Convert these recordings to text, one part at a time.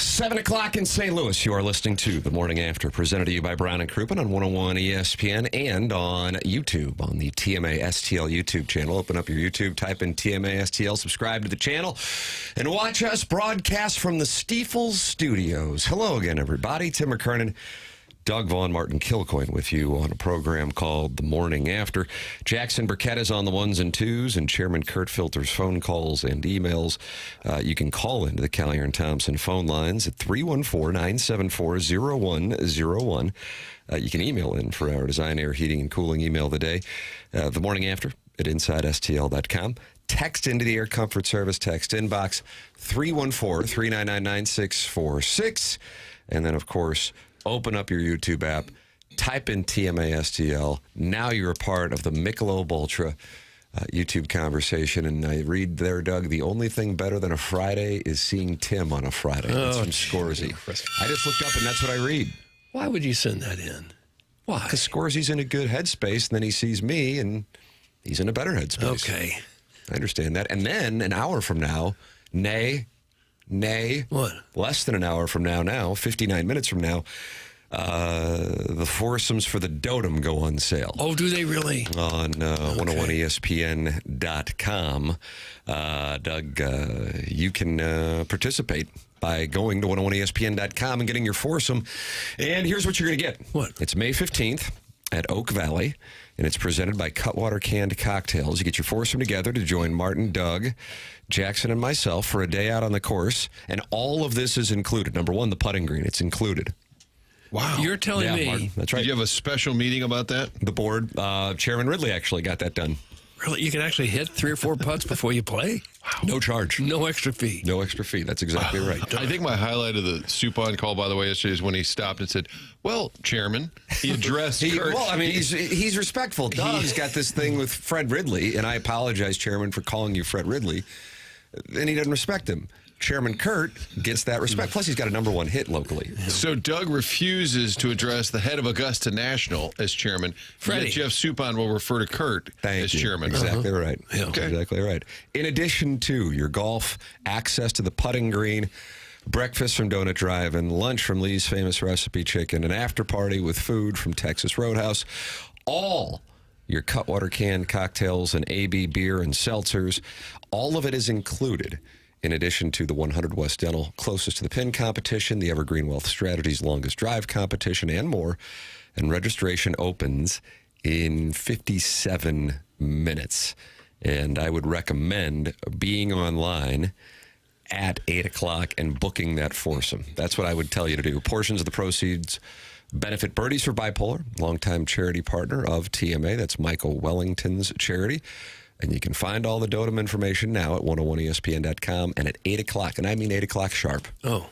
7 o'clock in St. Louis. You are listening to The Morning After, presented to you by Brown and Crouppen on 101 ESPN and on YouTube, on the TMA STL YouTube channel. Open up your YouTube, type in TMA STL, subscribe to the channel, and watch us broadcast from the Stifel studios. Hello again, everybody. Tim McKernan, Doug Vaughn, Martin Kilcoyne with you on a program called The Morning After. Jackson Burkett is on the ones and twos, and Chairman Kurt filters phone calls and emails. You can call into the Callier and Thompson phone lines at 314-974-0101. You can email in for our design, air, heating, and cooling email of the day. The Morning After at InsideSTL.com. Text into the Air Comfort Service text inbox 314-399-9646. And then, of course, open up your YouTube app, type in TMA STL. Now you're a part of the Michelob Ultra YouTube conversation. And I read there, Doug, the only thing better than a Friday is seeing Tim on a Friday. That's from Scorsy. I just looked up and that's what I read. Why would you send that in? Why? Because Scorsy's in a good headspace, and then he sees me, and he's in a better headspace. Okay. I understand that. And then an hour from now, what? Less than an hour from now, 59 minutes from now, the foursomes for the Dotem go on sale. Oh, do they really? On 101ESPN.com. Doug, you can participate by going to 101ESPN.com and getting your foursome. And here's what you're going to get. What? It's May 15th at Oak Valley, and it's presented by Cutwater Canned Cocktails. You get your foursome together to join Martin, Doug, Jackson, and myself for a day out on the course, and all of this is included. Number one, the putting green. It's included. Wow. You're telling me. Martin, that's right. Did you have a special meeting about that? The board, Chairman Ridley actually got that done. Really? You can actually hit 3 or 4 putts before you play? Wow. No charge. No extra fee. No extra fee. That's exactly right. I think my highlight of the Suppan call, by the way, yesterday is when he stopped and said, well, Chairman, he addressed Kurt. Well, I mean, he's respectful. Doug's got this thing with Fred Ridley, and I apologize, Chairman, for calling you Fred Ridley, and he doesn't respect him. Chairman Kurt gets that respect. Plus, he's got a #1 hit locally. So Doug refuses to address the head of Augusta National as chairman. Freddie. Jeff Suppan will refer to Kurt as chairman. Exactly right. Yeah. Okay. Exactly right. In addition to your golf, access to the putting green, breakfast from Donut Drive, and lunch from Lee's Famous Recipe Chicken, an after party with food from Texas Roadhouse, all your Cutwater canned cocktails and AB beer and seltzers, all of it is included. In addition to the 100 West Dental Closest to the Pin competition, the Evergreen Wealth Strategies Longest Drive competition, and more. And registration opens in 57 minutes. And I would recommend being online at 8 o'clock and booking that foursome. That's what I would tell you to do. Portions of the proceeds benefit Birdies for Bipolar, longtime charity partner of TMA. That's Michael Wellington's charity. And you can find all the Dotem information now at 101ESPN.com and at 8 o'clock, and I mean 8 o'clock sharp. Oh.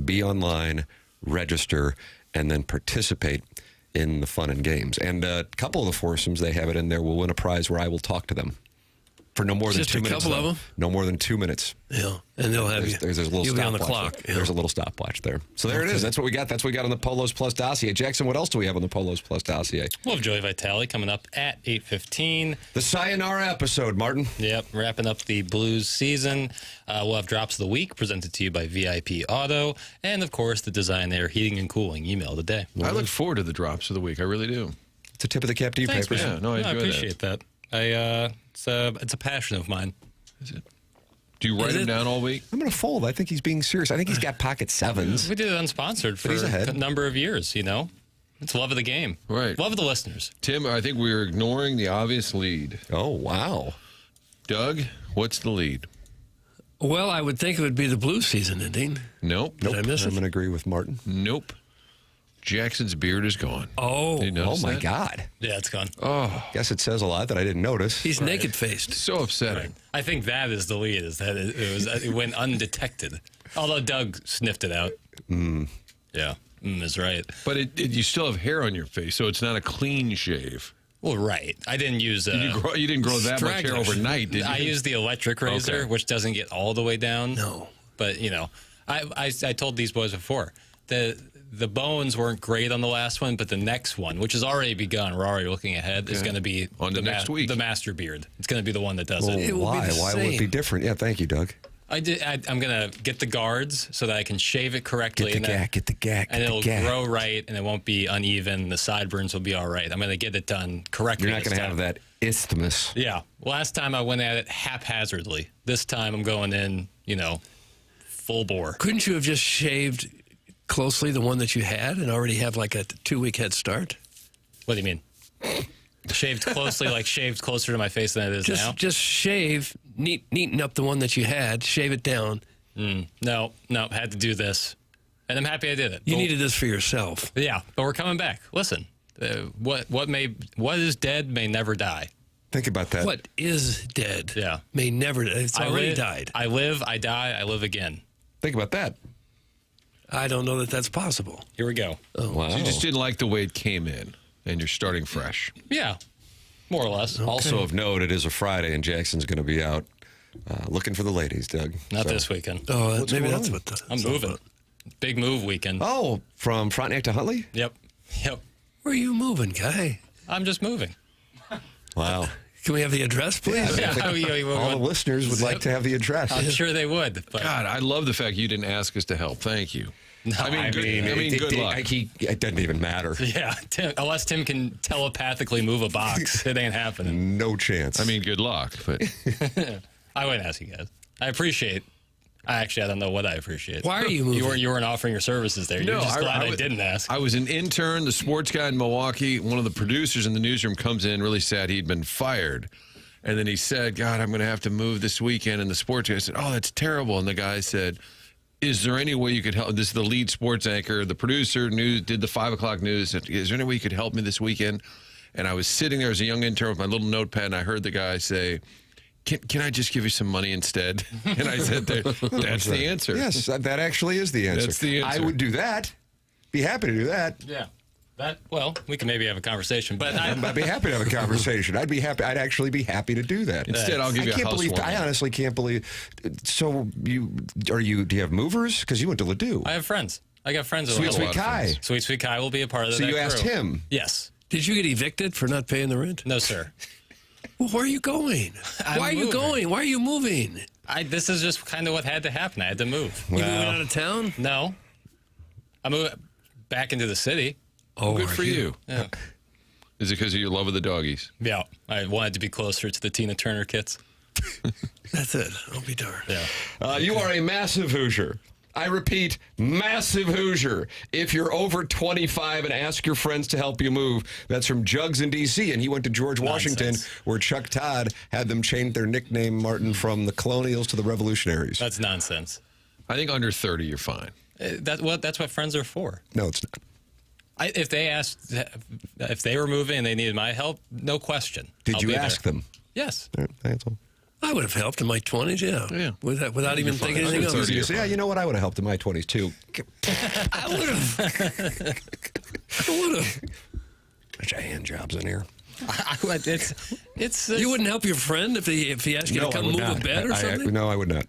Be online, register, and then participate in the fun and games. And a couple of the foursomes, they have it in there, will win a prize where I will talk to them. For no more than 2 minutes. Just a couple of them? No more than 2 minutes. Yeah, and they'll have There's a little you'll be on the stopwatch. clock. Yeah. There's a little stopwatch there. So there it is. That's what we got. That's what we got on the Polos Plus dossier. Jackson, what else do we have on the Polos Plus dossier? We'll have Joey Vitale coming up at 8:15. The Sayonara episode, Martin. Yep, wrapping up the Blues season. We'll have Drops of the Week presented to you by VIP Auto. And, of course, the Design Air Heating and Cooling email of the day. I look forward to the drops of the week. I really do. It's a tip of the cap to you, Thanks, Papers. man. Yeah, no, I enjoy appreciate that. It's a passion of mine. Is it? Do you write him down all week? I'm going to fold. I think he's being serious. I think he's got pocket sevens. We did it unsponsored for he's ahead. a number of years, you know? It's love of the game. Right. Love of the listeners. Tim, I think we're ignoring the obvious lead. Oh, wow. Doug, what's the lead? Well, I would think it would be the Blues season ending. Nope. Did I miss I'm it? going to agree with Martin. Nope. Jackson's beard is gone. Oh. Did you notice Oh, my that? God. Yeah, it's gone. Oh, Guess it says a lot that I didn't notice. He's naked-faced. so upsetting. I think that is the lead, is that it went undetected. Although Doug sniffed it out. Yeah, is right. But you still have hair on your face, so it's not a clean shave. Well, right. I didn't use... You didn't grow that much hair stragglers. overnight, did you? I used the electric razor, Okay. which doesn't get all the way down. No. But, you know, I told these boys before, the bones weren't great on the last one, but the next one, which has already begun, we're already looking ahead, is going to be On to next week. the master beard. It's going to be the one that does it. It will be Why? the Why would it be same. different? Yeah, thank you, Doug. I'm going to get the guards so that I can shave it correctly. Get the gack. And it'll grow right, and it won't be uneven. The sideburns will be all right. I'm going to get it done correctly. You're not going to have that isthmus. Yeah. Last time I went at it haphazardly. This time I'm going in, full bore. Couldn't you have just shaved closely the one that you had and already have like a 2-week head start? What do you mean? Shaved closely, like shaved closer to my face than it is now? Just shave, neaten up the one that you had, shave it down. No, had to do this. And I'm happy I did it. You needed this for yourself. Yeah, but we're coming back. Listen, what is dead may never die. Think about that. What is dead Yeah. may never die. It's already died. I live, I die, I live again. Think about that. I don't know that that's possible. Here we go. Oh, Wow. So you just didn't like the way it came in, and you're starting fresh. Yeah, more or less. Also of note, it is a Friday, and Jackson's going to be out looking for the ladies, Doug. Not So- this weekend. Oh, What's maybe going that's on? what the... I'm moving. Big move weekend. Oh, from Frontenac to Huntley? Yep. Where are you moving, guy? I'm just moving. Wow. Can we have the address, please? Yeah, All the listeners would like to have the address. I'm sure they would. But God, I love the fact you didn't ask us to help. Thank you. I mean, good luck. It doesn't even matter. yeah, unless Tim can telepathically move a box, it ain't happening. No chance. I mean, good luck. But I wouldn't ask you guys. I appreciate. I don't know what I appreciate. Why are you moving? You weren't offering your services there. You're just glad I didn't ask. I was an intern, the sports guy in Milwaukee. One of the producers in the newsroom comes in really sad he'd been fired. And then he said, God, I'm going to have to move this weekend. And the sports guy said, oh, that's terrible. And the guy said, is there any way you could help? This is the lead sports anchor, the producer, did the 5 o'clock news. Is there any way you could help me this weekend? And I was sitting there as a young intern with my little notepad, and I heard the guy say, can I just give you some money instead? And I said, that's the answer. Yes, that actually is the answer. That's the answer. I would do that. Be happy to do that. Yeah. We can maybe have a conversation, but I'd be happy to have a conversation. I'd actually be happy to do that. Instead, I'll give you a housewarming. I honestly can't believe. So do you have movers? Because you went to Ladue. I have friends. I got friends. Sweet Sweet Kai. Sweet Sweet Kai will be a part of that. So you crew. asked him? Yes. Did you get evicted for not paying the rent? No, sir. Well, where are you going? Why are you going? Why are you moving? This is just kind of what had to happen. I had to move. You moving out of town? No. I moved back into the city. Oh, Good for you. Yeah. Is it because of your love of the doggies? Yeah. I wanted to be closer to the Tina Turner kids. That's it. I'll be darned. Yeah. You are a massive Hoosier. I repeat, massive Hoosier. If you're over 25 and ask your friends to help you move, that's from Jugs in D.C. And he went to George Washington, where Chuck Todd had them change their nickname, Martin, from the Colonials to the Revolutionaries. That's nonsense. I think under 30, you're fine. That's what friends are for. No, it's not. If they asked, if they were moving and they needed my help, no question. Did you ask them? Yes. That's all. I would have helped in my 20s, yeah. Without even thinking anything Under else. 30, You say, yeah, you know what? I would have helped in my 20s, too. I would have. I would have. Bunch of hand jobs in here. It's You wouldn't help your friend if he asked you to come move a bed or something? No, I would not.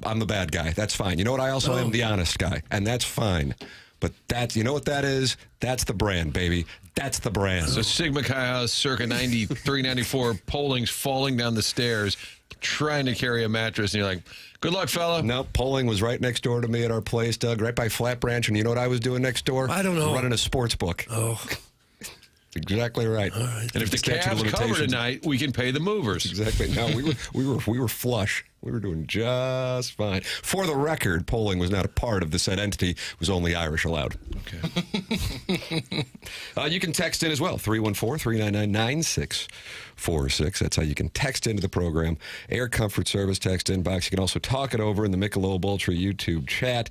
I'm the bad guy. That's fine. You know what? I also am the honest guy, and that's fine. But you know what that is? That's the brand, baby. That's the brand. So Sigma Chi House, circa 93, 94, Polling's falling down the stairs, trying to carry a mattress, and you're like, good luck, fella. No, Poling was right next door to me at our place, Doug, right by Flat Branch, and you know what I was doing next door? I don't know. Running a sports book. Oh. Exactly right. All right. And if the Statute of Cavs cover limitations. tonight, we can pay the movers. Exactly. No, we were flush. We were doing just fine. For the record, Poling was not a part of the said entity. It was only Irish allowed. Okay. You can text in as well, 314-399-9646. That's how you can text into the program. Air Comfort Service text inbox. You can also talk it over in the Michelob Ultra YouTube chat.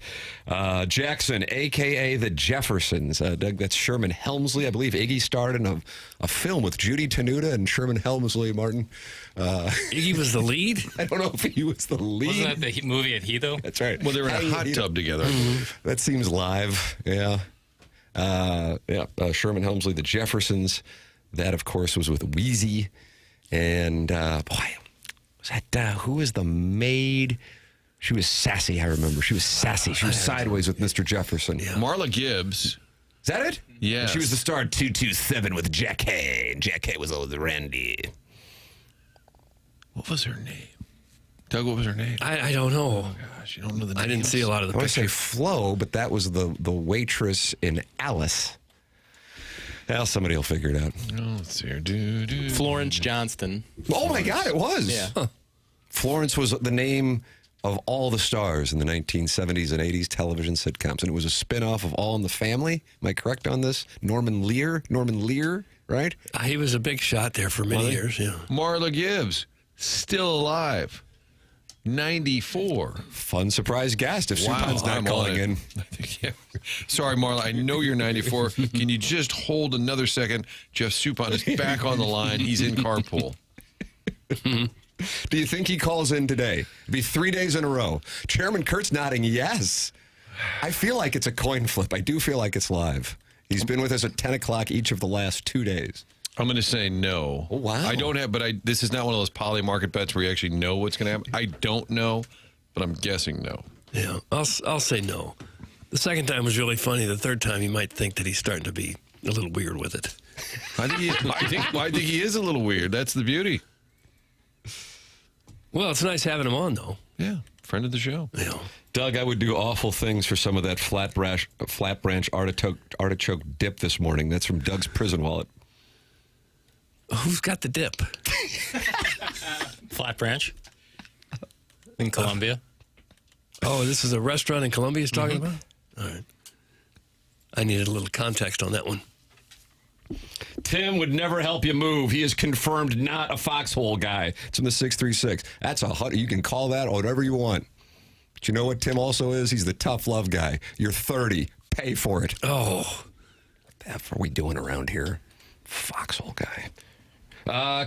Jackson, a.k.a. the Jeffersons. Doug, that's Sherman Helmsley. I believe Iggy starred in a film with Judy Tenuta and Sherman Helmsley, Martin. Iggy was the lead? I don't know if he was the lead. Wasn't that the movie at Heathrow? That's right. Well, they were in a hot tub together, I believe. That seems live, yeah. Sherman Helmsley, the Jeffersons. That, of course, was with Wheezy. And, was that, who was the maid? She was sassy, I remember. She was sassy. She was sideways with Mr. Jefferson. Yeah. Marla Gibbs. Is that it? Yes. She was the star 227 with Jack Hay. And Jack Hay was always Randy. What was her name? Doug, what was her name? I don't know. Gosh, you don't know the name. I didn't see a lot of the I want to say pictures. Flo, but that was the waitress in Alice. Well, somebody will figure it out. Oh, let's see here. Florence Johnston. Oh, my God, it was. Yeah. Huh. Florence was the name of all the stars in the 1970s and 80s television sitcoms, and it was a spinoff of All in the Family. Am I correct on this? Norman Lear, right? He was a big shot there for many years, yeah. Marla Gibbs, still alive. 94. Fun surprise guest if Suppan's not I'm calling on in. it. Yeah. Sorry, Marla. I know you're 94. Can you just hold another second? Jeff Suppan is back on the line. He's in carpool. Do you think he calls in today? It'd be 3 days in a row. Chairman Kurt's nodding yes. I feel like it's a coin flip. I do feel like it's live. He's been with us at 10 o'clock each of the last 2 days. I'm going to say no. Oh, wow. I don't have, this is not one of those poly market bets where you actually know what's going to happen. I don't know, but I'm guessing no. Yeah, I'll say no. The second time was really funny. The third time, you might think that he's starting to be a little weird with it. I think he is a little weird. That's the beauty. Well, it's nice having him on, though. Yeah, friend of the show. Yeah. Doug, I would do awful things for some of that flat branch artichoke dip this morning. That's from Doug's prison wallet. Who's got the dip? Flat Branch in Columbia. Oh, this is a restaurant in Columbia he's talking about? All right. I needed a little context on that one. Tim would never help you move. He is confirmed not a foxhole guy. It's in the 636. That's you can call that whatever you want. But you know what Tim also is? He's the tough love guy. You're 30. Pay for it. Oh. What the F are we doing around here? Foxhole guy.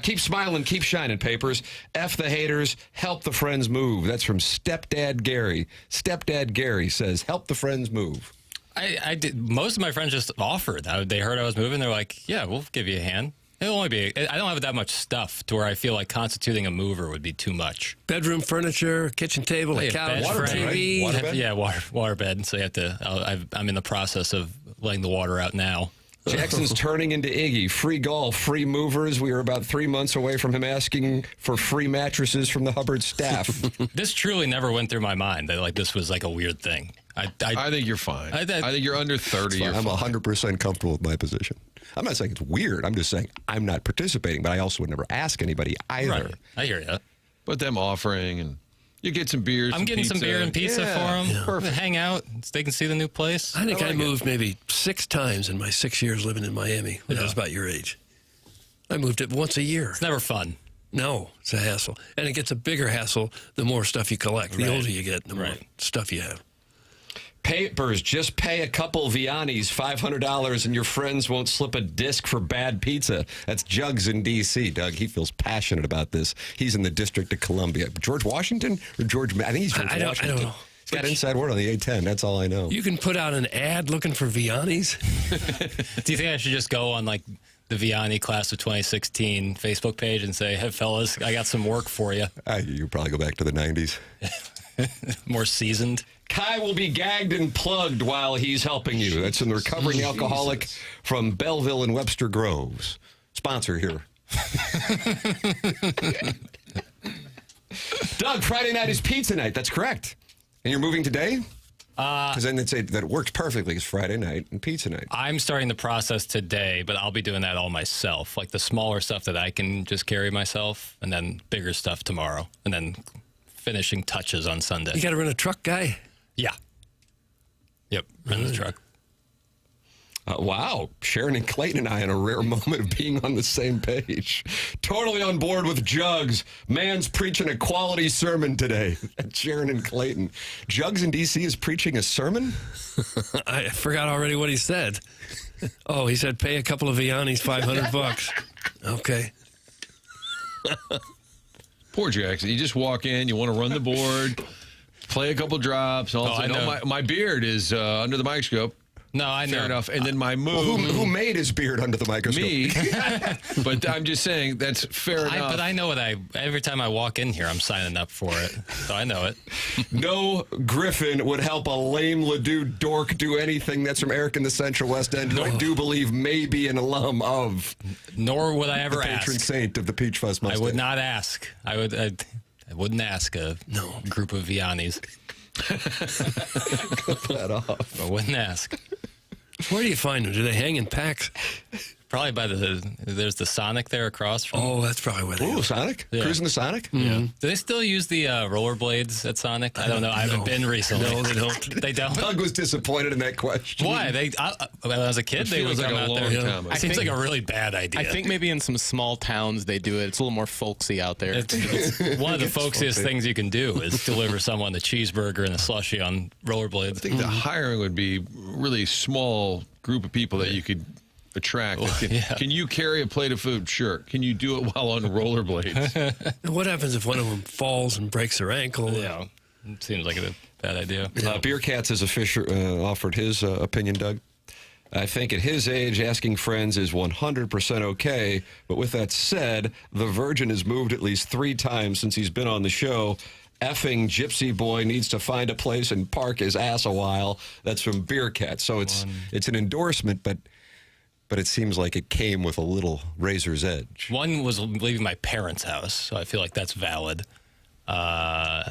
Keep smiling, keep shining, papers. F the haters, help the friends move. That's from Stepdad Gary. Stepdad Gary says, help the friends move. I did. Most of my friends just offered. They heard I was moving. They're like, "Yeah, we'll give you a hand." It'll only be. I don't have that much stuff to where I feel like constituting a mover would be too much. Bedroom furniture, kitchen table, a couch, TV. Waterbed? Yeah, waterbed. So you have to. I'm in the process of letting the water out now. Jackson's turning into Iggy. Free golf, free movers. We are about 3 months away from him asking for free mattresses from the Hubbard staff. This truly never went through my mind that this was like a weird thing. I think you're fine. I think you're under 30. I'm 100% comfortable with my position. I'm not saying it's weird. I'm just saying I'm not participating, but I also would never ask anybody either. Right. I hear you. But them offering, and you get some beers. I'm getting some beer and pizza for them. Yeah. Perfect. Hang out. So they can see the new place. I think I moved maybe 6 times in my 6 years living in Miami when I was about your age. I moved it once a year. It's never fun. No, it's a hassle. And it gets a bigger hassle the more stuff you collect. The older you get, the more stuff you have. Papers, just pay a couple Viannis, $500, and your friends won't slip a disc for bad pizza. That's Jugs in D.C., Doug. He feels passionate about this. He's in the District of Columbia. George Washington or George? I think he's George Washington. I don't know. He's got inside word on the A10. That's all I know. You can put out an ad looking for Viannis? Do you think I should just go on the Vianney class of 2016 Facebook page and say, "Hey, fellas, I got some work for you." You probably go back to the 90s. More seasoned. Kai will be gagged and plugged while he's helping you. That's in the recovering alcoholic from Belleville and Webster Groves. Sponsor here. Doug, Friday night is pizza night. That's correct. And you're moving today? Because then they'd say that it works perfectly. It's Friday night and pizza night. I'm starting the process today, but I'll be doing that all myself. Like the smaller stuff that I can just carry myself, and then bigger stuff tomorrow, and then finishing touches on Sunday. You got to rent a truck, guy? Yeah. Yep. Run the truck. Wow. Sharon and Clayton and I in a rare moment of being on the same page. Totally on board with Jugs. Man's preaching a quality sermon today. Sharon and Clayton. Jugs in D.C. is preaching a sermon? I forgot already what he said. Oh, he said pay a couple of Viannis $500. Okay. Poor Jackson. You just walk in, you want to run the board, play a couple drops. And all I know. My beard is under the microscope. No, I know. Fair enough. And then my move. Who made his beard under the microscope? Me. But I'm just saying that's fair enough. But I know every time I walk in here, I'm signing up for it. So I know it. No Griffin would help a lame Ledoux dork do anything. That's from Eric in the Central West End, who I do believe may be an alum of. Nor would I ever the patron ask. saint of the Peach Fuzz mustache. I would not ask. I I wouldn't ask a group of Viannis. Cut that off. I wouldn't ask. Where do you find them? Do they hang in packs? Probably by there's the Sonic there across from. Oh, that's probably where they Ooh, go. Sonic? Yeah. Cruising the Sonic? Yeah. Do they still use the rollerblades at Sonic? I don't know. I haven't been recently. No, they don't. They don't. Doug was disappointed in that question. Why? When I was a kid, they would feels like come a out long there. time ago. It seems like a really bad idea. I think maybe in some small towns they do it. It's a little more folksy out there. It's one of the folksiest things you can do is deliver someone a cheeseburger and a slushie on rollerblades. I think the hiring would be really small group of people that you could attract. Can you carry a plate of food? Sure. Can you do it while on rollerblades? And what happens if one of them falls and breaks their ankle? Yeah, it seems like a bad idea. Beer Cats as a Fisher offered his opinion, Doug. I think at his age, asking friends is 100% okay. But with that said, the Virgin has moved at least 3 times since he's been on the show. Effing Gypsy Boy needs to find a place and park his ass a while. That's from Beer Cat. So it's an endorsement, but it seems like it came with a little razor's edge. One was leaving my parents' house, so I feel like that's valid.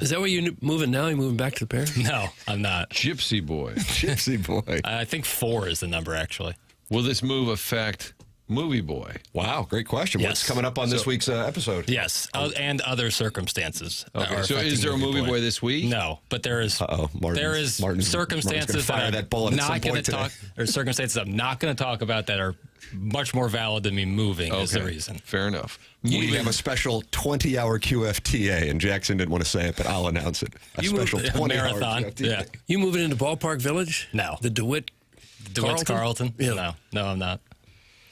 Is that where you're moving now? You're moving back to the parents? No, I'm not. Gypsy Boy. Gypsy Boy. I think 4 is the number, actually. Will this move affect Movie Boy? Wow, great question. Yes. What's coming up on this week's episode? Yes, and other circumstances. that Okay, are so affecting is there a Movie Boy this week? No, but there is. Martin's there is gonna circumstances fire that that I'm bullet at some not going point to today. talk, or circumstances I'm not going to talk about that are much more valid than me moving. Is the reason. Fair enough. We have a special 20-hour QFTA, and Jackson didn't want to say it, but I'll announce it. A special 20-hour marathon. QFTA. Yeah. You moving into Ballpark Village? No. The DeWitt Carlton? Yeah. No, I'm not.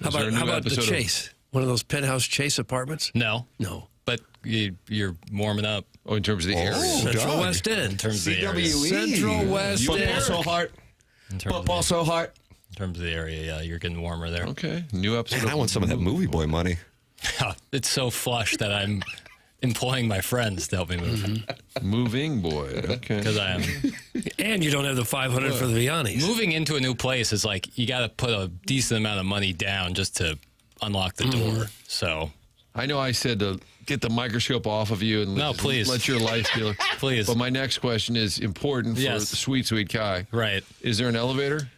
How there a new about the episode of- Chase? One of those penthouse Chase apartments? No, No. but you're warming up Oh, in terms of the area. Central Doug. West End. in terms of the area. CWE. Central West Football End. so hard. In terms of Football the- so hard. in terms of the area, yeah, you're getting warmer there. Okay. New episode. Man, I want some of that movie boy money. It's so flush that I'm employing my friends to help me move Moving Boy. Okay. because I am. And you don't have the 500 for the Viannis. Moving into a new place is like you got to put a decent amount of money down just to unlock the door. So I know I said to get the microscope off of you and No, just please. let your life deal. Please. But my next question is important for Yes. Sweet Kai. right, Is there an elevator?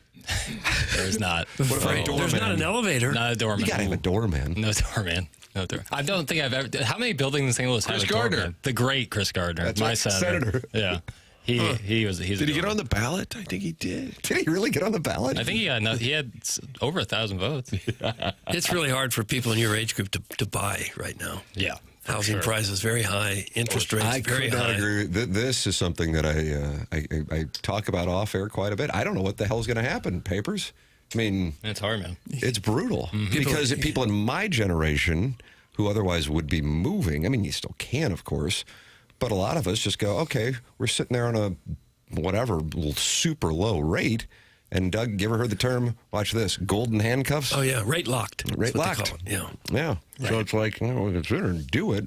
there's not. What about a There's doorman? not an elevator. Not a doorman. You got to have a doorman. No doorman. No door. I don't think I've ever. How many buildings in St. Louis Chris have a doorman? Gardner. The great Chris Gardner, That's my right, senator. senator. Yeah, he's. Did he get on the ballot? I think he did. Did he really get on the ballot? I think he had over 1,000 votes. It's really hard for people in your age group to buy right now. Yeah, for Housing sure. prices very high, interest rates I very could not high. agree. This is something that I talk about off air quite a bit. I don't know what the hell's going to happen. Papers. I mean, It's hard, man. it's brutal because people in my generation who otherwise would be moving. I mean, you still can, of course, but a lot of us just go, okay, we're sitting there on a whatever super low rate. And Doug, you ever heard the term? Watch this: golden handcuffs. Oh yeah, rate locked. That's Rate what they locked. call it. Yeah. Yeah. So it's like, we consider and do it.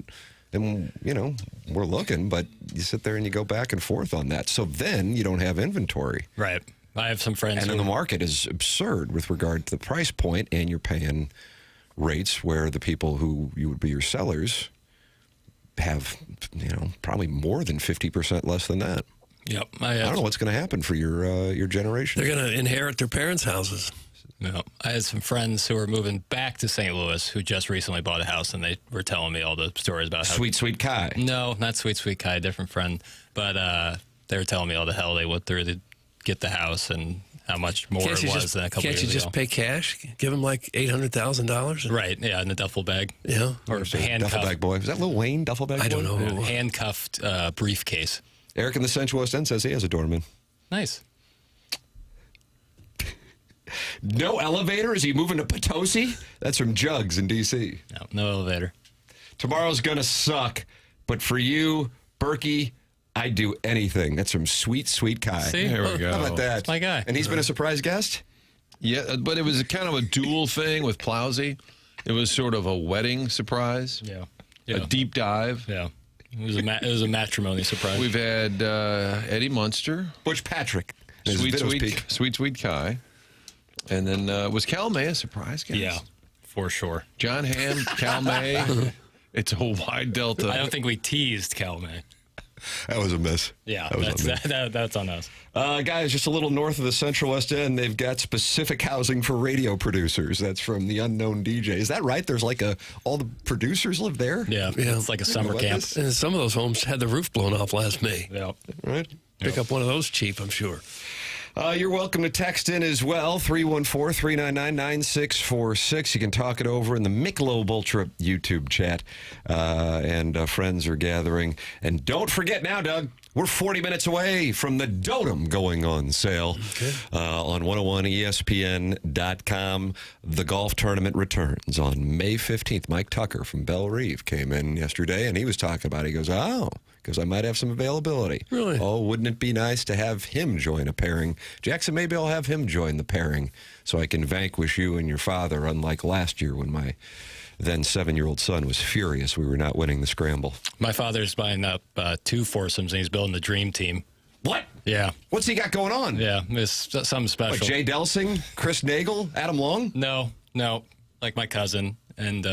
And, we're looking, but you sit there and you go back and forth on that. So then you don't have inventory. Right. I have some friends And who then the market is absurd with regard to the price point, and you're paying rates where the people who you would be your sellers have, probably more than 50% less than that. Yep. I don't know what's going to happen for your generation. They're going to inherit their parents' houses. No, I had some friends who were moving back to St. Louis who just recently bought a house, and they were telling me all the stories about how. Sweet Kai. No, not Sweet Kai, different friend. But they were telling me all the hell they went through to get the house and how much more it was than a couple years Can't you ago. just pay cash? Give them like $800,000? Right, yeah, in a duffel bag. Yeah. Or Duffel handcuffed, Bag Boy. Is that Lil Wayne, Duffel Bag Boy? I don't know. who. handcuffed briefcase. Eric in the Central West End says he has a doorman. Nice. No elevator? Is he moving to Potosi? That's from Jugs in D.C. No elevator. Tomorrow's going to suck, but for you, Berkey, I'd do anything. That's from Sweet Kai. See? There we go. How about that? my guy. And he's been a surprise guest? Yeah, but it was kind of a dual thing with Plowsy. It was sort of a wedding surprise, Yeah. a deep dive. Yeah. It was a matrimony surprise. We've had Eddie Munster, Butch Patrick. and his Widow's Peak. Sweet Kai. And then was Cal May a surprise guest? Yeah, for sure. John Hamm, Cal May, It's a wide delta. I don't think we teased Cal, man. That was a miss. Yeah, That was on me. that's on us. Guys, just a little north of the Central West End, they've got specific housing for radio producers. That's from the Unknown DJ. Is that right? There's like all the producers live there? Yeah, it's like a summer What camp. is- And some of those homes had the roof blown off last May. Yeah. Right. Pick up one of those cheap, I'm sure. You're welcome to text in as well, 314-399-9646. You can talk it over in the Michelob Ultra YouTube chat, and friends are gathering. And don't forget now, Doug, we're 40 minutes away from the Dotem going on sale on 101ESPN.com. The golf tournament returns on May 15th. Mike Tucker from Belle Reve came in yesterday, and he was talking about it. He goes, because I might have some availability. Really? Oh, wouldn't it be nice to have him join a pairing? Jackson, maybe I'll have him join the pairing so I can vanquish you and your father, unlike last year when my then 7-year-old son was furious we were not winning the scramble. My father's buying up 2 foursomes, and he's building the dream team. What? Yeah. What's he got going on? Yeah, it's something special. Like Jay Delsing, Chris Nagel, Adam Long? No, like my cousin and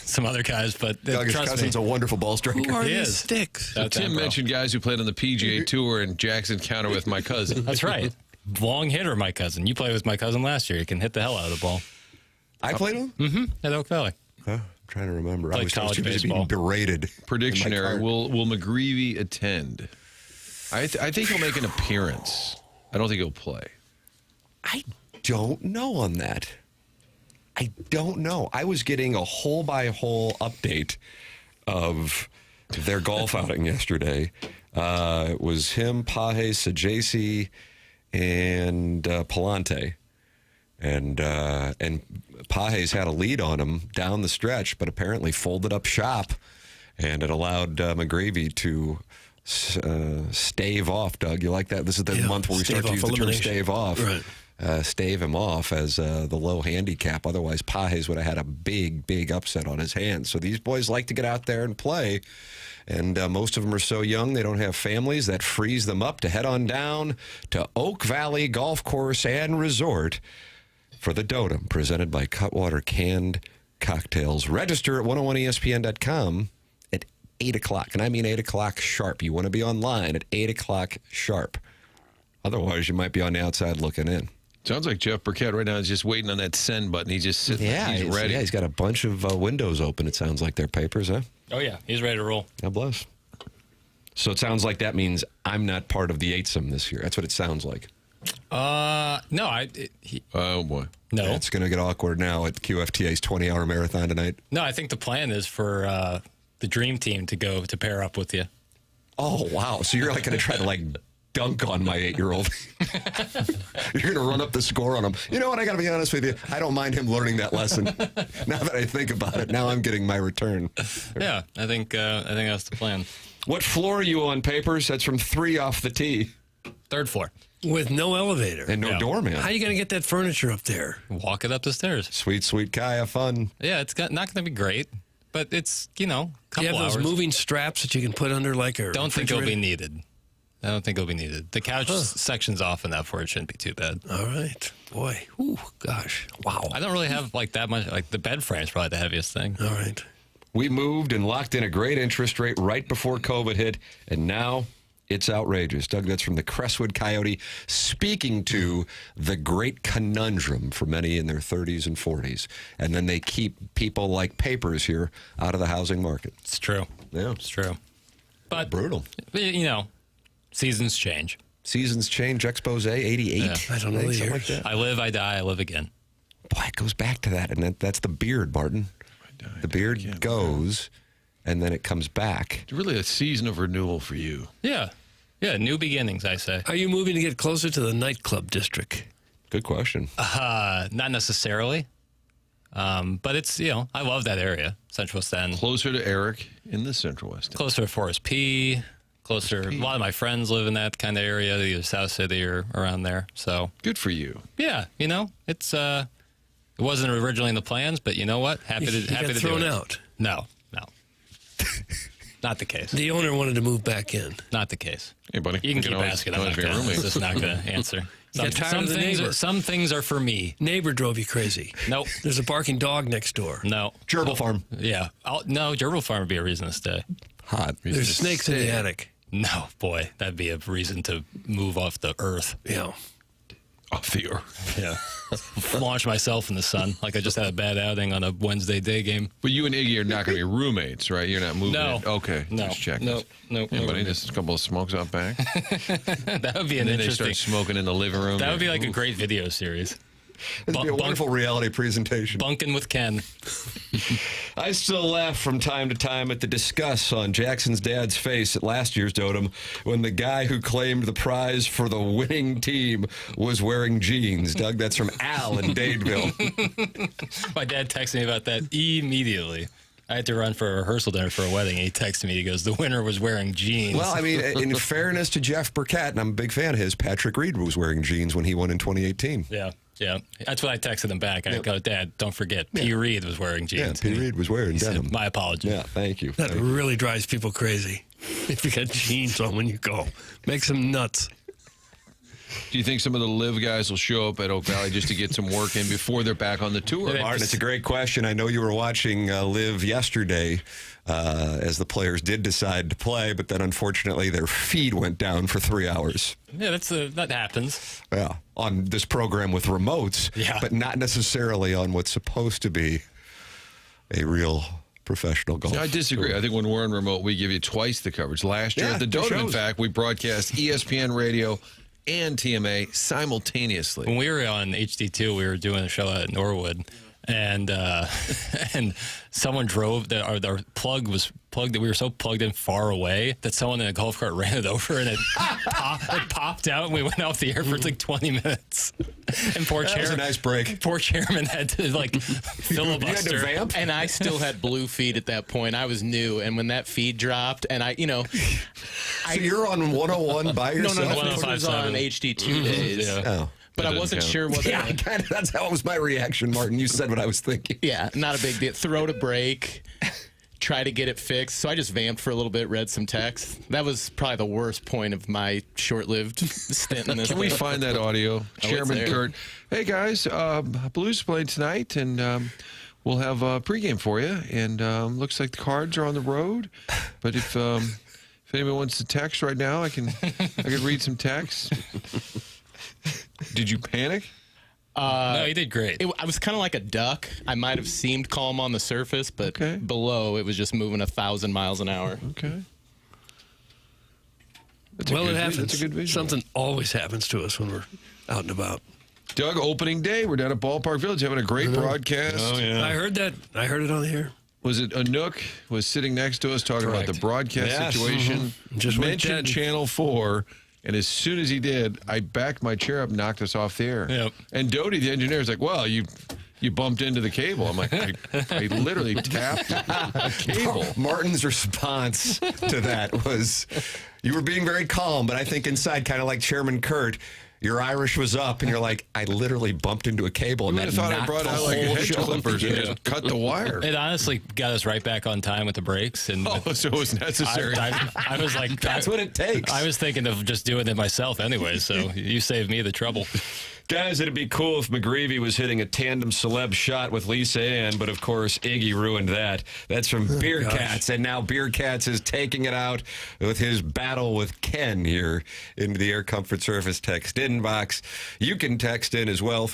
some other guys, but Doug, his trust me. cousin's a wonderful ball striker. Who are He these is. sticks? That's Tim him, bro. mentioned guys who played on the PGA Tour, and Jackson counter with my cousin. That's right. Long hitter, my cousin. You played with my cousin last year. He can hit the hell out of the ball. I played him? At Oak Valley. I'm trying to remember. I Played was college too busy baseball. being berated. Prediction in my error. car. Will McGreevy attend? I think he'll make an appearance. I don't think he'll play. I don't know on that. I don't know. I was getting a hole-by-hole update of their golf outing yesterday. It was him, Pages, Sajasi, and Palante. And Pages had a lead on him down the stretch, but apparently folded up shop, and it allowed McGreevy to stave off. Doug, you like that? This is the month where we start to use the term stave off. Right. Stave him off as the low handicap. Otherwise, Pages would have had a big upset on his hands. So these boys like to get out there and play. And most of them are so young, they don't have families. That frees them up to head on down to Oak Valley Golf Course and Resort for the Dotem, presented by Cutwater Canned Cocktails. Register at 101ESPN.com at 8 o'clock. And I mean 8 o'clock sharp. You want to be online at 8 o'clock sharp. Otherwise, you might be on the outside looking in. Sounds like Jeff Burkett right now is just waiting on that send button. He's just sitting there. He's ready. Yeah, he's got a bunch of windows open, it sounds like. Their papers, huh? Oh, yeah. He's ready to roll. God bless. So it sounds like that means I'm not part of the eightsome this year. That's what it sounds like. No, Oh, boy. no. It's going to get awkward now at QFTA's 20-hour marathon tonight. No, I think the plan is for the dream team to go to pair up with you. Oh, wow. So you're like going to try to, like, dunk on my 8-year-old. You're going to run up the score on him. You know what? I got to be honest with you. I don't mind him learning that lesson. Now that I think about it, now I'm getting my return. Yeah, I think that's the plan. What floor are you on, Papers? That's from 3 off the tee. 3rd floor. With no elevator. And no Yeah. doorman. How are you going to get that furniture up there? Walk it up the stairs. Sweet Kaya fun. Yeah, it's not going to be great, but it's, Do couple you have those hours. moving straps that you can put under like a Don't think it'll be refrigerator? needed. I don't think it'll be needed. The couch section's off in that for it shouldn't be too bad. All right. Boy. Ooh, gosh. Wow. I don't really have like that much. Like the bed frame's probably the heaviest thing. All right. We moved and locked in a great interest rate right before COVID hit, and now it's outrageous. Doug, that's from the Crestwood Coyote, speaking to the great conundrum for many in their 30s and 40s. And then they keep people like Papers here out of the housing market. It's true. Yeah. It's true. But Brutal. Seasons change. Seasons change, Expose 88. Yeah. I don't know the Something like years. that. I live, I die, I live again. Boy, it goes back to that. And that's the beard, Martin. The beard goes, and then it comes back. It's really a season of renewal for you. Yeah. Yeah, new beginnings, I say. Are you moving to get closer to the nightclub district? Good question. Not necessarily. But it's, I love that area, Central West End. Closer to Eric in the Central West End. Closer to Forest P. Closer. A lot of my friends live in that kind of area, either South City or around there. So, Good for you. yeah, it's, it wasn't originally in the plans, but you know what? Happy You to got do thrown it. out. No. Not the case. The owner wanted to move back in. Not the case. Hey, buddy. You can we keep always- asking. I'm always not be a gonna, roommate. just not going to answer. Get tired of the neighbor. Some things are for me. Neighbor drove you crazy. Nope. There's a barking dog next door. No. Gerbil Farm. Yeah. No, Gerbil Farm would be a reason to stay. Hot. There's snakes in the attic. No, boy, that'd be a reason to move off the earth. Yeah. Off the earth. Yeah. Launch myself in the sun like I just had a bad outing on a Wednesday day game. But you and Iggy are not going to be roommates, right? You're not moving. No. Okay. No. Just checking. No. Yeah, buddy, just a couple of smokes out back. That would be an And then they interesting. start smoking in the living room. That would be You're like a great video series. It'd be a wonderful reality presentation. Bunking with Ken. I still laugh from time to time at the disgust on Jackson's dad's face at last year's Dotem when the guy who claimed the prize for the winning team was wearing jeans. Doug, that's from Al in Dadeville. My dad texted me about that immediately. I had to run for a rehearsal dinner for a wedding, and he texted me. He goes, "The winner was wearing jeans." Well, I mean, in fairness to Jeff Burkett, and I'm a big fan of his, Patrick Reed was wearing jeans when he won in 2018. Yeah. That's what I texted him back. I go, "Dad, don't forget, P. Reed was wearing Yeah, jeans." P. Reed was wearing He said, denim. "My apologies." Yeah, thank you. That really drives people crazy. If you got jeans on when you go, makes them nuts. Do you think some of the live guys will show up at Oak Valley just to get some work in before they're back on the tour? Martin, it's a great question. I know you were watching Live yesterday as the players did decide to play, but then unfortunately their feed went down for 3 hours. Yeah, that happens. Yeah, on this program with remotes, Yeah. but not necessarily on what's supposed to be a real professional golf. I disagree. tour. I think when we're on remote, we give you twice the coverage. Last year Yeah, at the two Dotem, in shows. fact, we broadcast ESPN Radio and TMA simultaneously. When we were on HD2, we were doing a show at Norwood, and and someone drove our plug was plugged. We were so plugged in far away that someone in a golf cart ran it over, and it popped out, and we went off the air for like 20 minutes. And poor That was a nice break. Poor chairman had to like You had filibuster. to vamp? And I still had blue feed at that point. I was new, and when that feed dropped, and So you're on 101 by no, yourself? it was on 105.7. HD2 days. Yeah. Oh. But I doesn't wasn't count. sure whether. Yeah, kind of. That's how it was my reaction, Martin. You said what I was thinking. Yeah, not a big deal. Throw to break, try to get it fixed. So I just vamped for a little bit, read some text. That was probably the worst point of my short-lived stint in this. Can we thing. find that audio? Chairman there. Kurt. Hey, guys, Blues playing tonight, and we'll have a pregame for you. And looks like the Cards are on the road. But if anyone wants to text right now, I can read some texts. Did you panic? No, he did great. I was kind of like a duck. I might have seemed calm on the surface, but Okay. below it was just moving 1,000 miles an hour. Okay. Well, it happens. That's a good visual. Something always happens to us when we're out and about. Doug, opening day. We're down at Ballpark Village having a great broadcast. Oh, yeah. I heard that. I heard it on the air. Was it Anouk was sitting next to us talking about Correct. the broadcast Yes. situation? Just went mentioned dead. Channel 4, and as soon as he did, I backed my chair up, knocked us off the air. Yep. And Doty, the engineer, is like, "Well, you bumped into the cable." I'm like, I literally tapped a cable. Martin's response to that was, you were being very calm, but I think inside, kind of like Chairman Kurt, your Irish was up, and you're like, I literally bumped into a cable, and I that thought I knocked brought the out like a whole hedge show clippers and together. just cut the wire. It honestly got us right back on time with the breaks, and Oh, so it was necessary. I was like, That's what it takes. I was thinking of just doing it myself anyway, so you saved me the trouble. Guys, it'd be cool if McGreevy was hitting a tandem celeb shot with Lisa Ann, but of course, Iggy ruined that. That's from Beer Cats, and now Beer Cats is taking it out with his battle with Ken here into the Air Comfort Service text inbox. You can text in as well,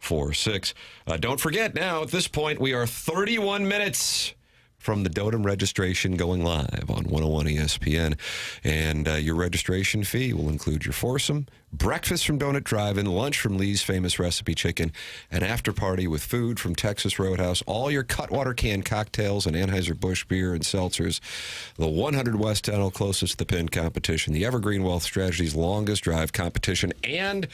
314-399-9646. Don't forget now, at this point, we are 31 minutes from the Dotem registration going live on 101 ESPN. And your registration fee will include your foursome, breakfast from Donut Drive-In, lunch from Lee's Famous Recipe Chicken, an after party with food from Texas Roadhouse, all your Cutwater canned cocktails and Anheuser-Busch beer and seltzers, the 100 West Tunnel closest to the pin competition, the Evergreen Wealth Strategies longest drive competition, and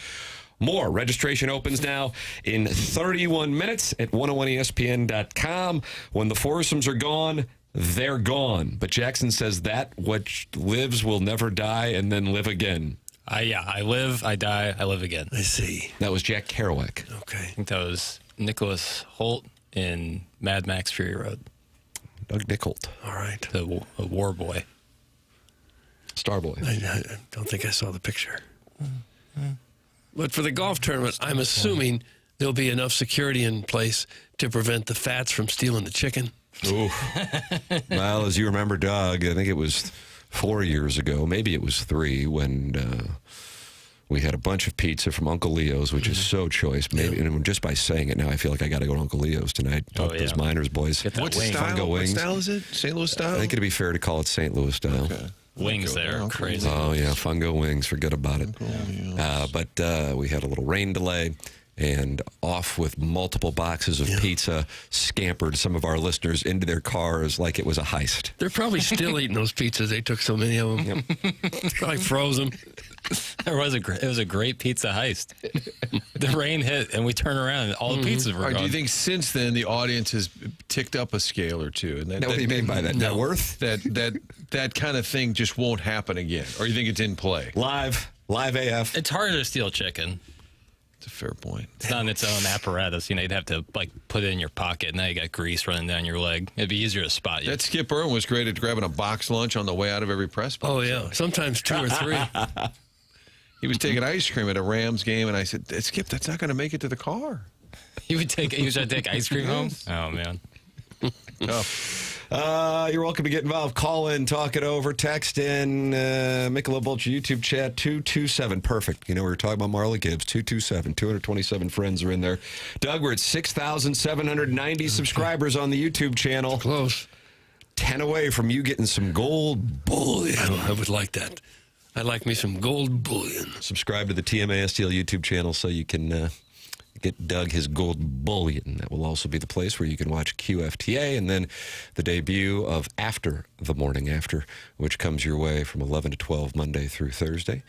more. Registration opens now in 31 minutes at 101ESPN.com. When the foursomes are gone, they're gone. But Jackson says that which lives will never die and then live again. I live, I die, I live again. I see. That was Jack Kerouac. Okay. I think that was Nicholas Holt in Mad Max Fury Road, Doug Nicholt. All right. the war boy. Starboy. I don't think I saw the picture. But for the golf tournament, I'm assuming there'll be enough security in place to prevent the Fats from stealing the chicken. Ooh. Well, as you remember, Doug, I think it was 4 years ago, maybe it was 3, when we had a bunch of pizza from Uncle Leo's, which is so choice. Maybe, and just by saying it now, I feel like I got to go to Uncle Leo's tonight. Talk to those Miners boys. What Fungo style? What wings. style is it? St. Louis style? I think it'd be fair to call it St. Louis style. Okay. Wings there, crazy. Oh, yeah, Fungo wings. Forget about it. But we had a little rain delay, and off with multiple boxes of pizza scampered some of our listeners into their cars like it was a heist. They're probably still eating those pizzas. They took so many of them. Probably froze them. It was a great pizza heist. The rain hit, and we turned around, and all the pizzas were All right, gone. do you think since then the audience has ticked up a scale or two? And What do you mean by that? Net worth? That kind of thing just won't happen again? Or you think it's in play? Live AF. It's harder to steal chicken. It's a fair point. It's not in its own apparatus. You know, you'd have to put it in your pocket. Now you got grease running down your leg. It'd be easier to spot you. That Skip Irwin was great at grabbing a box lunch on the way out of every press box. Oh, yeah. Sometimes 2 or 3. He was taking ice cream at a Rams game, and I said, Skip, that's not going to make it to the car. You was trying to take ice cream home? Oh, man. You're welcome to get involved. Call in, talk it over, text in, Michelob Ultra YouTube chat, 227. Perfect. You know, we were talking about Marla Gibbs, 227. 227 friends are in there. Doug, we're at 6,790 subscribers on the YouTube channel. Close. 10 away from you getting some gold bullion. I would like that. I'd like me some gold bullion. Subscribe to the TMA STL YouTube channel so you can get Doug his gold bullion. That will also be the place where you can watch QFTA and then the debut of After the Morning After, which comes your way from 11 to 12 Monday through Thursday,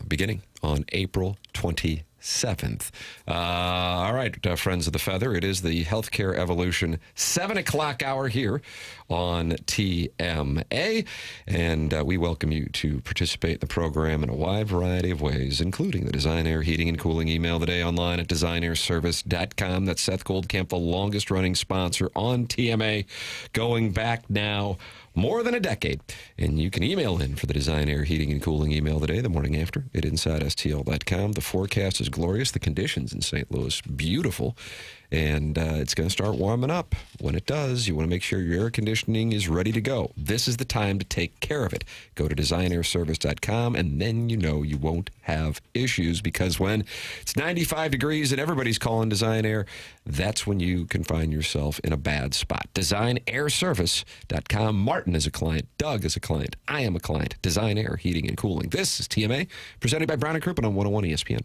beginning on April 27th. All right, friends of the feather, it is the Healthcare Evolution 7 o'clock hour here on TMA, and we welcome you to participate in the program in a wide variety of ways, including the Design Air Heating and Cooling email today online at designairservice.com. That's Seth Goldcamp, the longest-running sponsor on TMA, going back now more than a decade. And you can email in for the Design Air Heating and Cooling email today, the morning after, at InsideSTL.com. The forecast is glorious. The conditions in St. Louis, beautiful. And it's going to start warming up. When it does, you want to make sure your air conditioning is ready to go. This is the time to take care of it. Go to designairservice.com, and then you know you won't have issues, because when it's 95 degrees and everybody's calling Design Air, that's when you can find yourself in a bad spot. Designairservice.com. Martin is a client. Doug is a client. I am a client. Design Air Heating and Cooling. This is TMA, presented by Brown & Crouppen on 101 ESPN.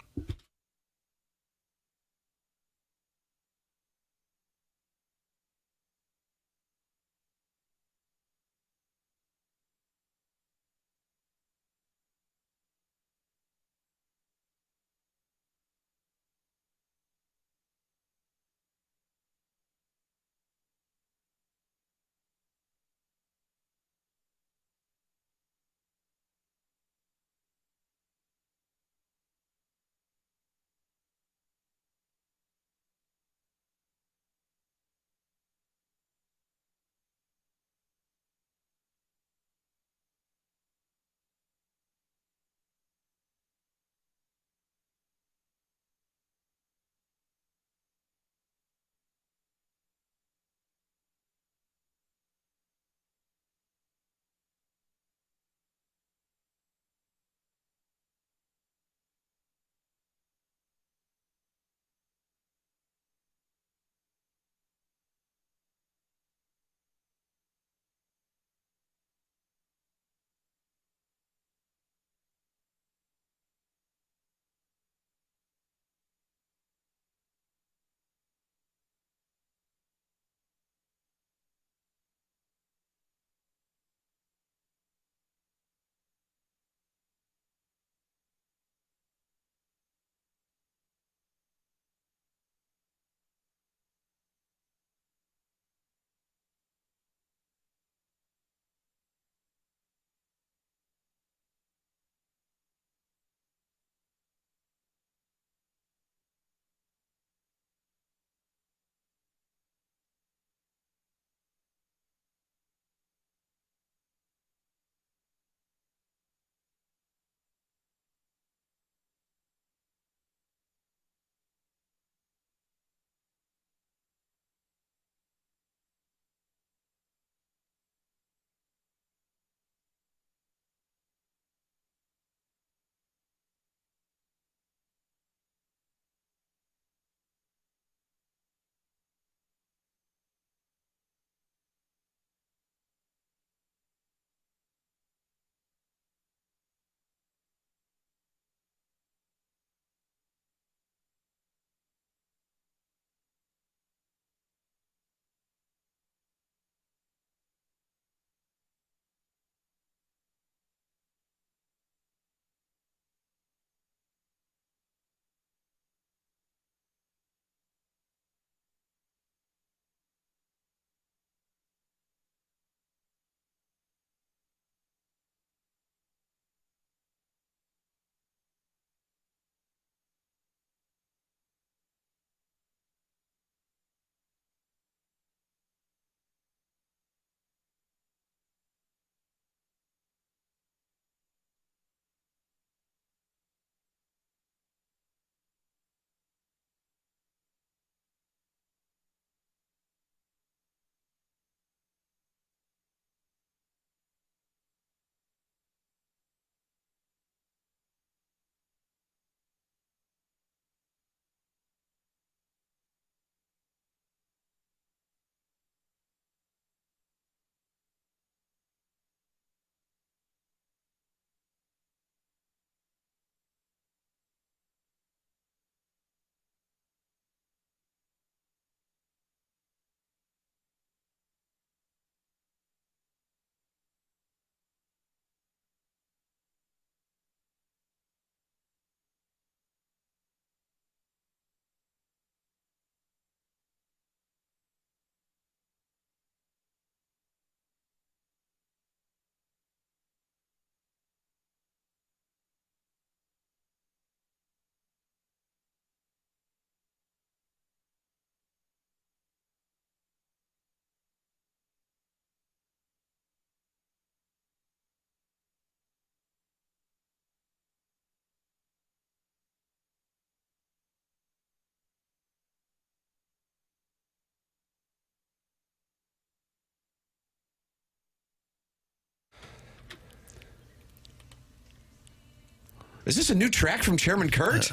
Is this a new track from Chairman Kurt?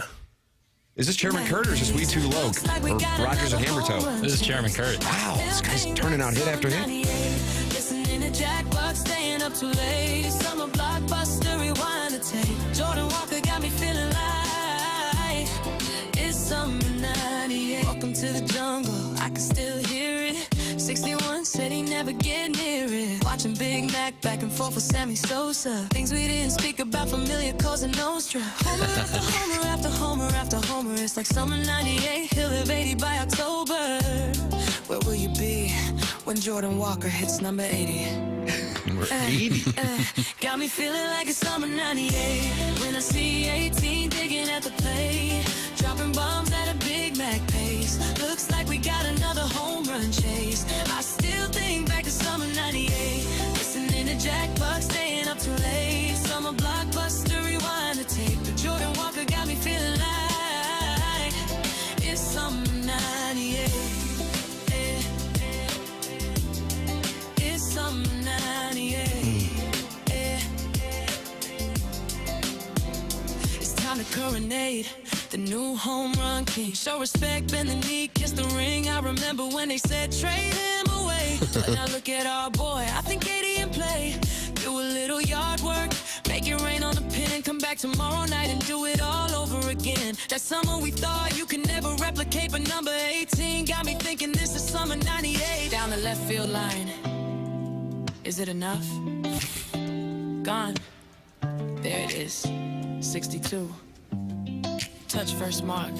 Is this Chairman Kurt or is this We Too Low? Or Rogers and Hammertoe? This is Chairman Kurt. Wow, this guy's turning out hit after hit. Listening to Jack Buck, staying up too late. Summer blockbuster, rewind the tape. Jordan Walker got me feeling like it's summer 98. Welcome to the jungle, I can still hear it. 61 said he never get near it. Watching Big Mac back and forth with Sammy Sosa. Things we didn't speak about, familiar Cosa Nostra. Homer after homer after homer after homer. It's like summer 98, he'll have 80 by October. Where will you be when Jordan Walker hits number 80? Number 80? Got me feeling like it's summer 98. When I see 18 digging at the plate. Dropping bombs at a Big Mac pace. Looks like we got another home run chase. I still think back to summer 98. Listening to Jack Buck, staying up too late. Summer blockbuster, rewind the tape. But Jordan Walker got me feeling like it's summer 98. It's summer 98. It's time to coronate the new home run king. Show respect, bend the knee, kiss the ring. I remember when they said trade him away. But now look at our boy, I think 80 in play. Do a little yard work, make it rain on the pin. Come back tomorrow night and do it all over again. That summer we thought you could never replicate, but number 18 got me thinking this is summer 98. Down the left field line, is it enough? Gone. There it is, 62. Touch first mark.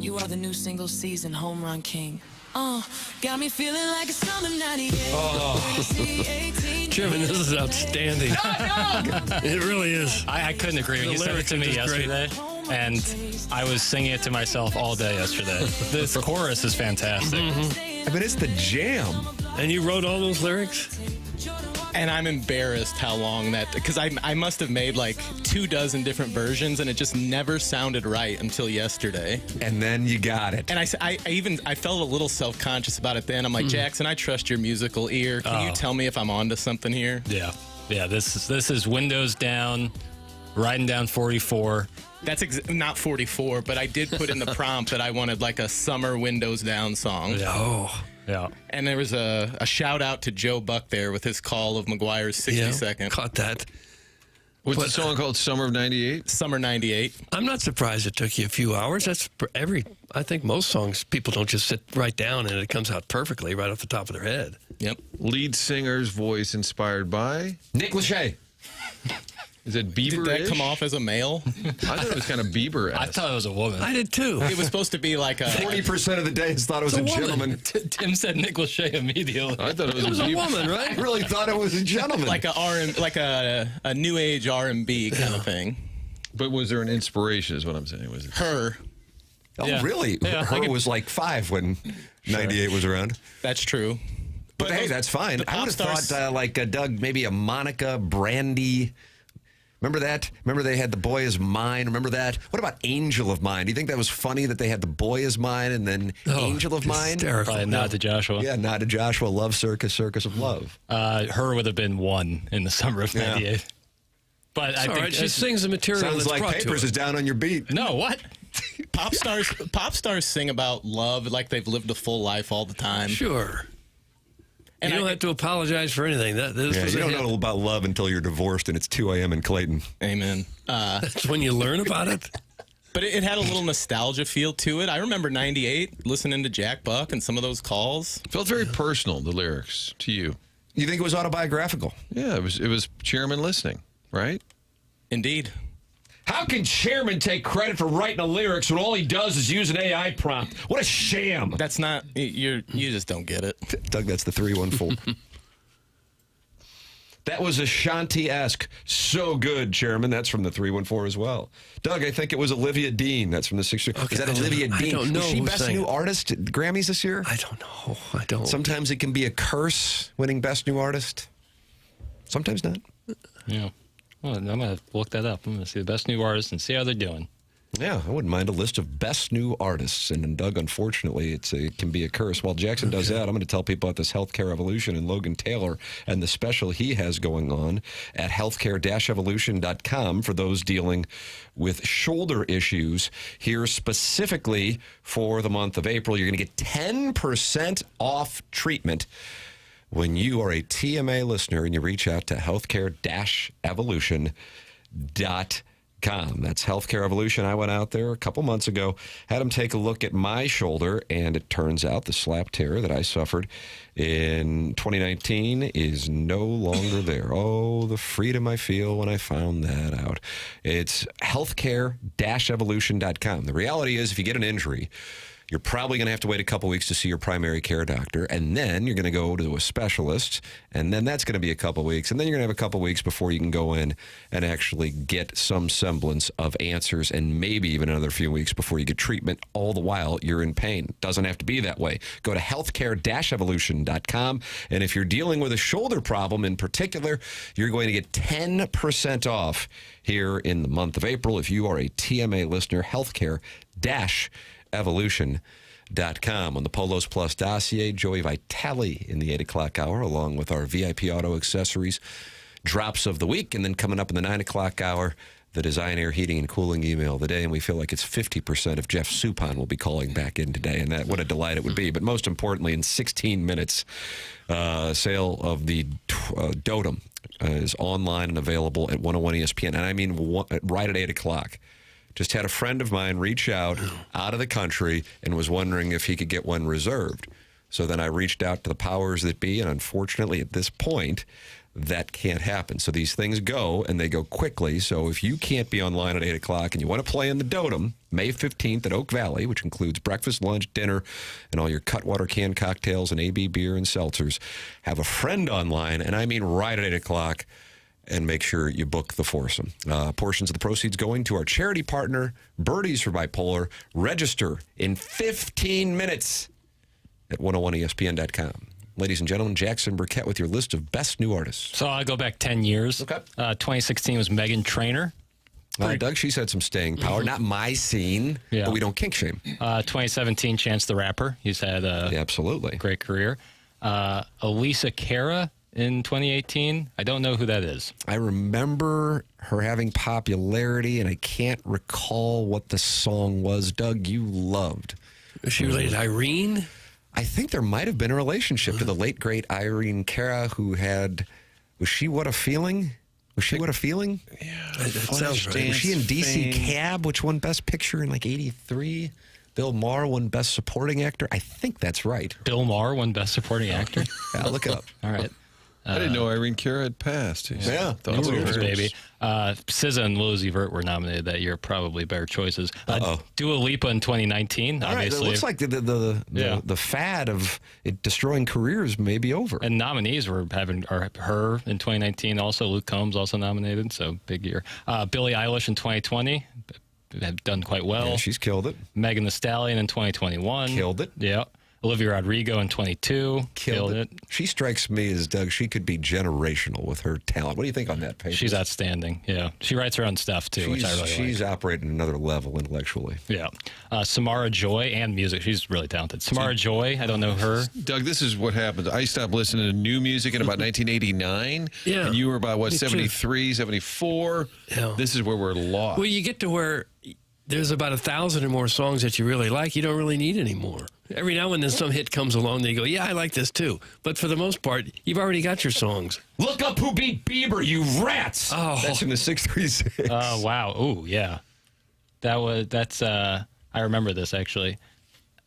You are the new single season home run king. Got me feeling like it's summer 98. Chairman, this is outstanding. It really is. I couldn't agree. The You sent it to me lyrics are just yesterday, and I was singing it to myself all day yesterday. This chorus is fantastic. I mean, it's the jam. And you wrote all those lyrics? And I'm embarrassed how long that, because I must have made like 24 different versions, and it just never sounded right until yesterday. And then you got it. And I felt a little self-conscious about it then. I'm like, Jackson, I trust your musical ear. Can you tell me if I'm onto something here? Yeah. This is windows down, riding down 44. That's not 44, but I did put in the prompt that I wanted like a summer windows down song. Yeah. Oh. Yeah. And there was a shout out to Joe Buck there with his call of McGuire's 60-second. Caught that. What's the song called? Summer of '98? Summer 98. I'm not surprised it took you a few hours. That's I think most songs, people don't just sit right down and it comes out perfectly right off the top of their head. Yep. Lead singer's voice inspired by? Nick Lachey. Is it Bieber? Did that come off as a male? I thought it was kind of Bieber-esque. I thought it was a woman. I did too. It was supposed to be like a 40% of the days thought it was a gentleman. Tim said Nick Lachey immediately. I thought it was, It was a Bieber. woman, I right? really thought it was a gentleman. like a new age R&B kind of thing. But was there an inspiration is what I'm saying. Was it? Her. oh, Yeah. really? Yeah, Her I could- was like 5 when 98 was around. That's true. But hey, those- that's fine. the I pop would have stars- thought like Doug, maybe a Monica, Brandy. Remember that? Remember they had The Boy Is Mine? Remember that? What about Angel of Mine? Do you think that was funny that they had The Boy Is Mine and then Angel of Mine? Hysterical. Probably nod to Joshua. Yeah, nod to Joshua. Love Circus, Circus of Love. Her would have been 1 in the summer of Yeah. '98. But I All think right, she sings the material Sounds that's like brought Papers to is her. down on your beat. No, what? Pop stars sing about love like they've lived a full life all the time. Sure. And you don't have to apologize for anything. This Yeah, was you a don't hit. know about love until you're divorced and it's 2 a.m. in Clayton. Amen. That's when you learn about it. But it had a little nostalgia feel to it. I remember 98 listening to Jack Buck and some of those calls. Felt very personal, the lyrics, to you. You think it was autobiographical? Yeah, it was Chairman listening, right? Indeed. How can Chairman take credit for writing the lyrics when all he does is use an AI prompt? What a sham. That's not, you just don't get it. Doug, that's the 314. That was Ashanti-esque. So good, Chairman. That's from the 314 as well. Doug, I think it was Olivia Dean. That's from the 6. Okay, Is that I don't Olivia know. I Dean? don't know Was she who Best sang New it. Artist at Grammys this year? I don't know. I don't. Sometimes it can be a curse winning Best New Artist. Sometimes not. Yeah. Well, I'm going to look that up. I'm going to see the best new artists and see how they're doing. Yeah, I wouldn't mind a list of best new artists. And Doug, unfortunately, it can be a curse. While Jackson does that, I'm going to tell people about this Healthcare Evolution and Logan Taylor and the special he has going on at healthcare-evolution.com for those dealing with shoulder issues. Here specifically for the month of April, you're going to get 10% off treatment when you are a TMA listener and you reach out to healthcare-evolution.com. That's Healthcare Evolution. I went out there a couple months ago, had them take a look at my shoulder, and it turns out the slap tear that I suffered in 2019 is no longer there. Oh, the freedom I feel when I found that out. It's healthcare-evolution.com. The reality is, if you get an injury, you're probably going to have to wait a couple weeks to see your primary care doctor, and then you're going to go to a specialist, and then that's going to be a couple weeks, and then you're going to have a couple weeks before you can go in and actually get some semblance of answers, and maybe even another few weeks before you get treatment, all the while you're in pain. Doesn't have to be that way. Go to healthcare-evolution.com, and if you're dealing with a shoulder problem in particular, you're going to get 10% off here in the month of April. If you are a TMA listener, healthcare-evolution.com. On the Polos Plus dossier, Joey Vitale in the 8 o'clock hour, along with our VIP auto accessories drops of the week. And then coming up in the 9 o'clock hour, the Design Air Heating and Cooling email of the day. And we feel like it's 50% of Jeff Suppan will be calling back in today. And that, what a delight it would be. But most importantly, in 16 minutes, sale of the Dotem is online and available at 101 ESPN. And I mean right at 8 o'clock. Just had a friend of mine reach out of the country and was wondering if he could get one reserved. So then I reached out to the powers that be, and unfortunately at this point, that can't happen. So these things go, and they go quickly. So if you can't be online at 8 o'clock and you want to play in the Dotem, May 15th at Oak Valley, which includes breakfast, lunch, dinner, and all your Cutwater canned cocktails and AB beer and seltzers, have a friend online, and I mean right at 8 o'clock, and make sure you book the foursome. Portions of the proceeds going to our charity partner, Birdies for Bipolar. Register in 15 minutes at 101ESPN.com. Ladies and gentlemen, Jackson Burkett with your list of best new artists. So I go back 10 years. Okay. 2016 was Meghan Trainor. Doug, she's had some staying power. Not my scene, but we don't kink shame. 2017, Chance the Rapper. He's had a absolutely great career. Elisa Cara in 2018. I don't know who that is. I remember her having popularity, and I can't recall what the song was. Doug, you loved. Is she related to Irene? I think there might have been a relationship to the late, great Irene Cara, who had... Was she What a Feeling? Was she What a Feeling? Yeah, that sounds right. Was she in DC Cab, which won Best Picture in like 83? Bill Maher won Best Supporting Actor. I think that's right. Bill Maher won Best Supporting Actor? Yeah, look it up. All right. I didn't know Irene Cara had passed. Yeah. Baby. SZA and Lil Uzi Vert were nominated that year. Probably better choices. Dua Lipa in 2019. All right, obviously. it looks like the fad of it destroying careers may be over. And nominees were her in 2019. Also, Luke Combs also nominated. So big year. Billie Eilish in 2020 have done quite well. Yeah, she's killed it. Megan Thee Stallion in 2021 killed it. Yeah. Olivia Rodrigo in 22 killed it. She strikes me as, Doug, she could be generational with her talent. What do you think on that, Paige? She's outstanding. Yeah, she writes her own stuff too, which I really like. She's operating another level intellectually. Yeah, Samara Joy and music. She's really talented. Samara Joy. I don't know her. Doug, this is what happens. I stopped listening to new music in about 1989. Yeah, and you were about what, 73, 74. Yeah, this is where we're lost. Well, you get to where there's about 1,000 or more songs that you really like. You don't really need any more. Every now and then some hit comes along and you go, yeah, I like this too. But for the most part, you've already got your songs. Look up who beat Bieber, you rats! Oh, that's in the 636. Oh, wow. Oh, yeah. That's I remember this actually.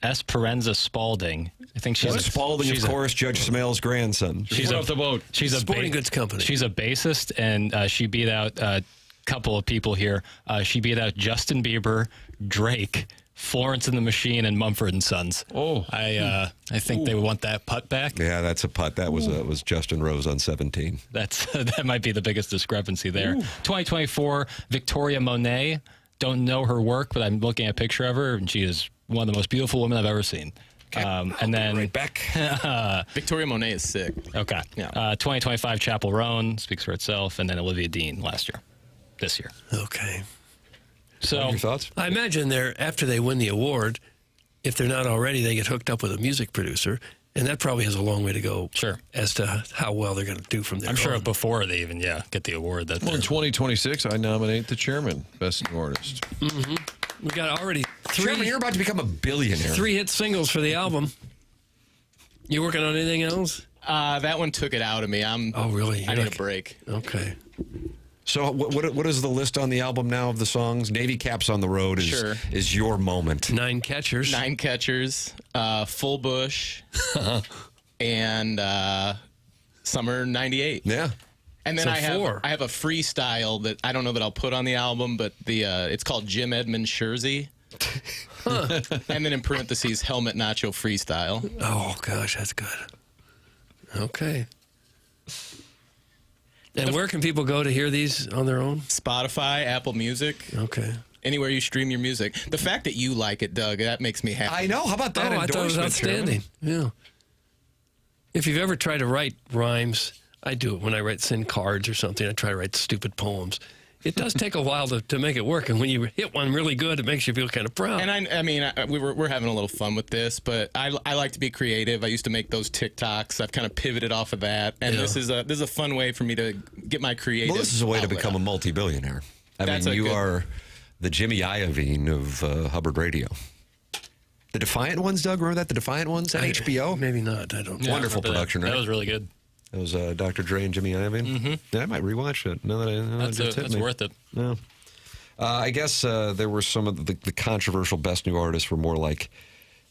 Esperanza Spalding. I think she's Spalding, of course, Judge Smail's grandson. She's off the boat. She's a Sporting Goods company. She's a bassist, and she beat out a couple of people here. She beat out Justin Bieber, Drake, Florence and the Machine, and Mumford and Sons. Oh, I think they want that putt back. Yeah, that's a putt. That was Justin Rose on 17. That might be the biggest discrepancy there. 2024, Victoria Monet. Don't know her work, but I'm looking at a picture of her, and she is one of the most beautiful women I've ever seen. Okay. And then right back. Victoria Monet is sick. Okay. Yeah. 2025, Chappell Roan speaks for itself, and then Olivia Dean this year. Okay. So Your thoughts? I imagine after they win the award, if they're not already, they get hooked up with a music producer, and that probably has a long way to go. Sure. As to how well they're going to do from there. I'm sure on. before they even get the award. That Well, in 2026, I nominate the chairman, best new artist. We got already Chairman, you're about to become a billionaire. 3 hit singles for the album. You working on anything else? That one took it out of me. Oh, really? I need a break. Okay. So what is the list on the album now of the songs? Navy Caps on the Road is your moment. 9 catchers. 9 catchers, Full Bush, and Summer '98. Yeah. And then So I 4. have a freestyle that I don't know that I'll put on the album, but it's called Jim Edmund Scherzy. And then in parentheses, Helmet Nacho Freestyle. Oh, gosh, that's good. Okay. And where can people go to hear these on their own? Spotify, Apple Music, Okay. anywhere you stream your music. The fact that you like it, Doug, that makes me happy. I know. How about that I thought it was endorsement, Chairman? outstanding. Yeah. If you've ever tried to write rhymes, I do it when I send cards or something. I try to write stupid poems. It does take a while to make it work, and when you hit one really good, it makes you feel kind of proud. And I mean, we're having a little fun with this, but I like to be creative. I used to make those TikToks. I've kind of pivoted off of that, and this is a fun way for me to get my creative. Well, this is a way to outlet become a out. multi-billionaire. I That's mean, a you good- are the Jimmy Iovine of Hubbard Radio. The Defiant Ones, Doug, remember that? The Defiant Ones on HBO? Maybe not. I don't know. Yeah, I Wonderful remember that. production, right? That was really good. That was Dr. Dre and Jimmy Iovine. Mm-hmm. Yeah, I might rewatch it. Now that That's worth it. No. I guess there were some of the controversial best new artists were more like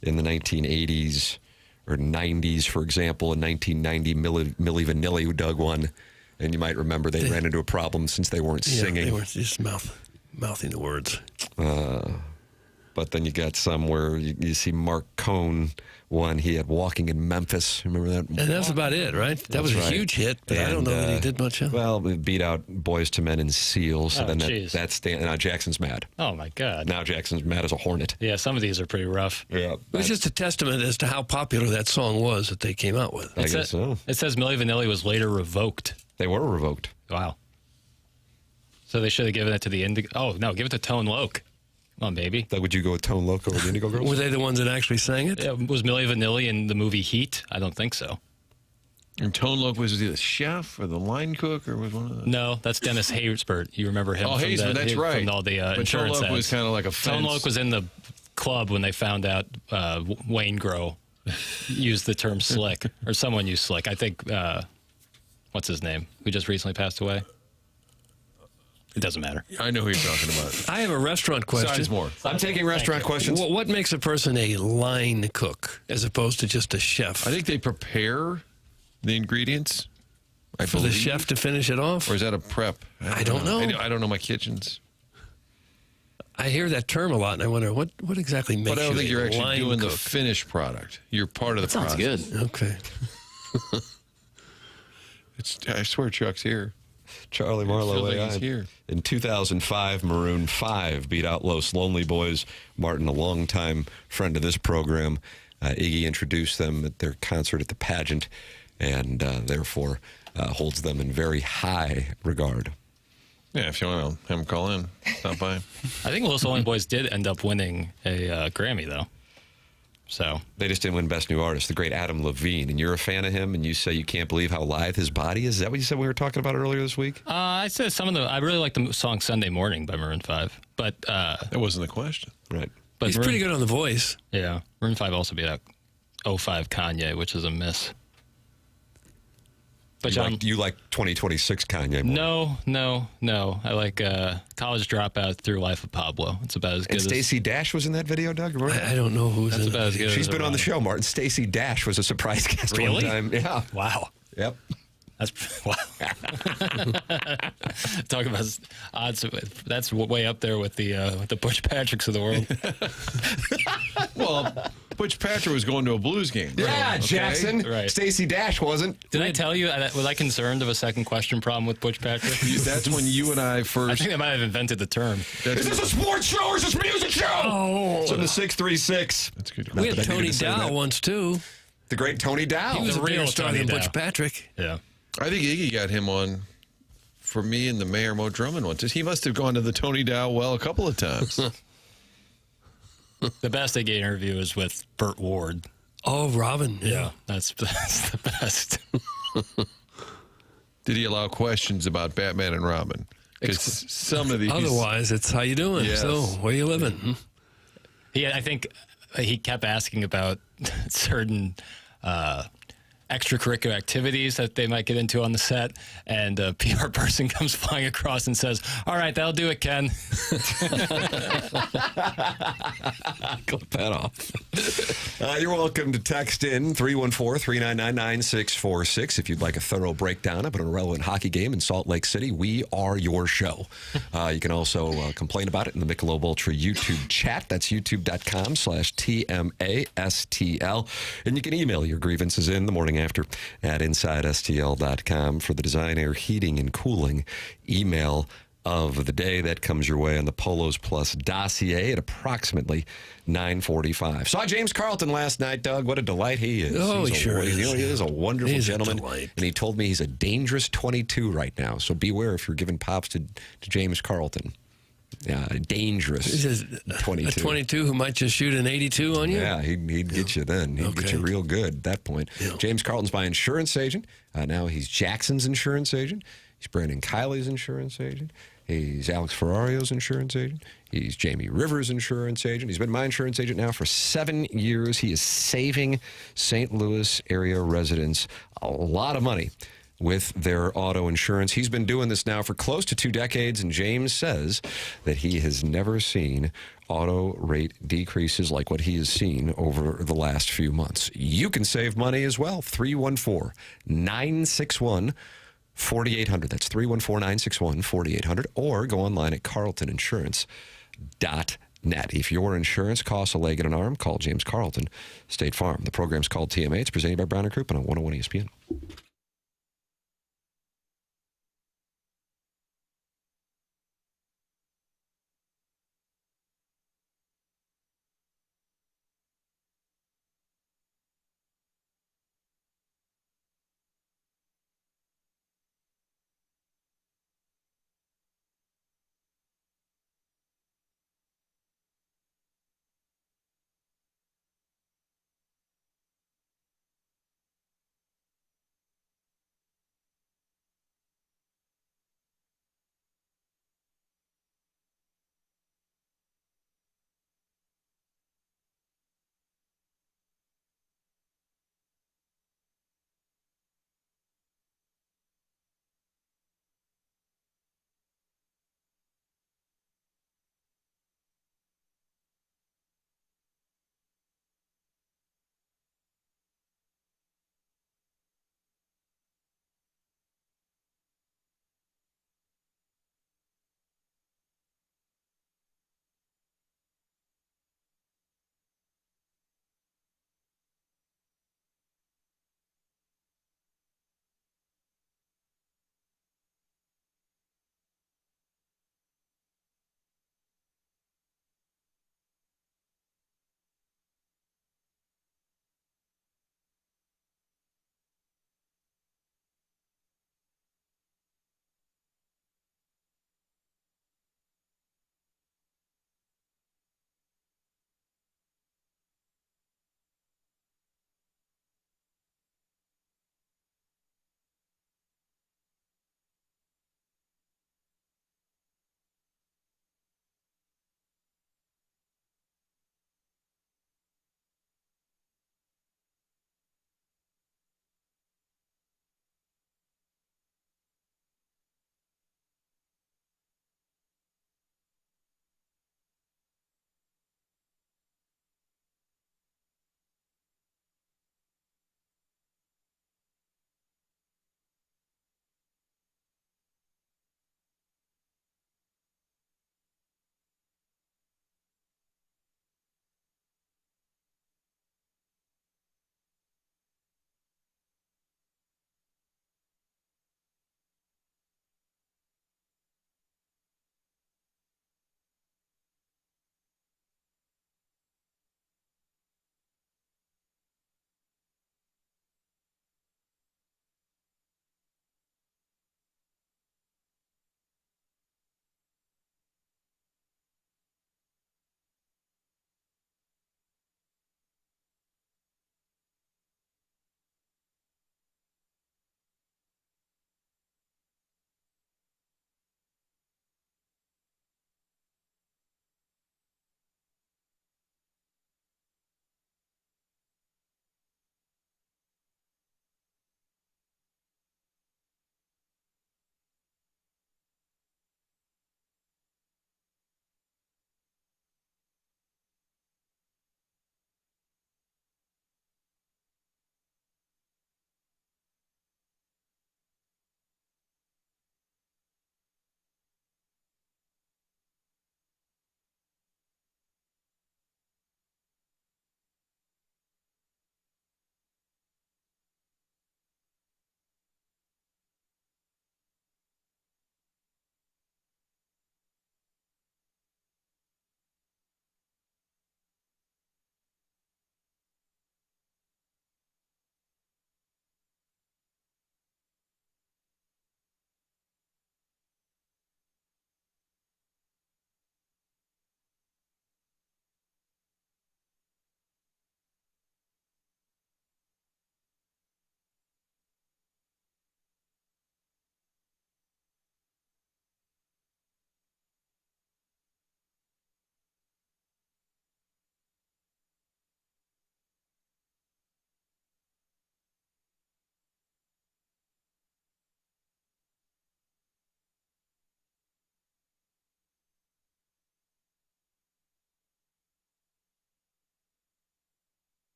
in the 1980s or 90s, for example. In 1990, Milli Vanilli, who Doug won. And you might remember they ran into a problem since they weren't Yeah, singing. they were just mouthing the words. But then you got some where you see Mark Cohn won. He had Walking in Memphis. Remember that? And that's about it, right? That was a right. huge hit, but I don't And, know that he did much else. Well, it beat out Boys to Men and Seals. So Oh, then geez. now Jackson's mad. Oh my God. Now Jackson's mad as a hornet. Yeah, some of these are pretty rough. Yeah. It was just a testament as to how popular that song was that they came out with. I guess so. It says Milli Vanilli was later revoked. They were revoked. Wow. So they should have given it to the Indigo. Oh no, give it to Tone Loc. Come on, baby. Like, would you go with Tone Loc over the Indigo Girls? Were they the ones that actually sang it? Yeah, was Milli Vanilli in the movie Heat? I don't think so. And Tone Loc was the chef or the line cook or was one of those? No, that's Dennis Haysbert. You remember him? Oh, from Haysbert, that's right. From all the But insurance Tone Loc was ads. kind of like a Tone fence. Loc was in the club when they found out Wayne Grow used the term slick, or someone used slick. I think, what's his name? Who just recently passed away? It doesn't matter. I know who you're talking about. I have a restaurant question. Besides more. I'm taking restaurant questions. What makes a person a line cook as opposed to just a chef? I think they prepare the ingredients. I For the believe. chef to finish it off? Or is that a prep? I don't know. I don't know my kitchens. I hear that term a lot, and I wonder what exactly makes But I don't you think a you're actually line doing the cook? finished product. You're part of the Sounds process. good. Okay. I swear Chuck's here. Charlie Marlowe. Feels like AI. he's here. In 2005, Maroon 5 beat out Los Lonely Boys. Martin, a longtime friend of this program, Iggy introduced them at their concert at the pageant, and therefore holds them in very high regard. Yeah, if you want to have him call in, stop by. I think Los Lonely Boys did end up winning a Grammy, though. So They just didn't win Best New Artist. The great Adam Levine, and you're a fan of him, and you say you can't believe how lithe his body is. Is that what you said we were talking about earlier this week? I said I really like the song Sunday Morning by Maroon 5. But That wasn't the question. Right. He's pretty good on The Voice. Yeah, Maroon 5 also beat out 05 Kanye, which is a miss. But You like 2026 Kanye more. No. I like College Dropout Through Life of Pablo. It's about as good And Stacey Dash was in that video, Doug? Remember? I don't know who's That's in about it. as good. She's as been on the around. show, Martin. Stacey Dash was a surprise guest one Really? time. Yeah. Wow. Yep. That's wow. Talk about odds. That's way up there with the Butch Patricks of the world. Well, Butch Patrick was going to a Blues game. Yeah, Okay? Jackson. Right. Stacey Dash wasn't. Did I tell you? Was I concerned of a second question problem with Butch Patrick? That's when you and I I first. think I might have invented the term. Is this a sports show or is this a music show? Oh. It's in the 636. That's good. We had that I Tony needed to say Dow that. once, too. The great Tony Dow. He was The a bigger real star Tony than Dow. Butch Patrick. Yeah. I think Iggy got him on for me and the Mayor Mo Drummond once. He must have gone to the Tony Dow well a couple of times. The best I get interview is with Burt Ward. Oh, Robin. Yeah, that's the best. Did he allow questions about Batman and Robin? Because some of these. Otherwise, it's how you doing? Yes. So, where you living? Yeah, I think he kept asking about certain extracurricular activities that they might get into on the set, and a PR person comes flying across and says, "All right, that'll do it, Ken." Clip that off. You're welcome to text in 314-399-9646 if you'd like a thorough breakdown of an irrelevant hockey game in Salt Lake City. We are your show. You can also complain about it in the Michelob Ultra YouTube chat. That's youtube.com/TMASTL. And you can email your grievances in the morning after at InsideSTL.com for the Design, Air, Heating, and Cooling email of the day. That comes your way on the Polos Plus dossier at approximately 9:45. Saw James Carlton last night, Doug. What a delight he is. Oh, he sure is. You know, he is a wonderful He's a gentleman. delight. And he told me he's a dangerous 22 right now. So beware if you're giving pops to James Carlton. Yeah, dangerous He says 22. a 22 who might just shoot an 82 on you? Yeah, he'd get you then. He'd get you real good at that point. Yeah. James Carlton's my insurance agent. Now he's Jackson's insurance agent. He's Brandon Kiley's insurance agent. He's Alex Ferrario's insurance agent. He's Jamie Rivers' insurance agent. He's been my insurance agent now for 7 years. He is saving St. Louis area residents a lot of money with their auto insurance. He's been doing this now for close to 2 decades, and James says that he has never seen auto rate decreases like what he has seen over the last few months. You can save money as well. 314-961-4800. That's 314-961-4800. Or go online at carltoninsurance.net. If your insurance costs a leg and an arm, call James Carlton, State Farm. The program's called TMA. It's presented by Brown & Crouppen on 101 ESPN.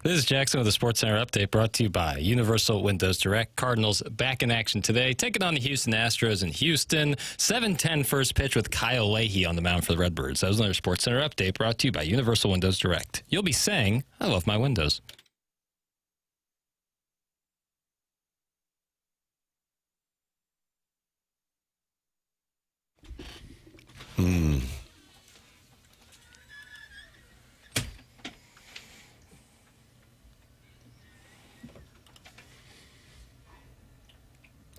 This is Jackson with the Sports Center update brought to you by Universal Windows Direct. Cardinals back in action today, taking on the Houston Astros in Houston. 7:10 first pitch with Kyle Leahy on the mound for the Redbirds. That was another Sports Center update brought to you by Universal Windows Direct. You'll be saying, I love my windows.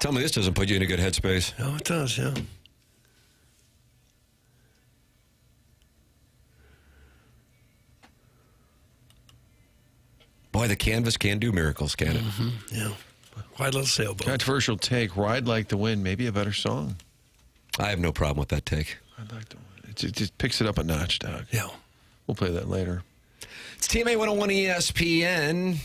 Tell me this doesn't put you in a good headspace. Oh, it does, yeah. Boy, the canvas can do miracles, can it? Yeah. White little sailboat. Controversial take. Ride Like the Wind. Maybe a better song. I have no problem with that take. Ride Like the Wind. It just picks it up a notch, Doug. Yeah. We'll play that later. It's TMA 101 ESPN.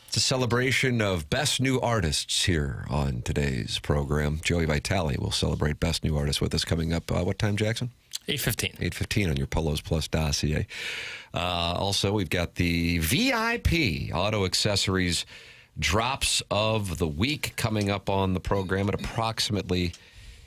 It's a celebration of best new artists here on today's program. Joey Vitale will celebrate best new artists with us coming up. What time, Jackson? 8:15. 8:15 on your Polos Plus dossier. Also, we've got the VIP Auto Accessories drops of the week coming up on the program at approximately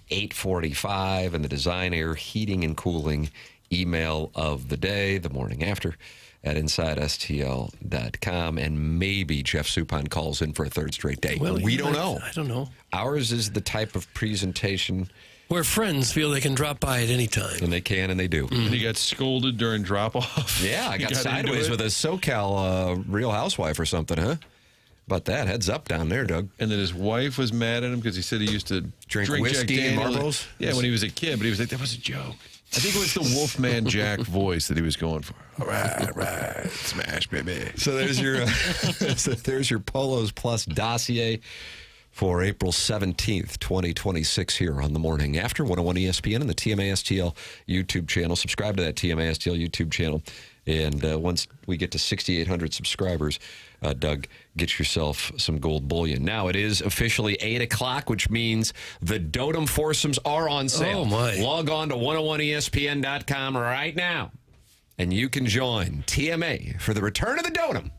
8:45, and the Design Air Heating and Cooling email of the day, the morning after, at InsideSTL.com. And maybe Jeff Suppan calls in for a third straight day. Well, we don't know. I don't know. Ours is the type of presentation, Where friends feel they can drop by at any time. and they can and they do. And he got scolded during drop-off. Yeah, I He got into sideways it. with a SoCal Real Housewife or something, huh? About that. Heads up down there, Doug. And then his wife was mad at him because he said he used to Drink Jack whiskey and Daniels. Marlboros? Yeah, when he was a kid, but he was like, that was a joke. I think it was the Wolfman Jack voice that he was going for. All right, smash, baby. So there's your there's your Polos Plus dossier for April 17th, 2026 here on the morning after 101 ESPN and the TMASTL YouTube channel. Subscribe to that TMASTL YouTube channel. And once we get to 6,800 subscribers, Doug, get yourself some gold bullion. Now it is officially 8 o'clock, which means the Dotem foursomes are on sale. Oh, my. Log on to 101ESPN.com right now, and you can join TMA for the return of the Dotem.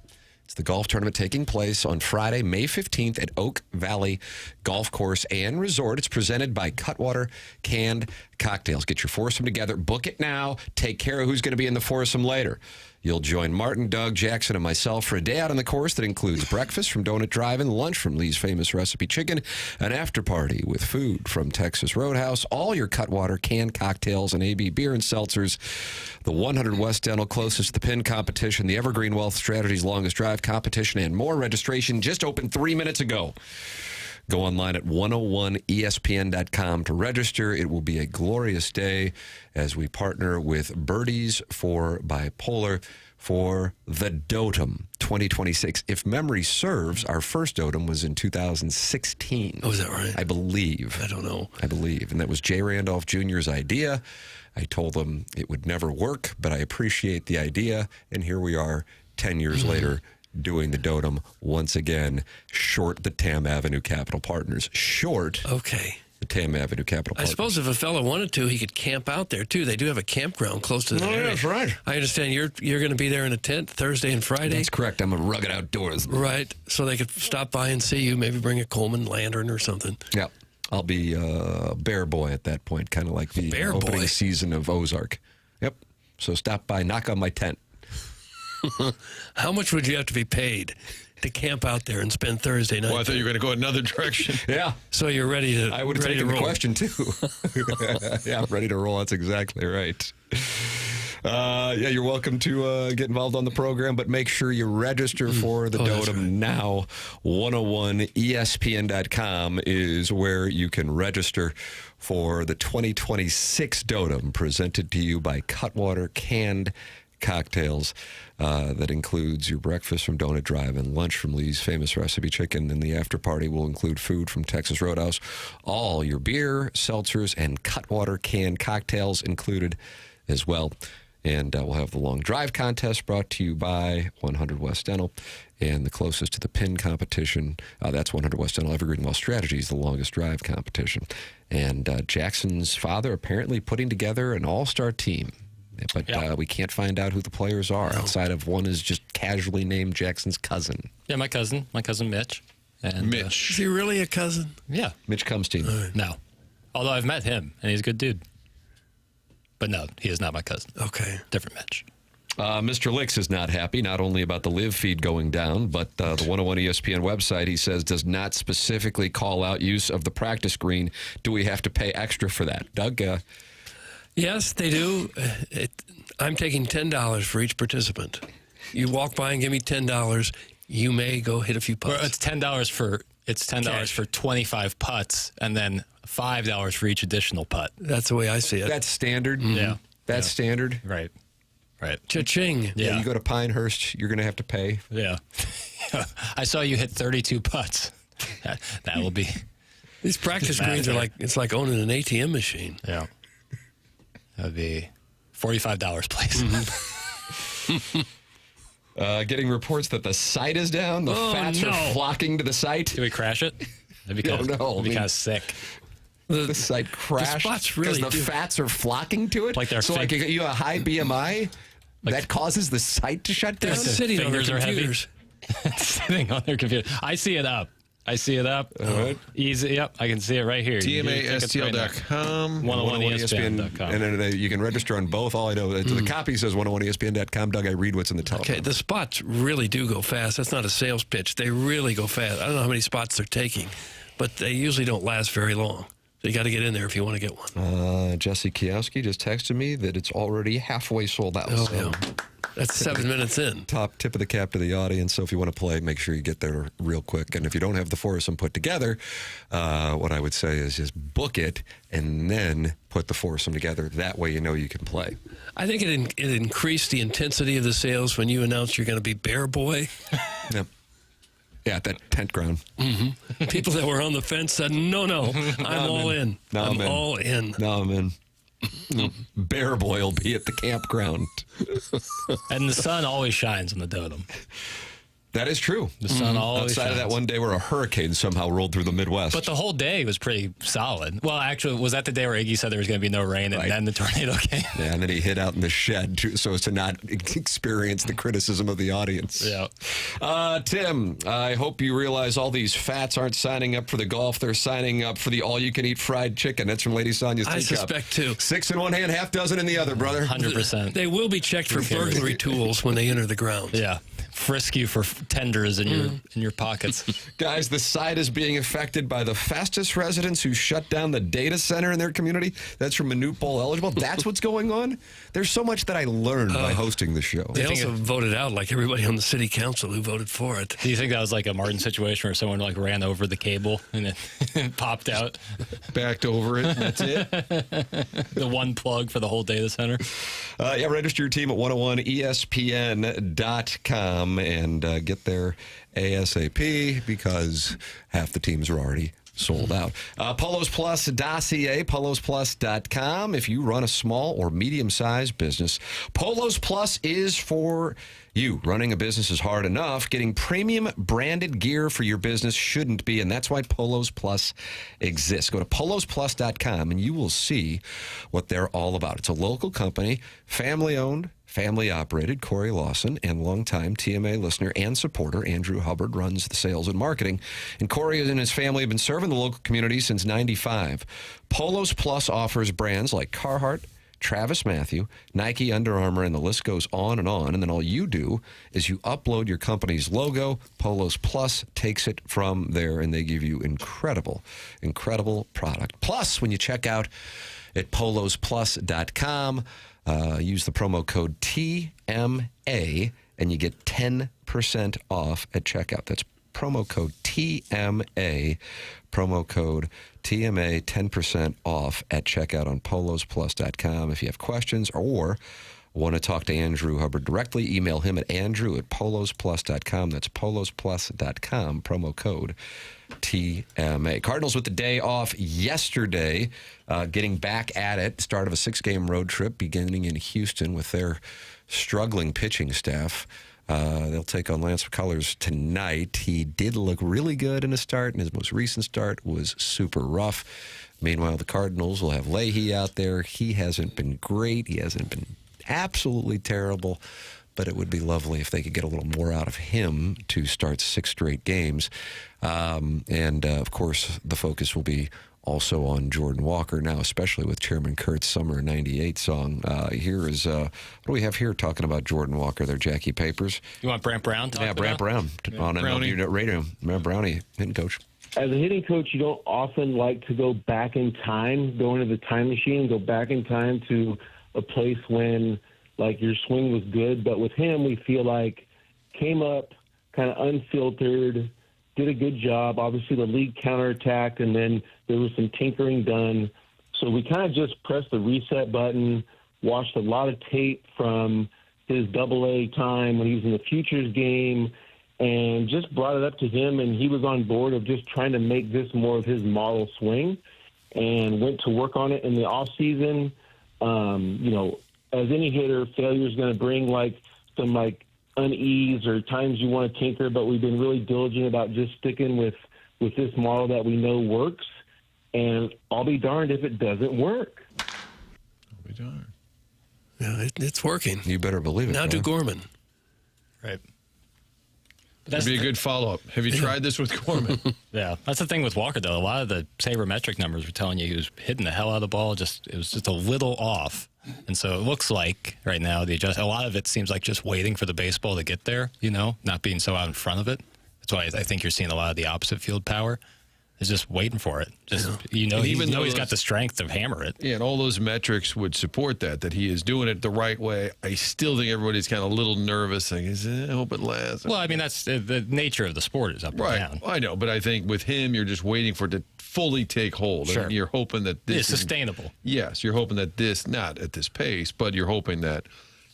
It's the golf tournament taking place on Friday, May 15th at Oak Valley Golf Course and Resort. It's presented by Cutwater Canned Cocktails. Get your foursome together. Book it now. Take care of who's going to be in the foursome later. You'll join Martin, Doug, Jackson, and myself for a day out on the course that includes breakfast from Donut Drive-In, lunch from Lee's Famous Recipe Chicken, an after party with food from Texas Roadhouse, all your Cutwater canned cocktails and AB beer and seltzers, the 100 West Dental closest to the pin competition, the Evergreen Wealth Strategies longest drive competition, and more. Registration just opened 3 minutes ago. Go online at 101ESPN.com to register. It will be a glorious day as we partner with Birdies for Bipolar for the Dotem 2026. If memory serves, our first Dotem was in 2016. Oh, is that right? I believe. I don't know. I believe. And that was Jay Randolph Jr.'s idea. I told him it would never work, but I appreciate the idea. And here we are 10 years later doing the Dotem once again, short the Tam Avenue Capital Partners. Short Okay. the Tam Avenue Capital I Partners. suppose if a fellow wanted to, he could camp out there, too. They do have a campground close to the Oh, yeah, area. that's right. I understand you're going to be there in a tent Thursday and Friday. That's correct. I'm a rugged outdoors. Right. So they could stop by and see you, maybe bring a Coleman lantern or something. Yeah. I'll be a bear boy at that point, kind of like the Bear opening boy? season of Ozark. Yep. So stop by, knock on my tent. How much would you have to be paid to camp out there and spend Thursday night? Well, I thought you were going to go another direction. Yeah. So you're ready to I would have ready taken to the roll. question, too. Yeah, I'm ready to roll. That's exactly right. Yeah, you're welcome to get involved on the program, but make sure you register for the that's Dotem right. now. 101ESPN.com is where you can register for the 2026 Dotem presented to you by Cutwater Canned Cocktails. That includes your breakfast from Donut Drive and lunch from Lee's Famous Recipe Chicken, and the after party will include food from Texas Roadhouse. All your beer, seltzers, and Cutwater canned cocktails included as well. And we'll have the long drive contest brought to you by 100 West Dental, and the closest to the pin competition. That's 100 West Dental Evergreen Wealth Strategies, the longest drive competition. And Jackson's father apparently putting together an all-star team. But we can't find out who the players are outside of one is just casually named Jackson's cousin. Yeah, my cousin Mitch. And, Mitch. Is he really a cousin? Yeah. Mitch Cumstein. No. Although I've met him, and he's a good dude. But no, he is not my cousin. Okay. Different Mitch. Mr. Licks is not happy, not only about the live feed going down, but the 101 ESPN website, he says, does not specifically call out use of the practice green. Do we have to pay extra for that? Doug? Yes, they do. I'm taking $10 for each participant. You walk by and give me $10, you may go hit a few putts. Well, it's $10 for Cash. for 25 putts, and then $5 for each additional putt. That's the way I see it. That's standard? Yeah. That's Yeah. standard? Right. Cha-ching. Yeah. Yeah. You go to Pinehurst, you're going to have to pay. Yeah. I saw you hit 32 putts. That will be. These practice greens are it's like owning an ATM machine. Yeah. That would be $45, please. Getting reports that the site is down. The fats are flocking to the site. Did we crash it? That'd be Oh, kind of, no. that'd I be mean- kind of sick. The site crashed spots really because the do. fats are flocking to it. Like they're so like you have a high BMI that causes the site to shut down. They're sitting on their fingers are heavy. computers. Sitting on their computer. I see it up. All right. Easy. Yep. I can see it right here. TMASTL.com. 101ESPN.com. And then you can register on both. All I know is the copy says 101ESPN.com. Doug, I read what's in the telephone. Okay, the spots really do go fast. That's not a sales pitch. They really go fast. I don't know how many spots they're taking, but they usually don't last very long. So you got to get in there if you want to get one. Jesse Kiowski just texted me that it's already halfway sold out. Oh, So yeah. That's 7 minutes in. top tip of the cap to the audience. So if you want to play, make sure you get there real quick. And if you don't have the foursome put together, what I would say is just book it and then put the foursome together. That way you know you can play. I think it increased the intensity of the sales when you announced you're going to be Bear Boy. Yep. Yeah, at that tent ground. People that were on the fence said, no, I'm all in. No, I'm I'm in. all in. No, man. Bear Boy will be at the campground. And the sun always shines on the Dotem. That is true. The sun always Outside shines. of that one day where a hurricane somehow rolled through the Midwest. But the whole day was pretty solid. Well, actually, was that the day where Iggy said there was going to be no rain and Right. then the tornado came? yeah, and then he hid out in the shed so as to not experience the criticism of the audience. Yeah. Tim, I hope you realize all these fats aren't signing up for the golf. They're signing up for the all-you-can-eat fried chicken. That's from Lady Sonia's I teacup. suspect, too. 6 in one hand, half dozen in the other, brother. 100%. They will be checked for burglary tools when they enter the ground. Yeah. Frisk you for tenders in your pockets. Guys, the site is being affected by the fastest residents who shut down the data center in their community. That's from Minute Poll eligible. That's what's going on. There's so much that I learned by hosting the show. They also voted out like everybody on the city council who voted for it. Do you think that was like a Martin situation where someone like ran over the cable and it popped out? Backed over it. That's it. The one plug for the whole data center? Yeah, register your team at 101ESPN.com and get there ASAP because half the teams are already sold out. Polos Plus dossier, polosplus.com. If you run a small or medium-sized business, Polos Plus is for you. Running a business is hard enough. Getting premium branded gear for your business shouldn't be, and that's why Polos Plus exists. Go to polosplus.com and you will see what they're all about. It's a local company, family-owned, family-operated. Corey Lawson and longtime TMA listener and supporter Andrew Hubbard runs the sales and marketing. And Corey and his family have been serving the local community since '95. Polos Plus offers brands like Carhartt, Travis Matthew, Nike, Under Armour, and the list goes on. And then all you do is you upload your company's logo. Polos Plus takes it from there, and they give you incredible, incredible product. Plus, when you check out at polosplus.com, use the promo code TMA, and you get 10% off at checkout. That's promo code TMA, promo code TMA, 10% off at checkout on polosplus.com. If you have questions or want to talk to Andrew Hubbard directly, email him at andrew@polosplus.com. That's polosplus.com, promo code TMA. Cardinals with the day off yesterday, getting back at it. Start of a 6-game road trip beginning in Houston with their struggling pitching staff. They'll take on Lance McCullers tonight. He did look really good in a start, and his most recent start was super rough. Meanwhile, the Cardinals will have Leahy out there. He hasn't been great. He hasn't been absolutely terrible. But it would be lovely if they could get a little more out of him to start 6 straight games. Of course, the focus will be also on Jordan Walker now, especially with Chairman Kurt's Summer '98 song. Here is, what do we have here talking about Jordan Walker there, Jackie Papers? You want Brant Brown to talk Yeah, Brant Brown on MLB Radio. Brownie, hitting coach. As a hitting coach, you don't often like to go back in time, go into the time machine, go back in time to a place when, like, your swing was good. But with him, we feel like came up kind of unfiltered, did a good job. Obviously, the league counterattacked, and then there was some tinkering done. So we kind of just pressed the reset button, watched a lot of tape from his AA time when he was in the Futures game, and just brought it up to him, and he was on board of just trying to make this more of his model swing, and went to work on it in the offseason. As any hitter, failure is going to bring some unease or times you want to tinker, but we've been really diligent about just sticking with this model that we know works, and I'll be darned if it doesn't work. I'll be darned. Yeah, it's working. You better believe it. Now do Gorman. Right. That'd be a good follow-up. Have you tried this with Gorman? Yeah, that's the thing with Walker, though. A lot of the sabermetric numbers were telling you he was hitting the hell out of the ball. It was just a little off. And so it looks like right now a lot of it seems like just waiting for the baseball to get there, not being so out in front of it. That's why I think you're seeing a lot of the opposite field power. Is just waiting for it. He's got the strength to hammer it. Yeah, and all those metrics would support that he is doing it the right way. I still think everybody's kind of a little nervous. I hope it lasts. Well, I mean, that's the nature of the sport is up and down. I know, but I think with him, you're just waiting for it to fully take hold. Sure. And you're hoping that this is sustainable. Yes, you're hoping that this, not at this pace, but you're hoping that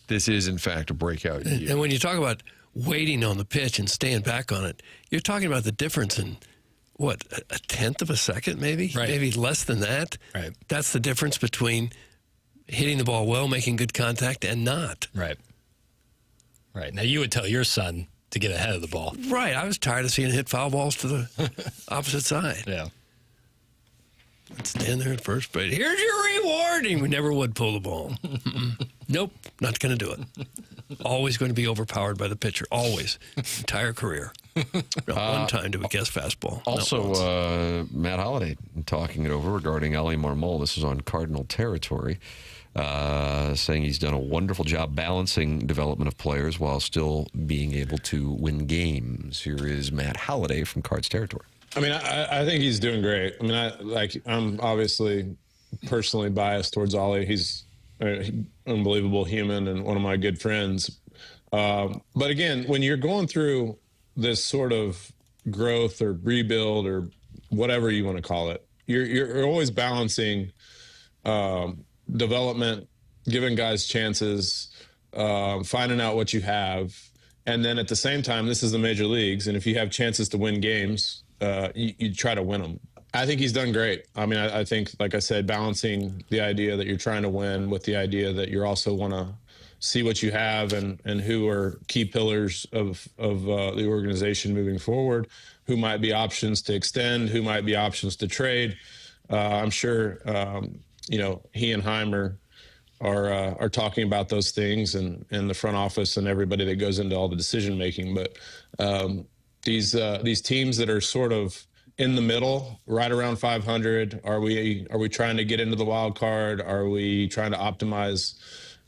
this is, in fact, a breakout year. And when you talk about waiting on the pitch and staying back on it, you're talking about the difference in a tenth of a second, maybe? Right. Maybe less than that. Right. That's the difference between hitting the ball well, making good contact, and not. Right. Right. Now, you would tell your son to get ahead of the ball. Right. I was tired of seeing hit foul balls to the opposite side. Yeah. I'd stand there at first base. Here's your reward. And we never would pull the ball. Nope. Not going to do it. Always going to be overpowered by the pitcher. Always. Entire career. Not one time did we guess fastball. Also, Matt Holliday talking it over regarding Ali Marmol. This is on Cardinal territory, saying he's done a wonderful job balancing development of players while still being able to win games. Here is Matt Holliday from Cards territory. I mean, I think he's doing great. I mean, I'm obviously personally biased towards Ollie. He's an unbelievable human and one of my good friends. But again, when you're going through this sort of growth or rebuild or whatever you want to call it, you're always balancing development, giving guys chances, finding out what you have. And then at the same time, this is the major leagues. And if you have chances to win games, you try to win them. I think he's done great. I mean, I think, like I said, balancing the idea that you're trying to win with the idea that you also want to see what you have and who are key pillars of the organization moving forward, who might be options to extend, who might be options to trade. I'm sure, he and Heimer are talking about those things and the front office and everybody that goes into all the decision making. But these teams that are sort of in the middle, right around 500, are we trying to get into the wild card? Are we trying to optimize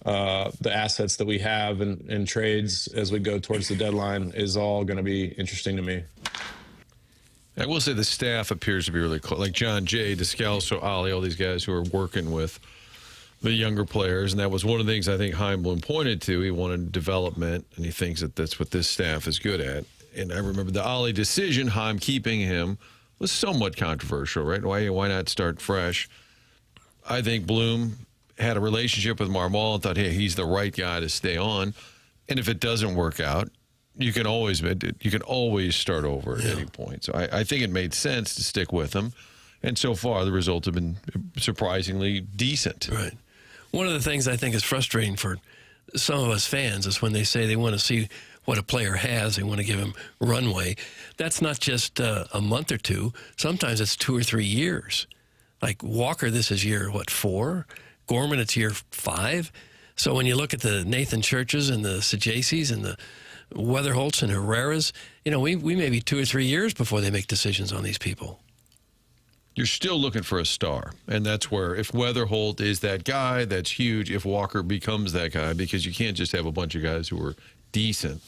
the assets that we have in trades as we go towards the deadline? Is all going to be interesting to me. I will say the staff appears to be really close. Like John Jay, Descalso, Ali, all these guys who are working with the younger players. And that was one of the things I think Heimblum pointed to. He wanted development, and he thinks that that's what this staff is good at. And I remember the Ali decision, Heim keeping him, was somewhat controversial, right? Why not start fresh? I think Bloom had a relationship with Marmol and thought, hey, he's the right guy to stay on. And if it doesn't work out, you can always start over at any point. So I think it made sense to stick with him. And so far, the results have been surprisingly decent. Right. One of the things I think is frustrating for some of us fans is when they say they want to see what a player has, they want to give him runway. That's not just a month or two. Sometimes it's 2 or 3 years. Like Walker, this is year, 4? Gorman, it's year 5. So when you look at the Nathan Churches and the Sajasis and the Weatherholts and Herreras, we may be 2 or 3 years before they make decisions on these people. You're still looking for a star, and that's where if Weatherholt is that guy, that's huge. If Walker becomes that guy, because you can't just have a bunch of guys who are decent,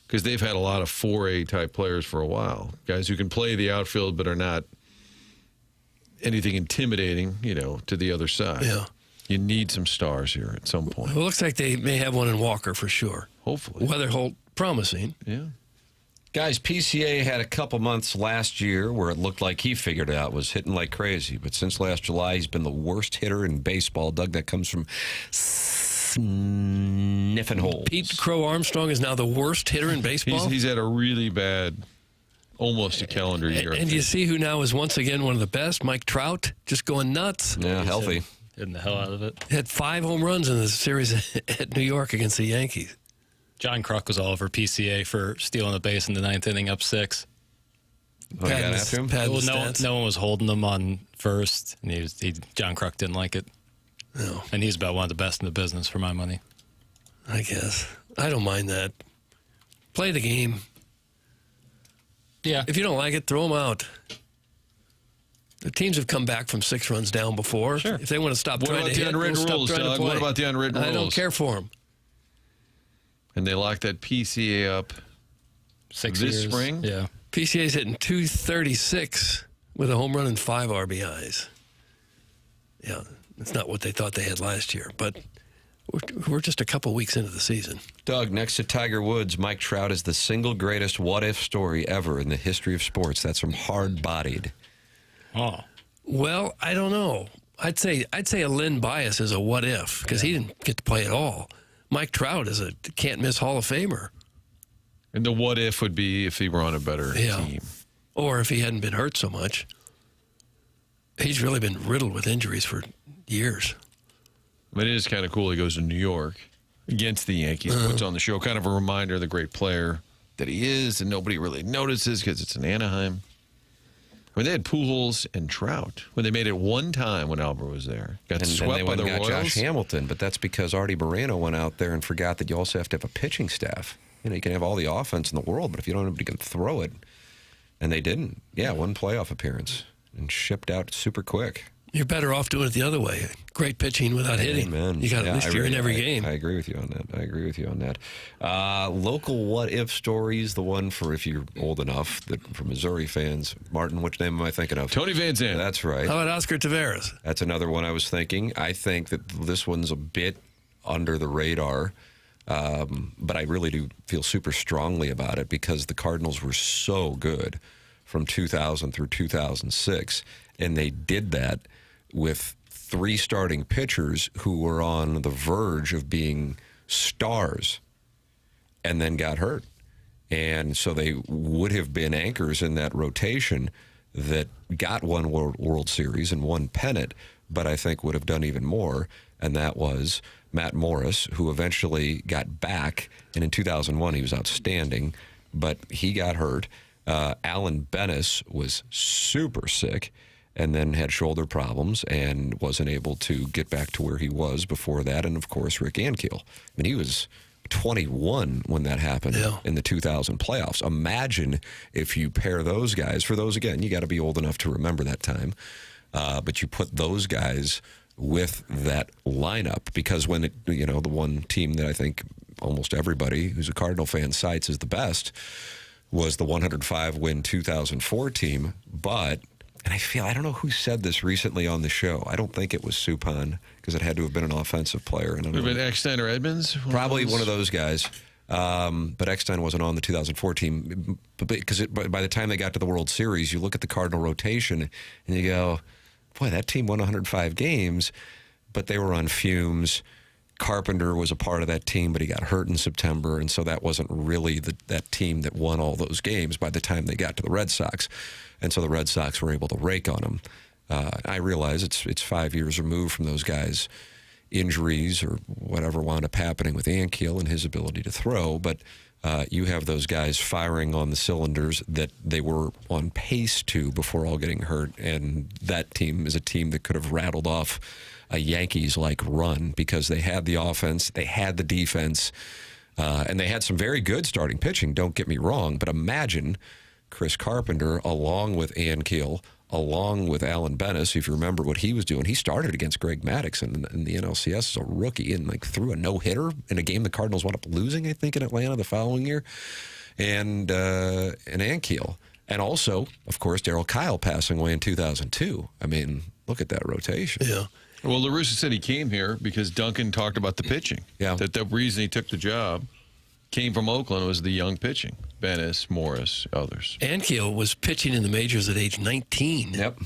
because they've had a lot of 4A type players for a while, guys who can play the outfield but are not anything intimidating, to the other side. Yeah. You need some stars here at some point. Well, it looks like they may have one in Walker for sure. Hopefully. Weatherholt, promising. Yeah. Guys, PCA had a couple months last year where it looked like he figured it out, was hitting like crazy. But since last July, he's been the worst hitter in baseball. Doug, that comes from sniffing holes. Pete Crow Armstrong is now the worst hitter in baseball. He's had a really bad, almost a calendar year. And you see who now is once again one of the best? Mike Trout, just going nuts. Yeah, healthy. Hitting the hell out of it. Had 5 home runs in the series at New York against the Yankees. John Kruk was all over PCA for stealing a base in the 9th inning up 6. Oh, you got after him? Padding Well, stats. no one was holding him on first, and John Kruk didn't like it. No, And he's about one of the best in the business for my money. I guess. I don't mind that. Play the game. Yeah. If you don't like it, throw them out. The teams have come back from 6 runs down before. Sure. If they want to stop What trying about to the hit, unwritten we'll stop rules, trying to Doug? play. What about the unwritten I don't rules? care for them. And they locked that PCA up 6 this years. spring? Yeah. PCA's hitting 236 with a home run and 5 RBIs. Yeah, it's not what they thought they had last year, but we're just a couple weeks into the season. Doug, next to Tiger Woods, Mike Trout is the single greatest what-if story ever in the history of sports. That's from Hard Bodied. Oh. Well, I don't know. I'd say a Lynn Bias is a what if because he didn't get to play at all. Mike Trout is a can't miss Hall of Famer. And the what if would be if he were on a better team. Or if he hadn't been hurt so much. He's really been riddled with injuries for years. But it is kind of cool. He goes to New York against the Yankees, puts on the show, kind of a reminder of the great player that he is, and nobody really notices because it's in Anaheim. I mean, they had Pujols and Trout when they made it one time when Albert was there. Got swept they by went the and got Royals. Josh Hamilton, but that's because Artie Moreno went out there and forgot that you also have to have a pitching staff. You can have all the offense in the world, but if you don't have anybody who can throw it, and they didn't. Yeah, one playoff appearance and shipped out super quick. You're better off doing it the other way. Great pitching without hitting. Amen. You got at least you're in every game. I agree with you on that. Local what-if stories, the one for if you're old enough, that for Missouri fans. Martin, which name am I thinking of? Tony Van Zandt. That's right. How about Oscar Taveras? That's another one I was thinking. I think that this one's a bit under the radar, but I really do feel super strongly about it because the Cardinals were so good from 2000 through 2006, and they did that with 3 starting pitchers who were on the verge of being stars and then got hurt. And so they would have been anchors in that rotation that got one World Series and one pennant, but I think would have done even more, and that was Matt Morris, who eventually got back, and in 2001 he was outstanding, but he got hurt. Alan Bennis was super sick and then had shoulder problems and wasn't able to get back to where he was before that. And, of course, Rick Ankiel. I mean, he was 21 when that happened in the 2000 playoffs. Imagine if you pair those guys. For those, again, you got to be old enough to remember that time. But you put those guys with that lineup because when, the one team that I think almost everybody who's a Cardinal fan cites as the best was the 105-win 2004 team. But... and I don't know who said this recently on the show. I don't think it was Suppan because it had to have been an offensive player. Would have been Eckstein or Edmonds? Probably one of those guys. But Eckstein wasn't on the 2004 team. Because by the time they got to the World Series, you look at the Cardinal rotation and you go, boy, that team won 105 games, but they were on fumes. Carpenter was a part of that team, but he got hurt in September, and so that wasn't really that team that won all those games by the time they got to the Red Sox. And so the Red Sox were able to rake on them. I realize it's 5 years removed from those guys' injuries or whatever wound up happening with Ankiel and his ability to throw, but you have those guys firing on the cylinders that they were on pace to before all getting hurt, and that team is a team that could have rattled off a Yankees-like run because they had the offense, they had the defense, and they had some very good starting pitching, don't get me wrong, but imagine Chris Carpenter along with Ankiel, along with Alan Bennis. If you remember what he was doing, he started against Greg Maddux in the NLCS as a rookie and like threw a no-hitter in a game the Cardinals wound up losing, I think, in Atlanta the following year. And Ankiel. And also, of course, Darryl Kyle passing away in 2002. I mean, look at that rotation. Yeah. Well, La Russa said he came here because Duncan talked about the pitching. Yeah. That the reason he took the job came from Oakland was the young pitching. Bennis, Morris, others. Ankiel was pitching in the majors at age 19. Yep.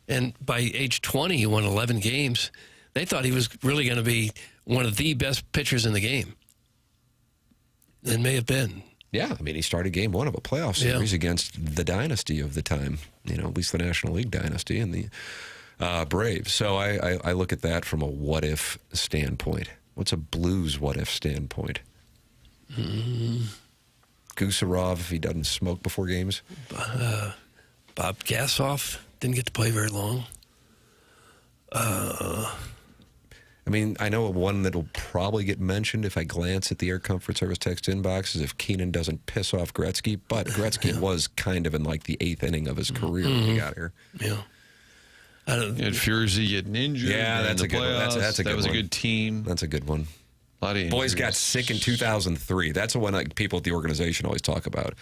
And by age 20, he won 11 games. They thought he was really going to be one of the best pitchers in the game. It may have been. Yeah, I mean, he started game one of a playoff series against the dynasty of the time, at least the National League dynasty and the Braves. So I look at that from a what-if standpoint. What's a Blues what-if standpoint? Gusarov, if he doesn't smoke before games? Bob Gassoff didn't get to play very long. I mean, I know one that will probably get mentioned if I glance at the Air Comfort Service text inbox is if Keenan doesn't piss off Gretzky. But Gretzky was kind of in like the 8th inning of his career when he got here. Yeah. I don't. You had Furzy getting injured. Yeah, that's a good one. That's a good That was one. a good team. That's a good one. A lot of Boys injuries. got sick in 2003. That's the one like people at the organization always talk about.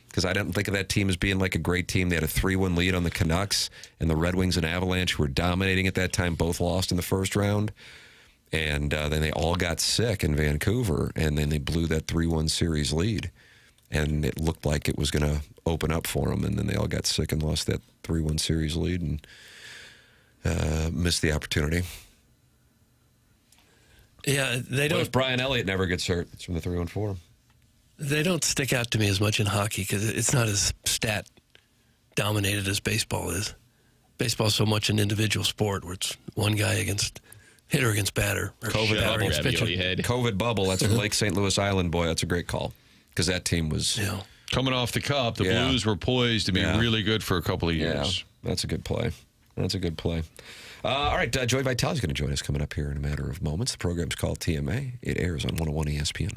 Because I didn't think of that team as being like a great team. They had a 3-1 lead on the Canucks, and the Red Wings and Avalanche, who were dominating at that time, both lost in the first round. And then they all got sick in Vancouver, and then they blew that 3-1 series lead. And it looked like it was going to open up for them, and then they all got sick and lost that 3-1 series lead and missed the opportunity. Yeah, they What don't. if Brian Elliott never gets hurt? It's from the 3-1 4. They don't stick out to me as much in hockey because it's not as stat dominated as baseball is. Baseball's so much an individual sport where it's one guy against hitter against batter. Or COVID batter against pitcher. COVID bubble. That's from Lake St. Louis Island, boy. That's a great call because that team was. Yeah. Coming off the cup, the Yeah. Blues were poised to be Yeah. really good for a couple of years. Yeah, that's a good play. That's a good play. All right, Joey Vitale is going to join us coming up here in a matter of moments. The program's called TMA. It airs on 101 ESPN.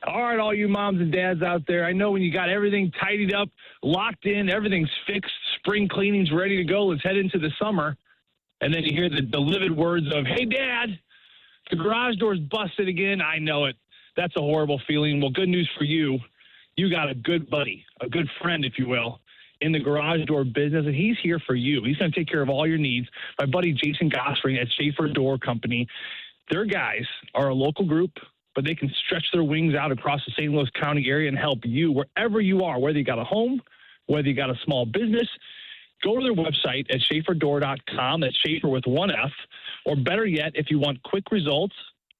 All right, all you moms and dads out there, I know when you got everything tidied up, locked in, everything's fixed, spring cleaning's ready to go, let's head into the summer, and then you hear the livid words of, hey, Dad, the garage door's busted again. I know it. That's a horrible feeling. Well, good news for you. You got a good buddy, a good friend, if you will, in the garage door business, and he's here for you. He's going to take care of all your needs. My buddy Jason Gosfring at Schaefer Door Company, their guys are a local group, but they can stretch their wings out across the St. Louis County area and help you wherever you are, whether you got a home, whether you got a small business. Go to their website at schaeferdoor.com. That's Schaefer with one F. Or better yet, if you want quick results,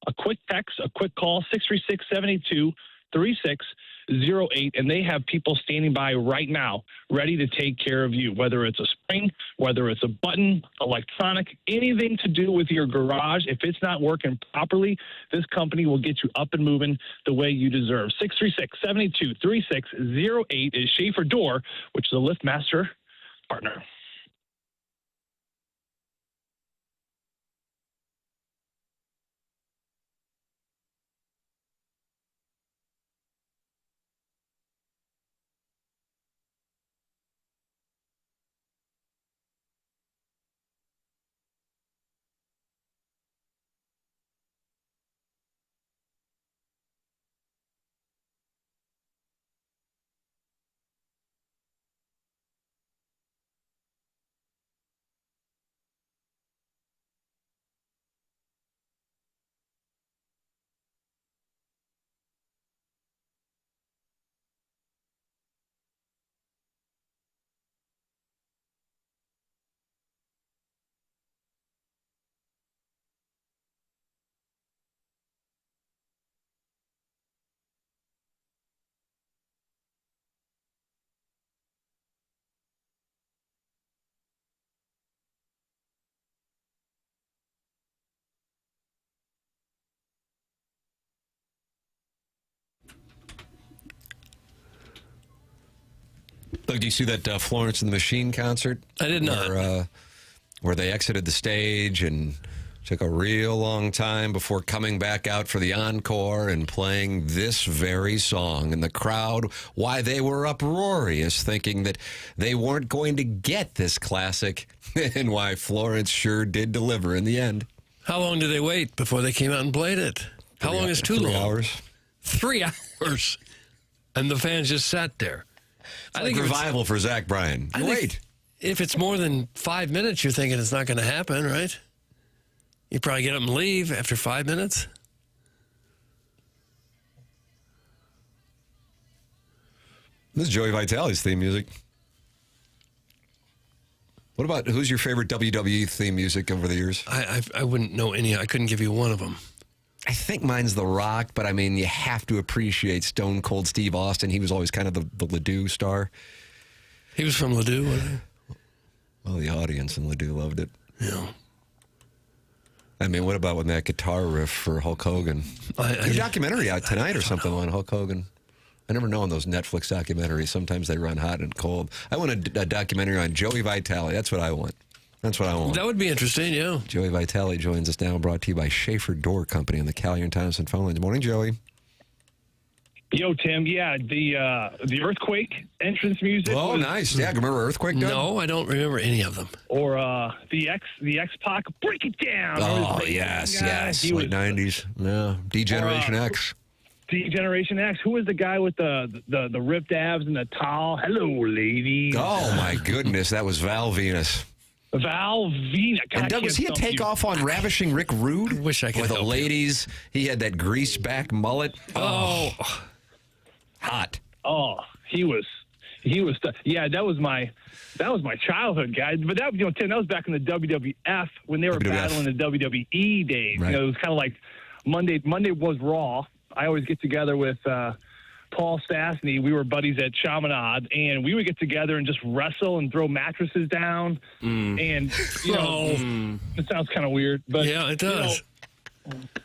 a quick text, a quick call, 636-782-3608. And they have people standing by right now, ready to take care of you, whether it's a spring, whether it's a button, electronic, anything to do with your garage. If it's not working properly, this company will get you up and moving the way you deserve. 636-782-3608 is Schaefer Door, which is a LiftMaster partner. Look, do you see that Florence and the Machine concert? I did not. Where they exited the stage and took a real long time before coming back out for the encore and playing this very song. And the crowd, why they were uproarious, thinking that they weren't going to get this classic, and why Florence sure did deliver in the end. How long did they wait before they came out and played it? How long is too long? 3 hours. 3 hours. And the fans just sat there. I think revival for Zach Bryan. Wait. If it's more than 5 minutes, you're thinking it's not going to happen, right? You probably get up and leave after 5 minutes. This is Joey Vitale's theme music. What about, who's your favorite WWE theme music over the years? I wouldn't know any. I couldn't give you one of them. I think mine's The Rock, but I mean, you have to appreciate Stone Cold Steve Austin. He was always kind of the Ledoux star. He was from Ledoux, wasn't he? Well, the audience in Ledoux loved it. Yeah. I mean, what about when that guitar riff for Hulk Hogan? There's a documentary out tonight or something on Hulk Hogan. I never know on those Netflix documentaries. Sometimes they run hot and cold. I want a documentary on Joey Vitale. That's what I want. That's what I want. That would be interesting, yeah. Joey Vitale joins us now, brought to you by Schaefer Door Company on the Callier & Thompson phone line. Good morning, Joey. Yo, Tim. Yeah, the earthquake entrance music. Oh, nice. Yeah, remember Earthquake? Doug? No, I don't remember any of them. Or the X-Pac, Break It Down. Oh, yes. Late 90s. Yeah. D-Generation X. D-Generation X. Who was the guy with the ripped abs and the towel? Hello, ladies. Oh, my goodness. That was Val Venus. Val Venus. And Doug, was he a takeoff on Ravishing Rick Rude? I wish I could With the help ladies, he had that greased back mullet. Oh. Hot. Oh, he was. Yeah, that was my childhood, guys. But that, Tim, that was back in the WWF when they were battling the WWE days. Right. It was kind of like Monday was Raw. I always get together with Paul Stastny. We were buddies at Chaminade, and we would get together and just wrestle and throw mattresses down. And it sounds kind of weird, but yeah, it does.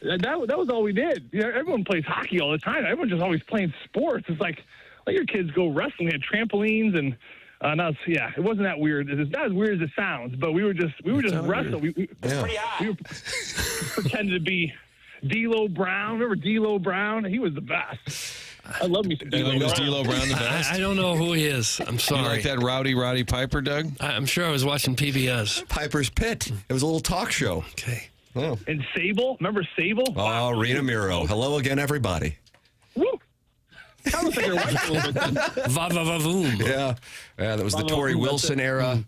That was all we did. Everyone plays hockey all the time. Everyone's just always playing sports. It's like, let your kids go wrestling. We had trampolines and it wasn't that weird. It's not as weird as it sounds, but we were just wrestle. We pretended to be D'Lo Brown. Remember D'Lo Brown? He was the best. I love me some D'Lo Was Brown. D'Lo Brown the best? I don't know who he is. I'm sorry. You like that Roddy Piper, Doug? I'm sure I was watching PBS. Piper's Pit. It was a little talk show. Okay. Oh, And Sable. Remember Sable? oh Rena Miro. Hello again, everybody. Woo! That was like your wife a little bit. Va-va-va-voom. Yeah, that was the Tori Wilson era.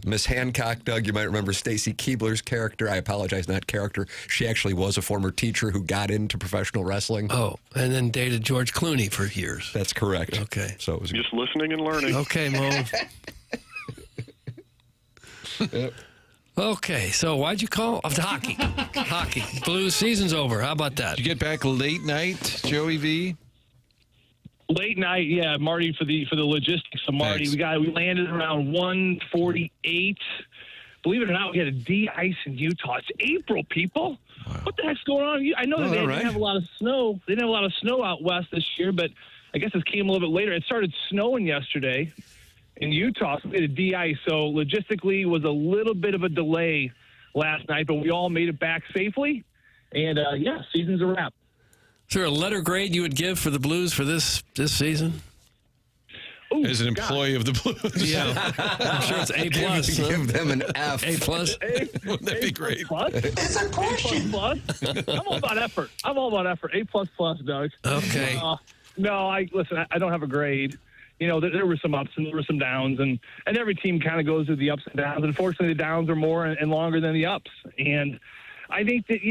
Miss Hancock, Doug, you might remember Stacy Keebler's character. I apologize, not character. She actually was a former teacher who got into professional wrestling. Oh, and then dated George Clooney for years. That's correct. Okay. So it was Just listening and learning. Okay, Mo. Yep. Okay, so why'd you call? Hockey. Hockey. Blues season's over. How about that? Did you get back late night, Joey V? Late night, yeah, Marty, for the logistics of Marty. Thanks. We landed around 1:48. Believe it or not, we had a de-ice in Utah. It's April, people. Wow. What the heck's going on? I know that they didn't have a lot of snow. They didn't have a lot of snow out west this year, but I guess this came a little bit later. It started snowing yesterday in Utah, so we had a de-ice. So logistically, was a little bit of a delay last night, but we all made it back safely. And season's a wrap. Is there a letter grade you would give for the Blues for this season? Ooh, As an employee of the Blues. Yeah. I'm sure it's A+. huh? Give them an F. A+. Wouldn't that be great? It's a question. I'm all about effort. A++, Doug. Okay. No, listen. I don't have a grade. You know, there were some ups and there were some downs, and every team kind of goes through the ups and downs. Unfortunately, the downs are more and longer than the ups. And I think that,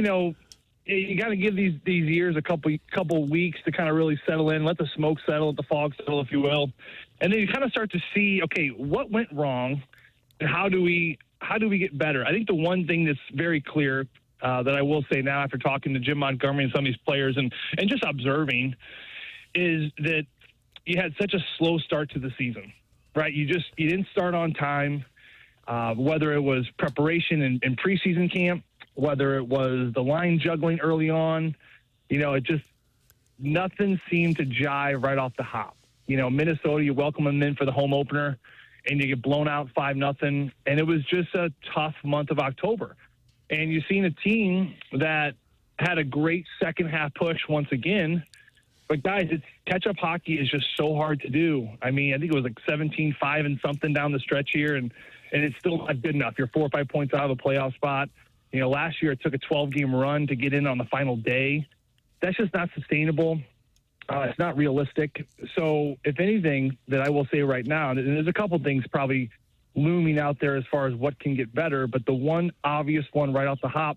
you got to give these years a couple weeks to kind of really settle in, let the smoke settle, let the fog settle, if you will, and then you kind of start to see, okay, what went wrong, and how do we get better? I think the one thing that's very clear that I will say now after talking to Jim Montgomery and some of these players and just observing is that you had such a slow start to the season, right? You didn't start on time, whether it was preparation in preseason camp, whether it was the line juggling early on, nothing seemed to jive right off the hop. Minnesota, you welcome them in for the home opener, and you get blown out 5-0, and it was just a tough month of October. And you've seen a team that had a great second half push once again. But guys, catch-up hockey is just so hard to do. I mean, I think it was like 17-5 and something down the stretch here, and it's still not good enough. You're 4 or 5 points out of a playoff spot. Last year it took a 12-game run to get in on the final day. That's just not sustainable. It's not realistic. So if anything that I will say right now, and there's a couple things probably looming out there as far as what can get better, but the one obvious one right off the hop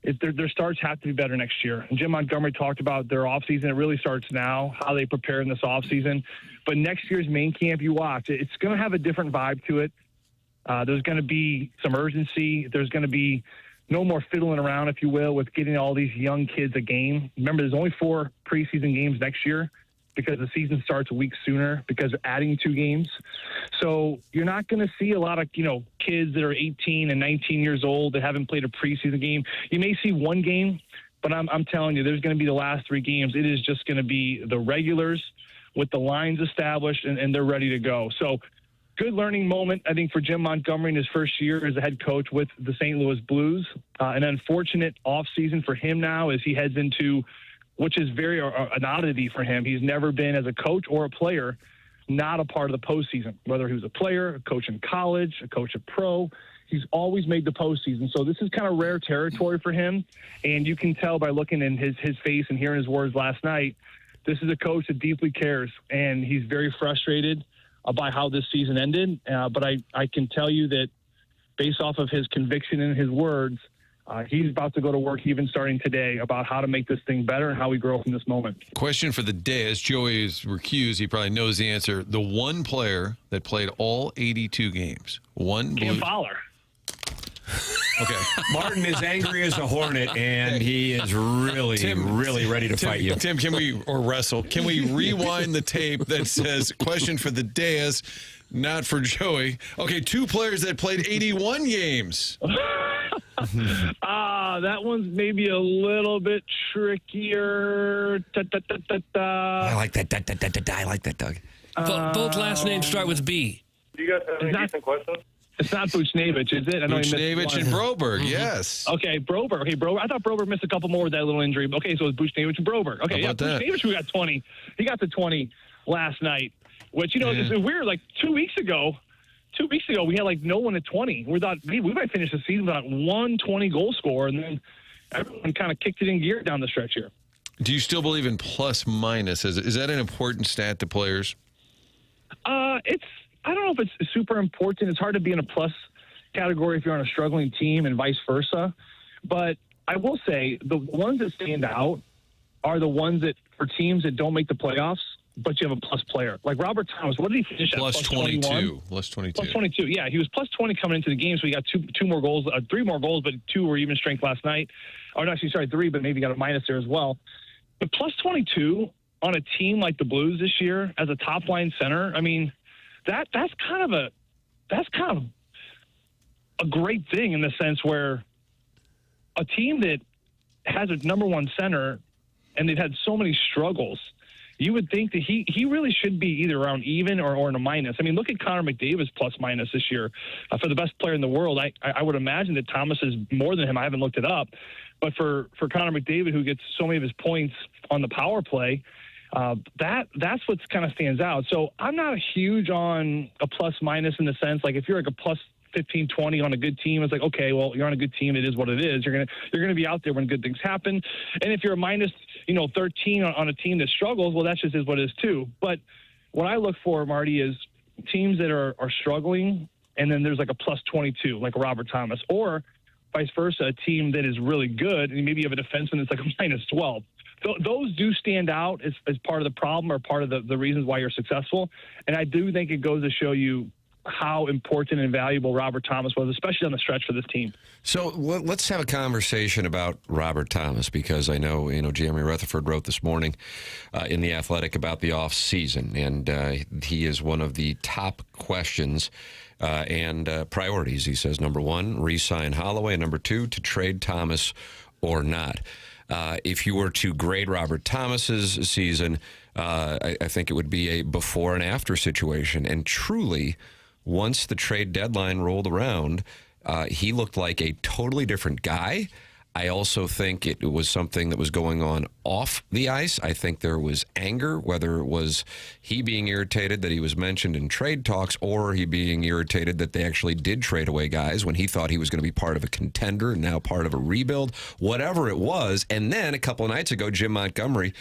is their starts have to be better next year. And Jim Montgomery talked about their offseason. It really starts now, how they prepare in this offseason. But next year's main camp you watch, it's going to have a different vibe to it. There's going to be some urgency. There's going to be no more fiddling around, if you will, with getting all these young kids a game. Remember, there's only 4 preseason games next year because the season starts a week sooner because they're adding 2 games. So you're not going to see a lot of, kids that are 18 and 19 years old that haven't played a preseason game. You may see 1 game, but I'm telling you, there's going to be the last 3 games. It is just going to be the regulars with the lines established, and they're ready to go. So good learning moment, I think, for Jim Montgomery in his first year as a head coach with the St. Louis Blues. An unfortunate offseason for him now as he heads into, which is very an oddity for him. He's never been, as a coach or a player, not a part of the postseason, whether he was a player, a coach in college, a coach at pro. He's always made the postseason. So this is kind of rare territory for him. And you can tell by looking in his face and hearing his words last night, this is a coach that deeply cares, and he's very frustrated by how this season ended. But I can tell you that based off of his conviction and his words, he's about to go to work even starting today about how to make this thing better and how we grow from this moment. Question for the day. As Joey is recused, he probably knows the answer. The one player that played all 82 games. Cam Fowler. Okay. Martin is angry as a hornet, and he is really ready to fight you. Tim, can we rewind the tape that says question for the dais, not for Joey? Okay, 2 players that played 81 games. That one's maybe a little bit trickier. I like that. I like that, Doug. Both last names start with B. Do you guys have any decent questions? It's not Buchnevich, is it? I know he missed Buchnevich one. and Broberg, yes. Okay, Broberg. Okay, Broberg. I thought Broberg missed a couple more with that little injury. Okay, so it's Buchnevich and Broberg. Okay, How about that? Buchnevich who got 20. He got to 20 last night, which, it's weird. Like 2 weeks ago, we had like no one at 20. We thought we might finish the season without one 20-goal scorer, and then everyone kind of kicked it in gear down the stretch here. Do you still believe in plus minus? Is that an important stat to players? I don't know if it's super important. It's hard to be in a plus category if you're on a struggling team and vice versa. But I will say the ones that stand out are the ones that for teams that don't make the playoffs, but you have a plus player. Like Robert Thomas, what did he finish at? Plus 22. Plus 22. Plus 22. Yeah, he was plus 20 coming into the game, so he got two more goals, 3 more goals, but 2 were even strength last night. Or actually, sorry, 3, but maybe got a minus there as well. But plus 22 on a team like the Blues this year as a top line center, I mean, that's kind of a great thing in the sense where a team that has a number one center and they've had so many struggles, you would think that he really should be either around even or in a minus. I mean, look at Connor McDavid's plus minus this year for the best player in the world. I would imagine that Thomas is more than him. I haven't looked it up. But for Connor McDavid, who gets so many of his points on the power play, that's what kind of stands out. So I'm not huge on a plus minus in the sense, like if you're like a plus 15, 20 on a good team, it's like, okay, well, you're on a good team. It is what it is. You're going to be out there when good things happen. And if you're a minus, 13 on a team that struggles, well, that just is what it is too. But what I look for, Marty, is teams that are struggling, and then there's like a plus 22, like Robert Thomas, or vice versa, a team that is really good, and maybe you have a defenseman that's like a minus 12. Those do stand out as part of the problem or part of the reasons why you're successful. And I do think it goes to show you how important and valuable Robert Thomas was, especially on the stretch for this team. So let's have a conversation about Robert Thomas, because I know, Jeremy Rutherford wrote this morning in The Athletic about the off season, and he is one of the top questions and priorities. He says, number 1, re-sign Holloway, and number 2, to trade Thomas or not. If you were to grade Robert Thomas's season, I think it would be a before and after situation. And truly, once the trade deadline rolled around, he looked like a totally different guy. I also think it was something that was going on off the ice. I think there was anger, whether it was he being irritated that he was mentioned in trade talks, or he being irritated that they actually did trade away guys when he thought he was going to be part of a contender and now part of a rebuild, whatever it was. And then a couple of nights ago, Jim Montgomery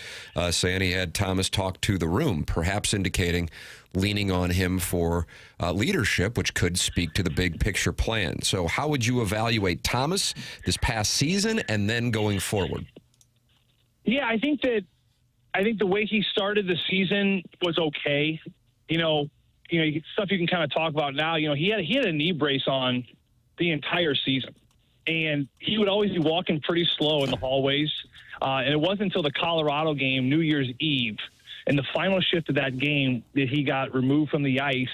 saying he had Thomas talk to the room, perhaps indicating leaning on him for leadership, which could speak to the big picture plan. So how would you evaluate Thomas this past season and then going forward? Yeah, I think the way he started the season was okay. Stuff you can kind of talk about now. He had a knee brace on the entire season, and he would always be walking pretty slow in the hallways. And it wasn't until the Colorado game, New Year's Eve, in the final shift of that game, that he got removed from the ice,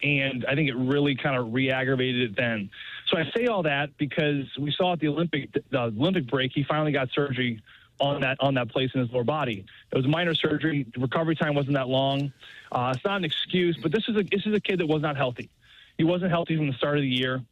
and I think it really kind of re-aggravated it then. So I say all that because we saw at the Olympic break, he finally got surgery on that place in his lower body. It was minor surgery. The recovery time wasn't that long. It's not an excuse, but this is a kid that was not healthy. He wasn't healthy from the start of the year,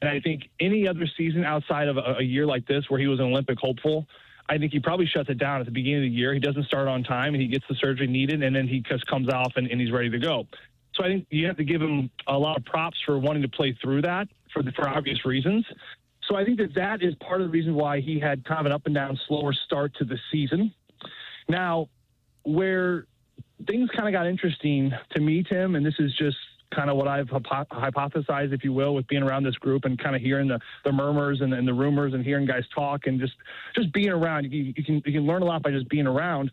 and I think any other season outside of a year like this where he was an Olympic hopeful, I think he probably shuts it down at the beginning of the year. He doesn't start on time, and he gets the surgery needed, and then he just comes off and he's ready to go. So I think you have to give him a lot of props for wanting to play through that for obvious reasons. So I think that is part of the reason why he had kind of an up and down, slower start to the season. Now, where things kind of got interesting to me, Tim, and this is just kind of what I've hypothesized, if you will, with being around this group and kind of hearing the murmurs and the rumors and hearing guys talk and just being around. You can learn a lot by just being around.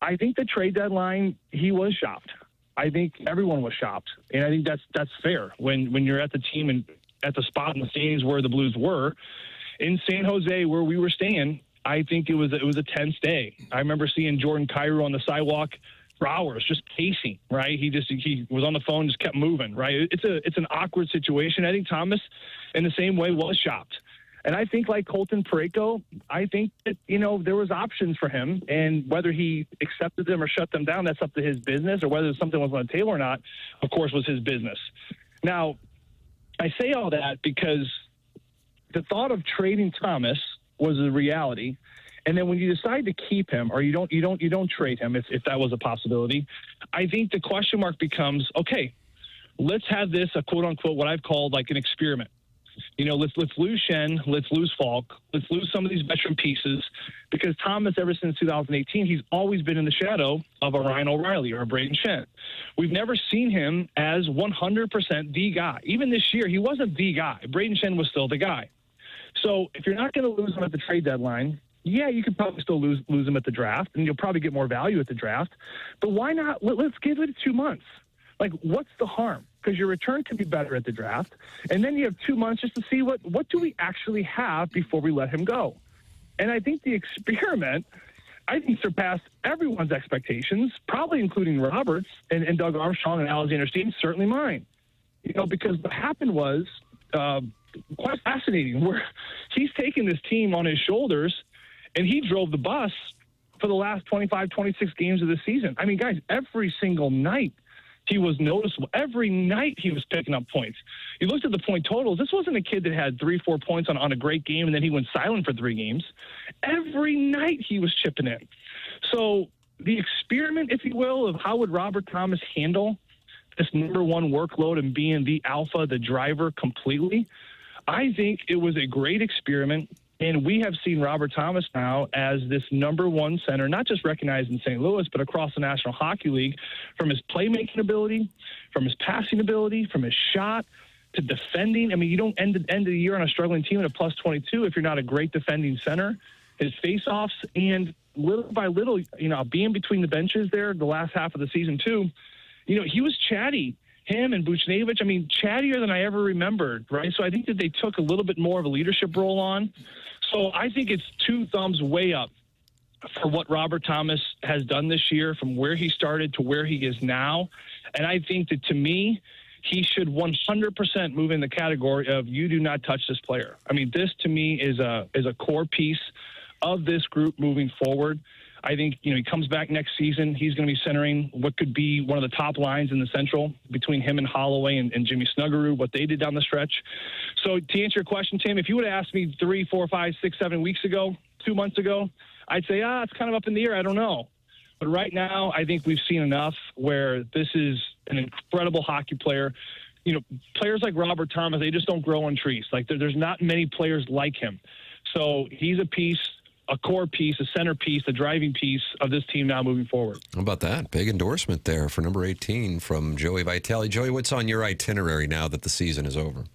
I think the trade deadline, he was shocked. I think everyone was shocked, and I think that's fair when you're at the team and at the spot in the standings where the Blues were in San Jose, where we were staying. I think it was a tense day. I remember seeing Jordan Kyrou on the sidewalk for hours, just pacing, right? He was on the phone, just kept moving, right? It's an awkward situation. I think Thomas, in the same way, was shocked. And I think, like Colton Parayko, I think that, there was options for him, and whether he accepted them or shut them down, that's up to his business, or whether something was on the table or not, of course, was his business. Now, I say all that because the thought of trading Thomas was a reality. And then when you decide to keep him or you don't trade him, if that was a possibility, I think the question mark becomes, okay, let's have this a quote unquote, what I've called like an experiment. Let's lose Shen, let's lose Falk, let's lose some of these veteran pieces, because Thomas, ever since 2018, he's always been in the shadow of a Ryan O'Reilly or a Braden Shen. We've never seen him as 100% the guy. Even this year, he wasn't the guy. Braden Shen was still the guy. So if you're not going to lose him at the trade deadline, yeah, you could probably still lose him at the draft, and you'll probably get more value at the draft. But why not? Let's give it 2 months. Like, what's the harm? Because your return can be better at the draft. And then you have 2 months just to see what do we actually have before we let him go. And I think the experiment, surpassed everyone's expectations, probably including Roberts and Doug Armstrong and Alexander Stevens, certainly mine. Because what happened was quite fascinating, where he's taking this team on his shoulders, and he drove the bus for the last 25, 26 games of the season. I mean, guys, every single night, he was noticeable. Every night he was picking up points. You looked at the point totals. This wasn't a kid that had 3-4 points on a great game and then he went silent for 3 games. Every night he was chipping in. So the experiment, if you will, of how would Robert Thomas handle this number one workload and being the alpha, the driver completely, I think it was a great experiment. And we have seen Robert Thomas now as this number one center, not just recognized in St. Louis, but across the National Hockey League, from his playmaking ability, from his passing ability, from his shot to defending. I mean, you don't end the year on a struggling team at a plus 22 if you're not a great defending center. His faceoffs, and little by little, being between the benches there the last half of the season too, he was chatty. Him and Buchnevich, chattier than I ever remembered, right? So I think that they took a little bit more of a leadership role on. So I think it's 2 thumbs way up for what Robert Thomas has done this year, from where he started to where he is now. And I think that, to me, he should 100% move in the category of you do not touch this player. This to me is a core piece of this group moving forward. I think, he comes back next season. He's going to be centering what could be one of the top lines in the Central between him and Holloway and Jimmy Snuggerud, what they did down the stretch. So to answer your question, Tim, if you would have asked me 3, 4, 5, 6, 7 weeks ago, 2 months ago, I'd say, it's kind of up in the air. I don't know. But right now, I think we've seen enough where this is an incredible hockey player. Players like Robert Thomas, they just don't grow on trees. Like, there's not many players like him. So he's a core piece, a centerpiece, a driving piece of this team now moving forward. How about that? Big endorsement there for number 18 from Joey Vitale. Joey, what's on your itinerary now that the season is over?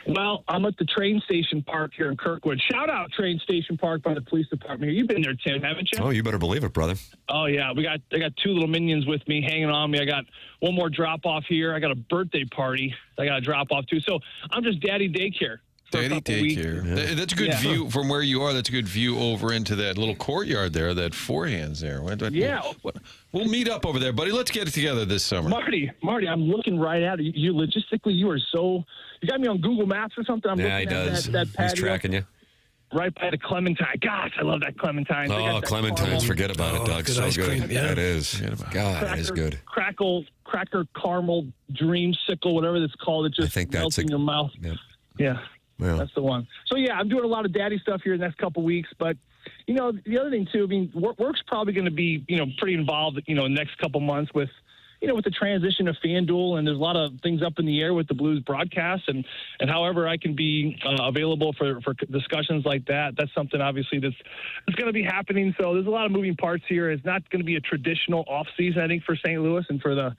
Well, I'm at the train station park here in Kirkwood. Shout out train station park by the police department here. You've been there, Tim, haven't you? Oh, you better believe it, brother. Oh, yeah. I got 2 little minions with me hanging on me. I got one more drop-off here. I got a birthday party I got to drop off to. So I'm just daddy daycare. Daddy daycare. Yeah. That's a good view from where you are. That's a good view over into that little courtyard there, that forehands there. We'll meet up over there, buddy. Let's get it together this summer. Marty, I'm looking right at it. You logistically, you are so. You got me on Google Maps or something. I'm looking he does. At that patio. He's tracking you. Right by the Clementine. Gosh, I love that Clementine. Oh, Clementines. Forget about it, Doug. So good. Yeah, it is. God, it is good. Cracker caramel dreamsicle, whatever it's called. It just melts in your mouth. Yep. Yeah. Well. That's the one. So, yeah, I'm doing a lot of daddy stuff here the next couple weeks. But, the other thing, too, work's probably going to be, pretty involved, in the next couple months with the transition of FanDuel. And there's a lot of things up in the air with the Blues broadcast. And however I can be available for discussions like that, that's something, obviously, that's going to be happening. So there's a lot of moving parts here. It's not going to be a traditional offseason, I think, for St. Louis and for the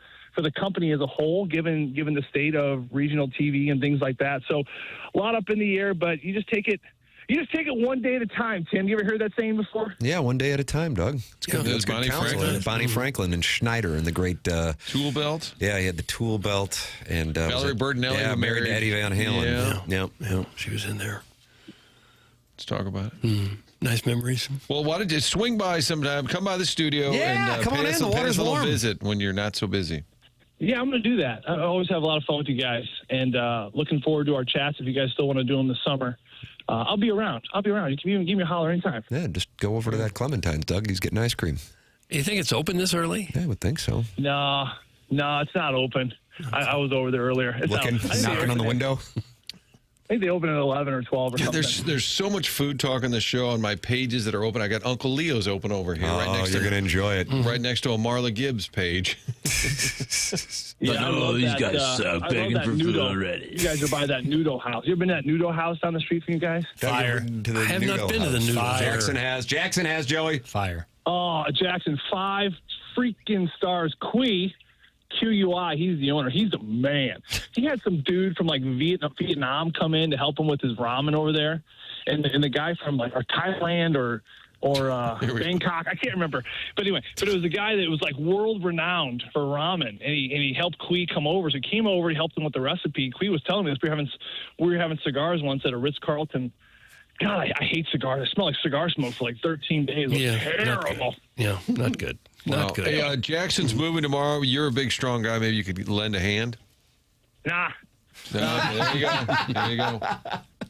company as a whole, given the state of regional TV and things like that. So a lot up in the air, but you just take it one day at a time, Tim. You ever heard that saying before? Yeah, one day at a time, Doug. It's good. There's Bonnie Franklin. Bonnie Franklin and Schneider and the great tool belt. Yeah, he had the tool belt and Valerie Bertinelli. Yeah, married to Eddie Van Halen. Yeah, she was in there. Let's talk about it. Nice memories. Well, why don't you swing by sometime? Come by the studio and come on in. The pay water's us a little warm. visit when you're not so busy. Yeah, I'm going to do that. I always have a lot of fun with you guys, and looking forward to our chats if you guys still want to do them this summer. I'll be around. You can even give me a holler anytime. Yeah, just go over to that Clementine's, Doug. He's getting ice cream. You think it's open this early? Yeah, I would think so. Nah, No, it's not open. I was over there earlier. It's Looking, not, I think knocking they on the open window. I think they open at 11 or 12 or something. There's so much food talk on the show on my pages that are open. I got Uncle Leo's open over here, right next you're to going to enjoy it. right next to a Marla Gibbs page. Yeah, I love these that, guys suck. I love Begging that for food noodle. already. You guys are by that noodle house. You ever been to that noodle house down the street from you guys? Fire. To the I have noodle not been to the house. noodle Fire. house. Jackson has, Joey. Fire. Oh, Jackson, 5 freaking stars. QUI, he's the owner. He's the man. He had some dude from like Vietnam come in to help him with his ramen over there, and the guy from like Thailand or Bangkok, I can't remember. But anyway, it was a guy that was like world renowned for ramen, and he helped Kui come over. So he came over, he helped him with the recipe. Kui was telling me this. We were having cigars once at a Ritz-Carlton. God, I hate cigars. I smell like cigar smoke for like 13 days. It was terrible. Not good. Not good. Hey, Jackson's moving tomorrow. You're a big, strong guy. Maybe you could lend a hand. Nah. There you go. There you go.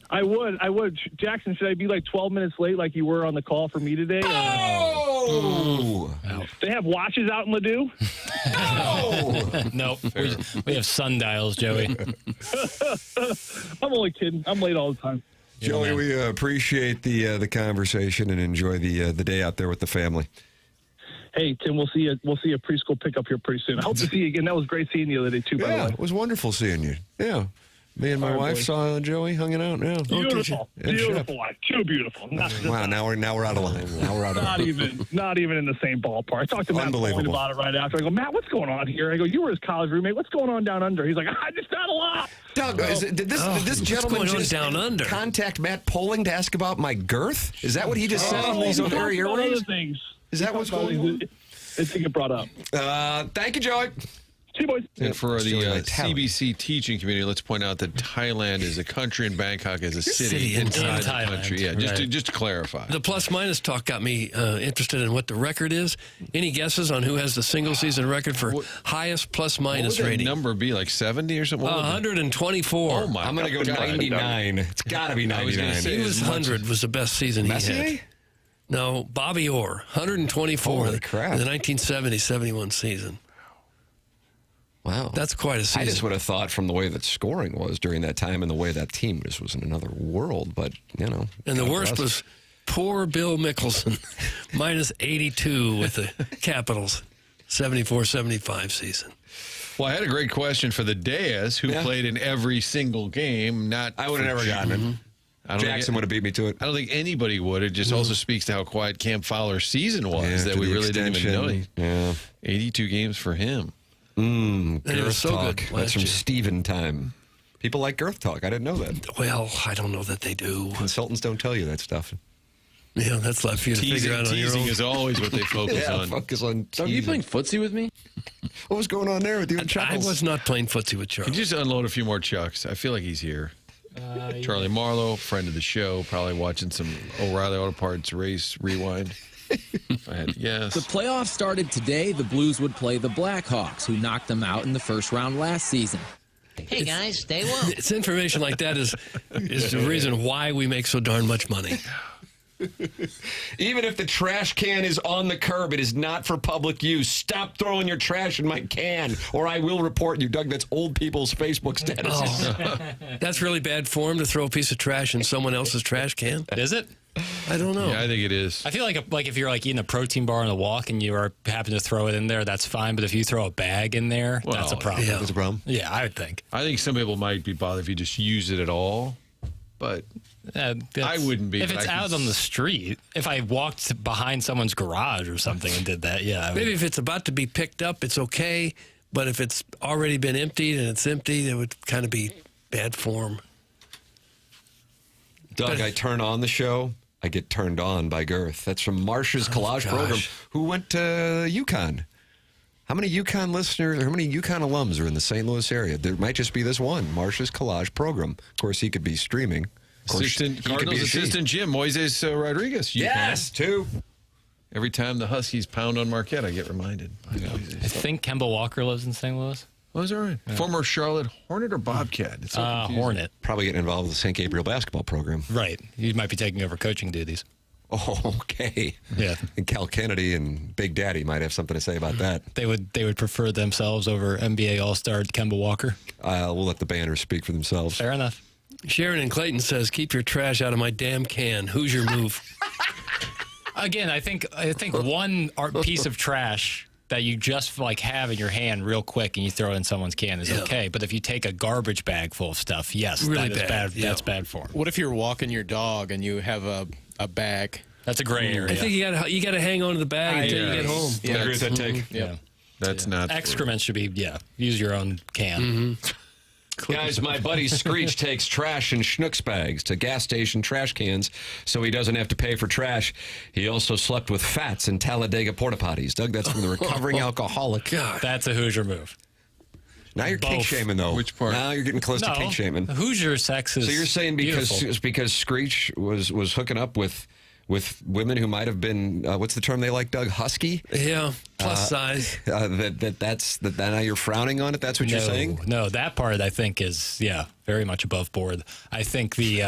I would. Jackson, should I be like 12 minutes late like you were on the call for me today? Oh! They have watches out in Ladue? Nope. We have sundials, Joey. I'm only kidding. I'm late all the time. Joey, we appreciate the conversation and enjoy the day out there with the family. Hey, Tim, we'll see you preschool pickup here pretty soon. I hope to see you again. That was great seeing you the other day, too, by the way. It was wonderful seeing you. Yeah. Me and my wife saw Joey hanging out. Yeah. Beautiful. And Beautiful. Too beautiful. Wow, now we're out of line. Not even in the same ballpark. I talked to Matt Bowling about it right after. I go, Matt, what's going on here? I go, you were his college roommate. What's going on down under? He's like, I just got a lot. Doug, did this gentleman going on just down under? contact Matt Poling to ask about my girth? Is that what he just said on these other airways? Other things. Is that what's going on? It's to get brought up. Thank you, Joey. See you, boys. And for the Vitale. CBC teaching community, let's point out that Thailand is a country and Bangkok is a city inside the Thailand. country. Yeah, just to clarify. The plus-minus talk got me interested in what the record is. Any guesses on who has the single-season record for highest What plus-minus would that rating? number be, like 70 or something? What would that- 124. Oh, my I'm going to go God. 99. It's got to be I was gonna 99. say- He was 100 was the best season he Messier? had. No, Bobby Orr, 124 Holy crap. in the 1970-71 season. Wow. That's quite a season. I just would have thought from the way that scoring was during that time and the way that team just was in another world, but, you know. And the God worst bless. was poor Bill Mickelson, minus 82 with the Capitals, 74-75 season. Well, I had a great question for the Deas, who played in every single game. I would have never gotten it. I don't Jackson would have beat me to it. I don't think anybody would. It just also speaks to how quiet Cam Fowler's season was, that to we the really didn't even know. extension. 82 games for him. And it was Girth so talk. good That's last from year. Steven time. People like girth talk. I didn't know that. Well, I don't know that they do. Consultants don't tell you that stuff. Yeah, that's left for you to figure out on your Teasing own. is always what they focus on. Focus on Doug, are you playing footsie with me? What was going on there with you and I Chuckles? was not playing footsie with Can Charlie. you just unload a few more Chucks? I feel like he's here. Charlie Marlowe, friend of the show, probably watching some O'Reilly Auto Parts race rewind. I had to guess. The playoffs started today. The Blues would play the Blackhawks, who knocked them out in the first round last season. Hey guys, stay woke. It's information like that is the reason why we make so darn much money. Even if the trash can is on the curb, it is not for public use. Stop throwing your trash in my can, or I will report you, Doug. That's old people's Facebook status. Oh, that's really bad form to throw a piece of trash in someone else's trash can. Is it? I don't know. Yeah, I think it is. I feel like if you're like eating a protein bar on a walk and you happen to throw it in there, that's fine. But if you throw a bag in there, that's a problem. yeah. That's a problem. Yeah, I would think. I think some people might be bothered if you just use it at all, but I wouldn't be. If but it's I can out on the street, if I walked behind someone's garage or something and did that, yeah. I would. Maybe if it's about to be picked up, it's okay. But if it's already been emptied and it's empty, it would kind of be bad form. Doug, I turn on the show, I get turned on by Girth. That's from Marsh's collage program, who went to UConn. How many UConn listeners, or how many UConn alums are in the St. Louis area? There might just be this one, Marsh's collage program. Of course, he could be streaming. Of course, assistant, he could Cardinals be a she. assistant Jim Moises Rodriguez. UConn. Yes, two. Every time the Huskies pound on Marquette, I get reminded. I think Kemba Walker lives in St. Louis. Oh, is that right? Yeah. Former Charlotte Hornet or Bobcat? It's so confusing. Hornet. Probably getting involved with the St. Gabriel basketball program. Right. You might be taking over coaching duties. Oh, okay. Yeah. And Cal Kennedy and Big Daddy might have something to say about that. They would prefer themselves over NBA All-Star Kemba Walker. We'll let the banners speak for themselves. Fair enough. Sharon in Clayton says, "Keep your trash out of my damn can." Who's your move? Again, I think one piece of trash that you just have in your hand real quick and you throw it in someone's can is okay. But if you take a garbage bag full of stuff, yes, Really that is bad. Yeah. That's bad form. What if you're walking your dog and you have a bag? That's a gray area. I think you got to hang on to the bag until you get home. I agree with that take. Yeah. That's not Excrement should be, use your own can. Guys, my buddy Screech takes trash in Schnucks bags to gas station trash cans so he doesn't have to pay for trash. He also slept with fats in Talladega porta potties. Doug, that's from the recovering alcoholic. God. That's a Hoosier move. Now you're kink shaming, though. Which part? Now you're getting close to kink shaming. Hoosier sex is So you're saying beautiful. because Screech was hooking up with women who might have been what's the term they like, Doug? Husky? Yeah, plus size. That now you're frowning on it. That's what you're saying? No, that part I think is very much above board. I think the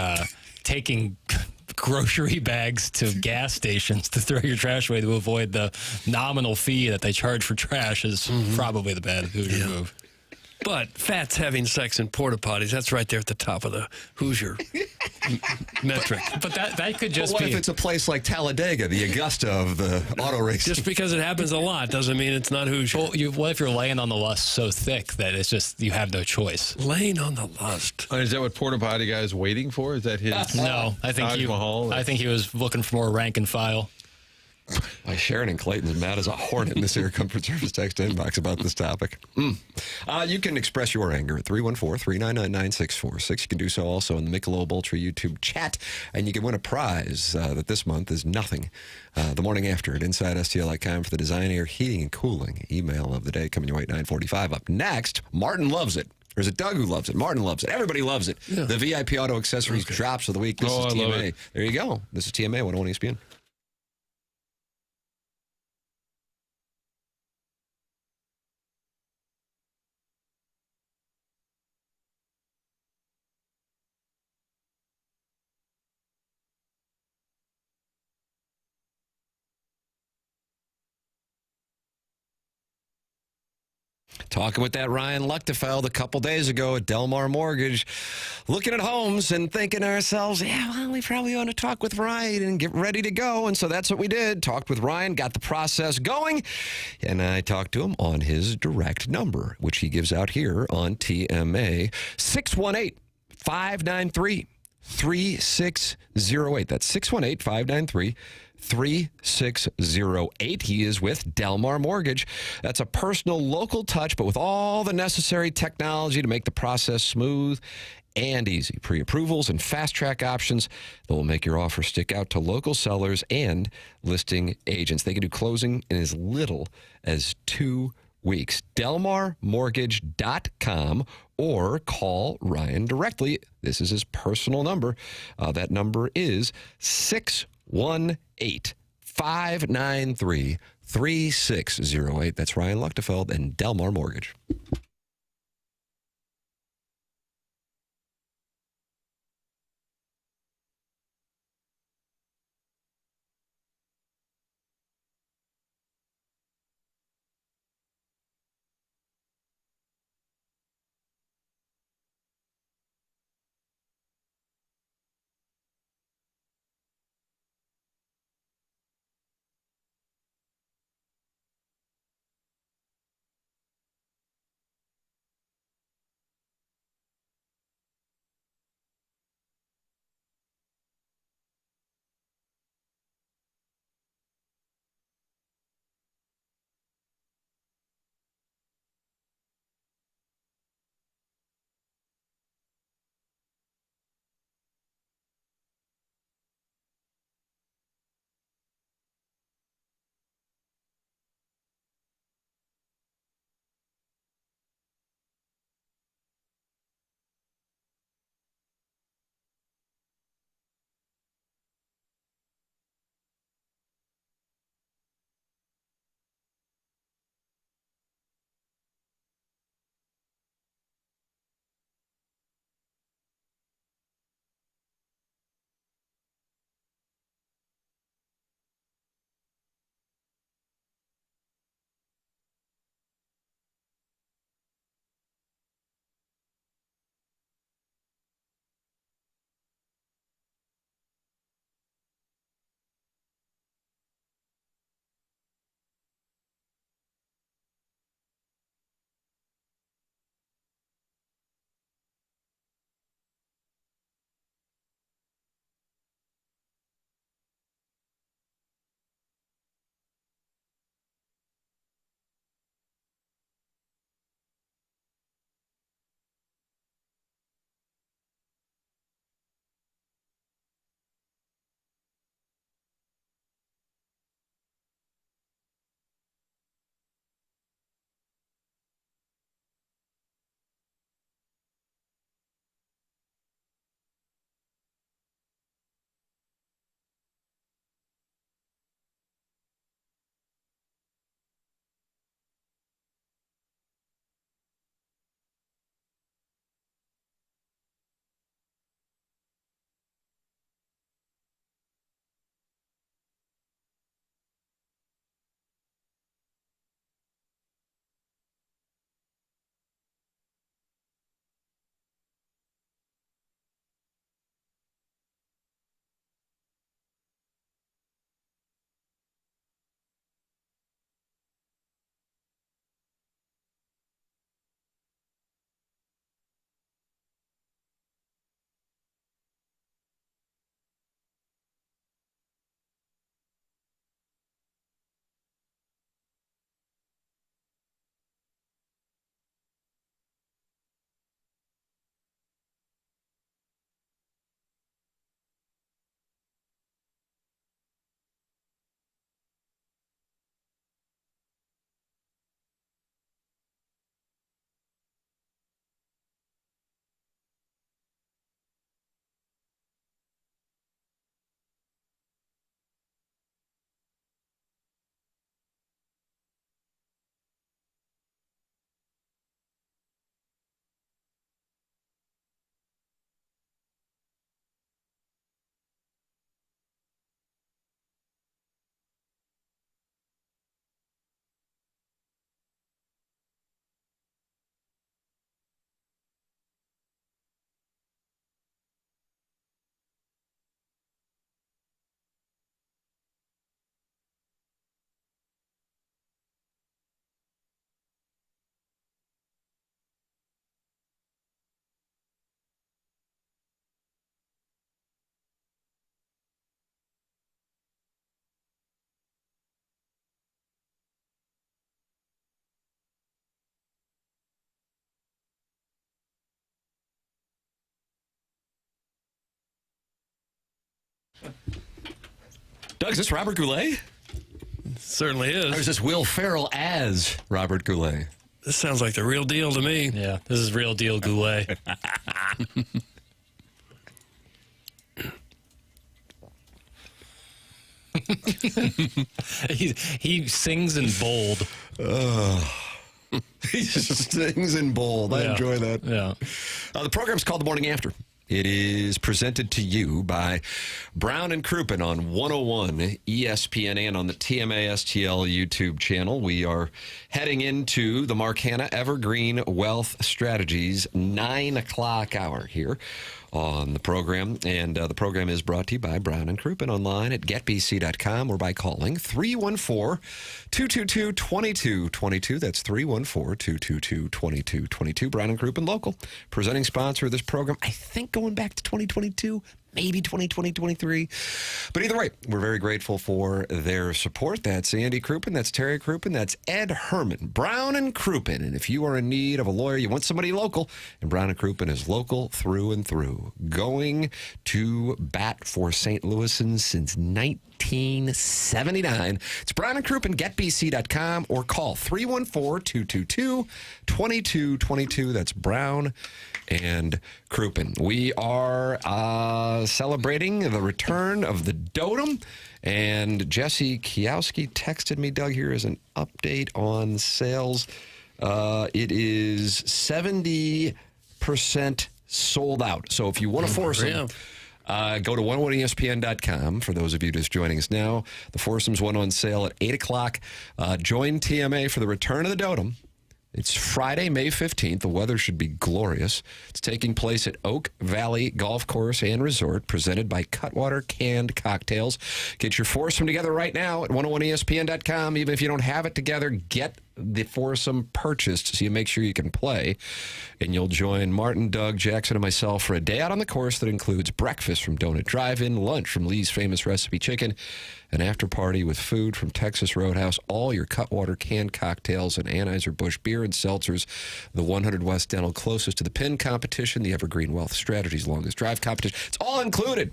taking grocery bags to gas stations to throw your trash away to avoid the nominal fee that they charge for trash is probably the bad Hoosier move. But Fats having sex in porta potties, that's right there at the top of the Hoosier metric. But that could just What be... if it's a place like Talladega, the Augusta of the auto race? Just because it happens a lot doesn't mean it's not Hoosier. Well, what if you're laying on the lust so thick that it's just you have no choice? Laying on the lust. Is that what Porta Potty guy is waiting for? Is that his? No, I think Taj Mahal? I think he was looking for more rank and file. Sharon and Clayton's mad as a hornet in the Circumference Surface text inbox about this topic. You can express your anger at 314-399-9646. You can do so also in the Michelob Ultra YouTube chat, and you can win a prize that this month is nothing. The morning after at InsideSTL.com for the Design Air Heating and Cooling email of the day coming your way at 9:45. Up next, Martin loves it. Or is it Doug who loves it? Martin loves it. Everybody loves it. Yeah. The VIP Auto Accessories drops of the week. This is I love TMA. it. There you go. This is TMA 101 ESPN. Talking with that Ryan Luchtefeld a couple days ago at Delmar Mortgage, looking at homes and thinking to ourselves, we probably ought to talk with Ryan and get ready to go. And so that's what we did. Talked with Ryan, got the process going, and I talked to him on his direct number, which he gives out here on TMA, 618-593-3608. That's 618-593-3608. He is with Delmar Mortgage. That's a personal local touch, but with all the necessary technology to make the process smooth and easy. Pre-approvals and fast-track options that will make your offer stick out to local sellers and listing agents. They can do closing in as little as 2 weeks. DelmarMortgage.com or call Ryan directly. This is his personal number. That number is 618-593-3608. That's Ryan Luchtefeld and Delmar Mortgage. Doug, is this Robert Goulet? Certainly is. Or is this Will Ferrell as Robert Goulet? This sounds like the real deal to me. Yeah, this is real deal Goulet. he sings in bold. He sings in bold. I enjoy that. Yeah. The program's called The Morning After. It is presented to you by Brown and Crouppen on 101 ESPN and on the TMA STL YouTube channel. We are heading into the Mark Hanna Evergreen Wealth Strategies 9 o'clock hour here on the program. And the program is brought to you by Brown and Crouppen online at getbc.com or by calling 314-222-2222. That's 314-222-2222. Brown and Crouppen local, presenting sponsor of this program. I think going back to 2022, maybe 2023. But either way, we're very grateful for their support. That's Andy Crouppen, that's Terry Crouppen, that's Ed Herman, Brown and Crouppen. And if you are in need of a lawyer, you want somebody local, and Brown and Crouppen is local through and through. Going to bat for St. Louisans since 1979. It's Brown and Crouppen, getbc.com, or call 314-222-2222. That's Brown and Crouppen. We are celebrating the return of the Dotem, and Jesse Kiowski texted me, Doug, here is an update on sales. It is 70% sold out. So if you want to force them, go to 101ESPN.com for those of you just joining us now. The foursomes went on sale at 8 o'clock. Join TMA for the return of the Dotem. It's Friday, May 15th. The weather should be glorious. It's taking place at Oak Valley Golf Course and Resort, presented by Cutwater Canned Cocktails. Get your foursome together right now at 101ESPN.com. Even if you don't have it together, get the foursome purchased so you make sure you can play. And you'll join Martin, Doug, Jackson, and myself for a day out on the course that includes breakfast from Donut Drive-In, lunch from Lee's Famous Recipe Chicken, an after party with food from Texas Roadhouse, all your Cutwater canned cocktails, and Anheuser-Busch beer and seltzers, the 100 West Dental closest to the pin competition, the Evergreen Wealth Strategies longest drive competition. It's all included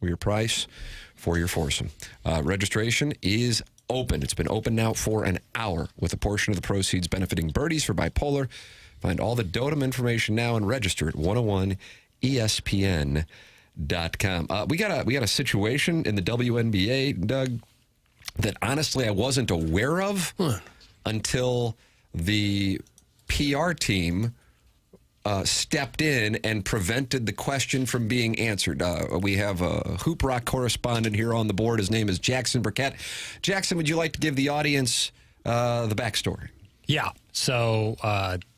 with your price for your foursome. Registration is open. It's been open now for an hour, with a portion of the proceeds benefiting Birdies for Bipolar. Find all the Dotem information now and register at 101ESPN.com. We got a situation in the WNBA, Doug, that honestly I wasn't aware of until the PR team stepped in and prevented the question from being answered. We have a Hoop Rock correspondent here on the board. His name is Jackson Burkett. Jackson, would you like to give the audience the backstory? Yeah. So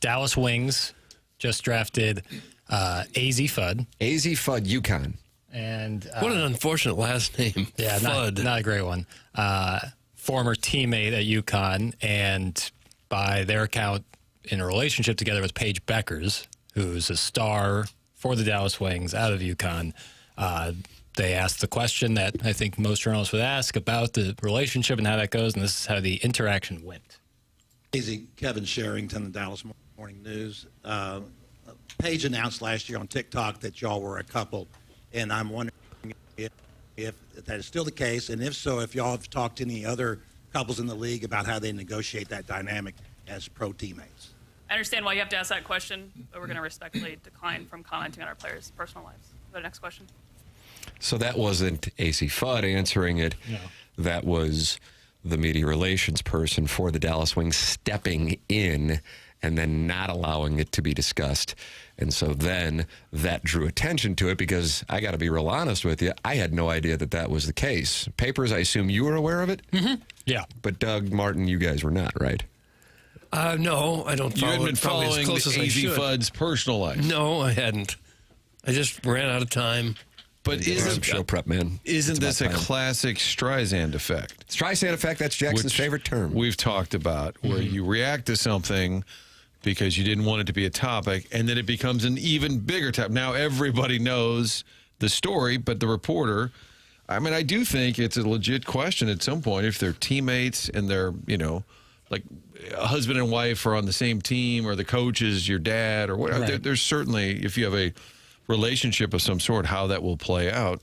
Dallas Wings just drafted AZ Fudd. AZ Fudd, UConn. And what an unfortunate last name. Yeah, Fudd. Not a great one. Former teammate at UConn, and by their account, in a relationship together with Paige Beckers, who's a star for the Dallas Wings out of UConn. They asked the question that I think most journalists would ask about the relationship and how that goes, and this is how the interaction went. Kevin Sherrington, the Dallas Morning News. Paige announced last year on TikTok that y'all were a couple, and I'm wondering if that is still the case, and if so, if y'all have talked to any other couples in the league about how they negotiate that dynamic as pro teammates. I understand why you have to ask that question, but we're going to respectfully decline from commenting on our players' personal lives. Go to the next question. So that wasn't AC Fudd answering it. No. That was the media relations person for the Dallas Wings stepping in and then not allowing it to be discussed. And so then that drew attention to it, because I got to be real honest with you, I had no idea that that was the case. Papers, I assume you were aware of it? Mm-hmm. Yeah. But Doug, Martin, you guys were not, right? No, I don't follow You hadn't been it probably following as close as I AZ should. Fudd's personal life. No, I hadn't. I just ran out of time. But isn't show prep, man? Isn't It's this a about time. classic Streisand effect? Streisand effect, that's Jackson's favorite term. We've talked about, where you react to something because you didn't want it to be a topic, and then it becomes an even bigger topic. Now everybody knows the story, but the reporter, I mean, I do think it's a legit question at some point if they're teammates and they're, you know, like a husband and wife are on the same team, or the coach is your dad, or whatever. Right. There's certainly, if you have a relationship of some sort, how that will play out.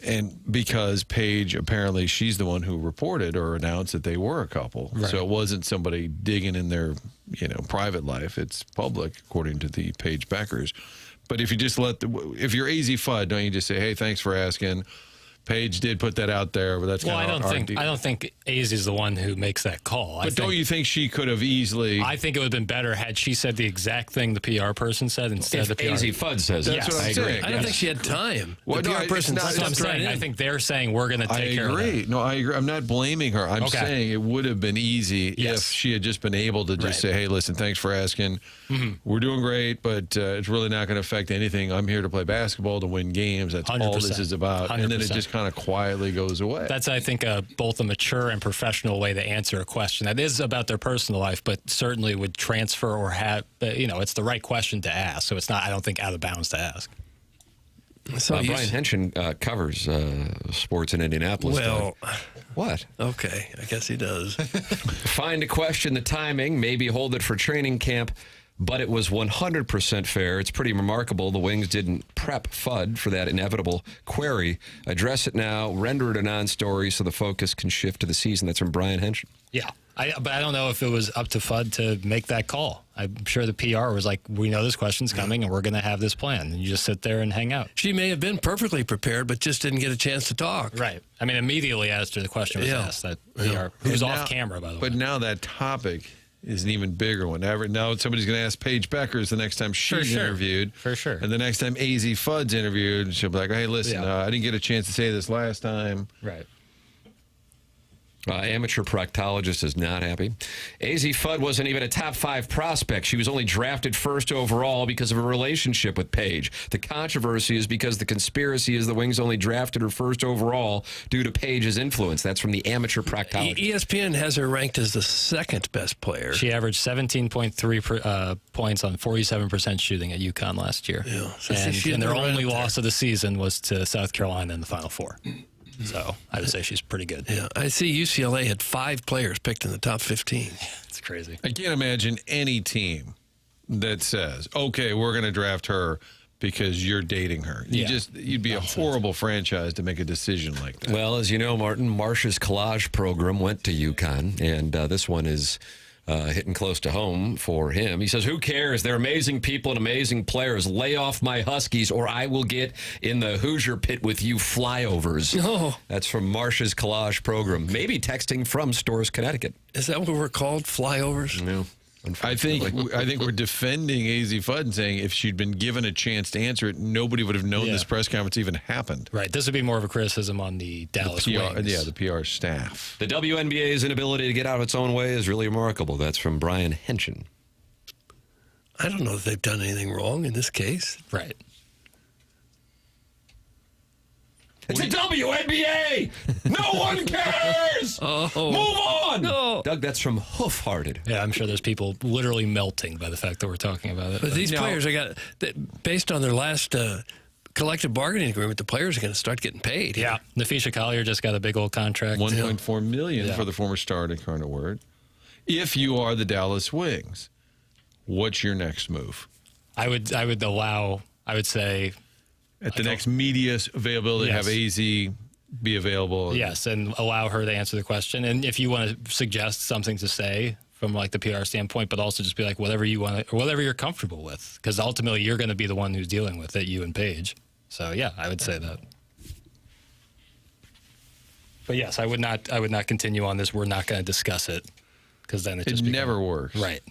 And because Paige, apparently she's the one who reported or announced that they were a couple. Right. So it wasn't somebody digging in their, private life. It's public, according to the Paige Beckers. But if you just if you're AZ Fudd, don't you just say, hey, thanks for asking. Paige did put that out there, but that's well, kind of I don't think AZ is the one who makes that call. But don't you think she could have easily? I think it would have been better had she said the exact thing the PR person said instead of the PR. AZ Fudd says it. That's what I'm saying. I don't think she had time. Well, The no, PR it's person not- That's what I'm stepped right saying. in. I think they're saying we're going to take care of that. No, I agree. I'm not blaming her. I'm Okay. saying it would have been easy Yes. if she had just been able to just Right. say, hey, listen, thanks for asking. We're doing great, but it's really not going to affect anything. I'm here to play basketball, to win games. That's all this 100%. is about. And then it 100%. just kind of quietly goes away. That's, I think, both a mature and professional way to answer a question that is about their personal life, but certainly would transfer or have, it's the right question to ask. So it's not, I don't think, out of bounds to ask. So you Brian Henson covers sports in Indianapolis. Well, what? Okay, I guess he does. Find to question the timing, maybe hold it for training camp, but it was 100% fair. It's pretty remarkable the Wings didn't prep Fudd for that inevitable query. Address it now, render it a non-story so the focus can shift to the season. That's from Brian Henson. Yeah. But I don't know if it was up to Fudd to make that call. I'm sure the PR was like, we know this question's coming and we're going to have this plan. And you just sit there and hang out. She may have been perfectly prepared, but just didn't get a chance to talk. Right. I mean, immediately after the question was asked, that PR, who was off camera, by the way. But now that topic is an even bigger one. Now somebody's going to ask Paige Beckers the next time she's interviewed. For sure. And the next time AZ Fudd's interviewed, she'll be like, hey, listen, Yeah. I didn't get a chance to say this last time. Right. Amateur proctologist is not happy. AZ Fudd wasn't even a top 5 prospect. She was only drafted first overall because of a relationship with Paige. The controversy is because the conspiracy is the Wings only drafted her first overall due to Paige's influence. That's from the amateur proctologist. ESPN has her ranked as the second best player. She averaged 17.3 points on 47% shooting at UConn last year. Yeah. So And, she's and their right only up there. loss of the season was to South Carolina in the Final Four. So I would say she's pretty good. Yeah, I see UCLA had 5 players picked in the top 15. It's crazy. I can't imagine any team that says, okay, we're going to draft her because you're dating her. You'd be a horrible franchise to make a decision like that. Well, as you know, Martin, Marsh's collage program went to UConn, and this one is hitting close to home for him. He says, who cares? They're amazing people and amazing players. Lay off my Huskies or I will get in the Hoosier pit with you flyovers. Oh. That's from Marsh's collage program. Maybe texting from Storrs, Connecticut. Is that what we're called? Flyovers? No. I think we're defending AZ Fudd and saying if she'd been given a chance to answer it, nobody would have known this press conference even happened. Right. This would be more of a criticism on the Dallas PR, Wings. yeah, the PR staff. The WNBA's inability to get out of its own way is really remarkable. That's from Brian Henson. I don't know if they've done anything wrong in this case. Right. It's a WNBA! No one cares! Move on! No. Doug, that's from Hoof-Hearted. Yeah, I'm sure there's people literally melting by the fact that we're talking about it. But these players based on their last collective bargaining agreement, the players are going to start getting paid. Yeah. Nafisha Collier just got a big old contract. $1.4 million Yeah. for the former star at Incarnate Word. If you are the Dallas Wings, what's your next move? I would say At the next media availability, Yes. have AZ be available. yes, and allow her to answer the question. And if you want to suggest something to say from like the PR standpoint, but also just be like whatever you want or whatever you're comfortable with, because ultimately you're going to be the one who's dealing with it, you and Paige. So yeah, I would say that. But yes, I would not continue on this. We're not going to discuss it because then it just never works. Right.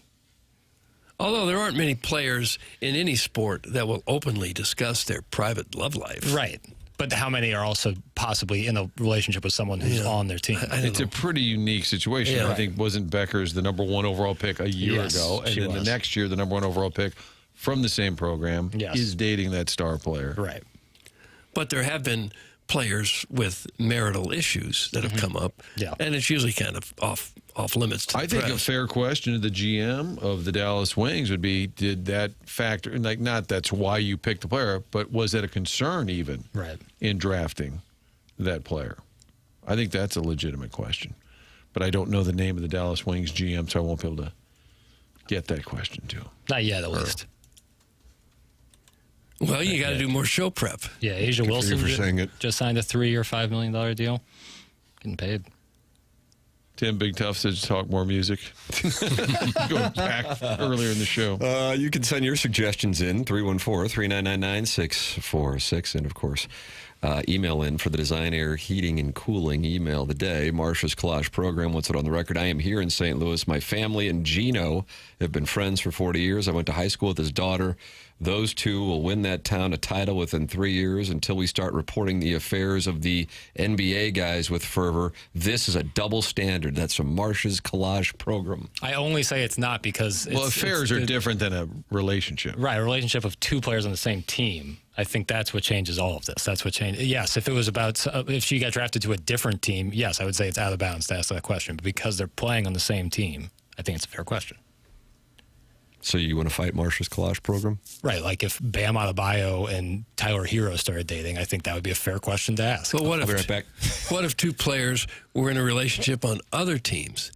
Although there aren't many players in any sport that will openly discuss their private love life. Right. But how many are also possibly in a relationship with someone who's on their team? It's a pretty unique situation. Yeah. I think wasn't Beckers the number 1 overall pick a year Yes, ago, and she then was. the next year the number 1 overall pick from the same program Yes. is dating that star player. Right. But there have been players with marital issues that have come up. Yeah. And it's usually kind of off limits to I the think a press. fair question to the GM of the Dallas Wings would be, did that factor, like not that's why you picked the player, but was that a concern even Right. in drafting that player? I think that's a legitimate question. But I don't know the name of the Dallas Wings GM, so I won't be able to get that question to him. Not yet, at least. Well, you got to do more show prep. Yeah, Asia Good for Wilson you for saying it. just signed a 3-year, $5 million deal. Getting paid. Tim Big Tough says talk more music. Going back earlier in the show. You can send your suggestions in 314-399-9646. And, of course, email in for the Design Air Heating and Cooling email of the day. Marcia's Collage Program wants it on the record. I am here in St. Louis. My family and Gino have been friends for 40 years. I went to high school with his daughter. Those two will win that town a title within 3 years until we start reporting the affairs of the NBA guys with fervor. This is a double standard. That's from Marcia's Collage Program. I only say it's not because affairs are different than a relationship. Right, a relationship of two players on the same team. I think that's what changes all of this. That's what changed. Yes, if it was about if she got drafted to a different team, yes, I would say it's out of bounds to ask that question. But because they're playing on the same team, I think it's a fair question. So you want to fight Marcia's Collage Program? Right, like if Bam Adebayo and Tyler Hero started dating, I think that would be a fair question to ask. But I'll be right back. What if two players were in a relationship on other teams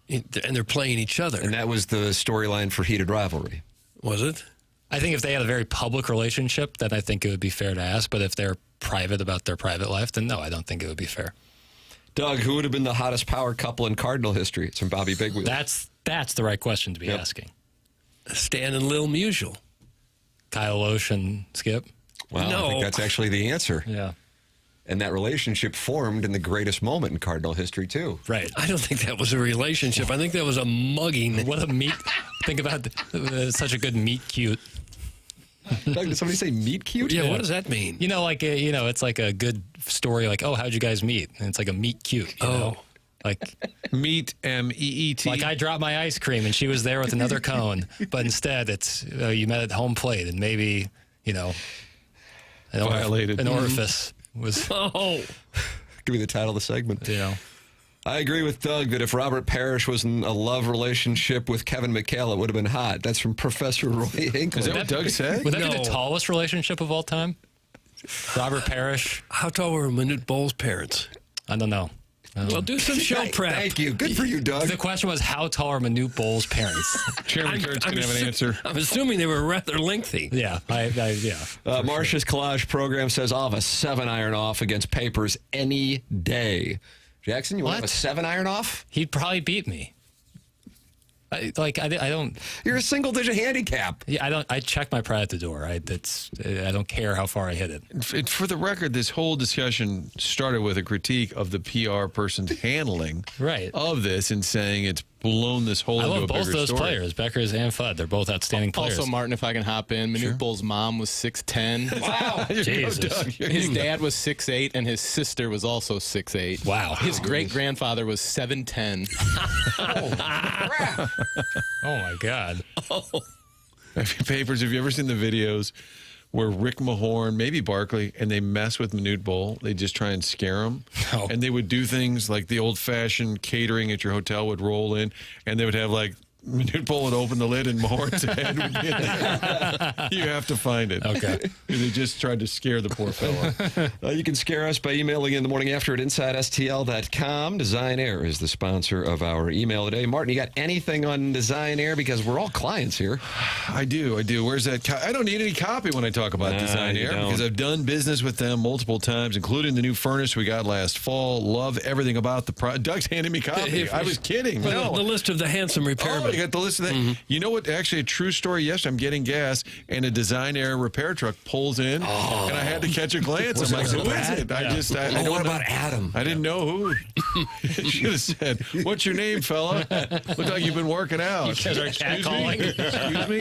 and they're playing each other? And that was the storyline for Heated Rivalry. Was it? I think if they had a very public relationship, then I think it would be fair to ask. But if they're private about their private life, then no, I don't think it would be fair. Doug, who would have been the hottest power couple in Cardinal history? It's from Bobby Bigwheel. That's the right question to be asking. Stan and Lil Musial. Kyle Loesch and Skip. Well, No. I think that's actually the answer. Yeah. And that relationship formed in the greatest moment in Cardinal history, too. Right. I don't think that was a relationship. I think that was a mugging. What a meet. Think about such a good meet cute. Doug, did somebody say meet cute? Yeah, what does that mean? You know, like, it's like a good story, like, oh, how'd you guys meet? And it's like a meet cute. You know? Like Meet MEET. Like I dropped my ice cream and she was there with another cone, but instead it's you met at home plate and maybe an Violated. an orifice was. Oh, Give me the title of the segment. Yeah. I agree with Doug that if Robert Parrish was in a love relationship with Kevin McHale, it would have been hot. That's from Professor Roy Hinkle. Is that what Doug said? Would that be the tallest relationship of all time? Robert Parrish. How tall were Manute Bowles' parents? I don't know. Well, do some show prep. Thank you. Good for you, Doug. The question was, how tall are Manute Bowles' parents? Chairman Kurtz can have an answer. I'm assuming they were rather lengthy. Yeah, yeah. Marcia's Collage Program says I'll have a 7-iron off against Papers any day. Jackson, you want to have a 7-iron off? He'd probably beat me. I don't. You're a single-digit handicap. Yeah, I don't. I check my pride at the door. I don't care how far I hit it. For the record, this whole discussion started with a critique of the PR person's handling of this and saying it's blown this whole I into love a both bigger those story. players, Beckers and Fudd. They're both outstanding players. Also, Martin, if I can hop in, Manute Bowles' mom was 6'10". Wow. Jesus. His dad was 6'8", and his sister was also 6'8". Wow. His great-grandfather was 7'10". Oh, my God. Papers, have you ever seen the videos where Rick Mahorn, maybe Barkley, and they mess with Manute Bowl? They just try and scare him. No. And they would do things like the old-fashioned catering at your hotel would roll in, and they would have, like, Manute Bowl would open the lid and Mahorn's head would get in. You have to find it. Okay. They just tried to scare the poor fellow. You can scare us by emailing in the morning after at InsideSTL.com. Design Air is the sponsor of our email today. Martin, you got anything on Design Air? Because we're all clients here. I do. Where's that? I don't need any copy when I talk about Design you Air don't. because I've done business with them multiple times, including the new furnace we got last fall. Love everything about the product. Doug's handing me copy. I was kidding. Well, the list of the handsome repairmen. You got the list of that. Mm-hmm. You know what? Actually, a true story. Yes, I'm getting gas, and a Design Air repair truck pulls in, and I had to catch a glance. I'm like, who is it? I don't what know. about Adam? I didn't know who. Should have said, "What's your name, fella? Look like you've been working out." You guys are catcalling. Excuse me.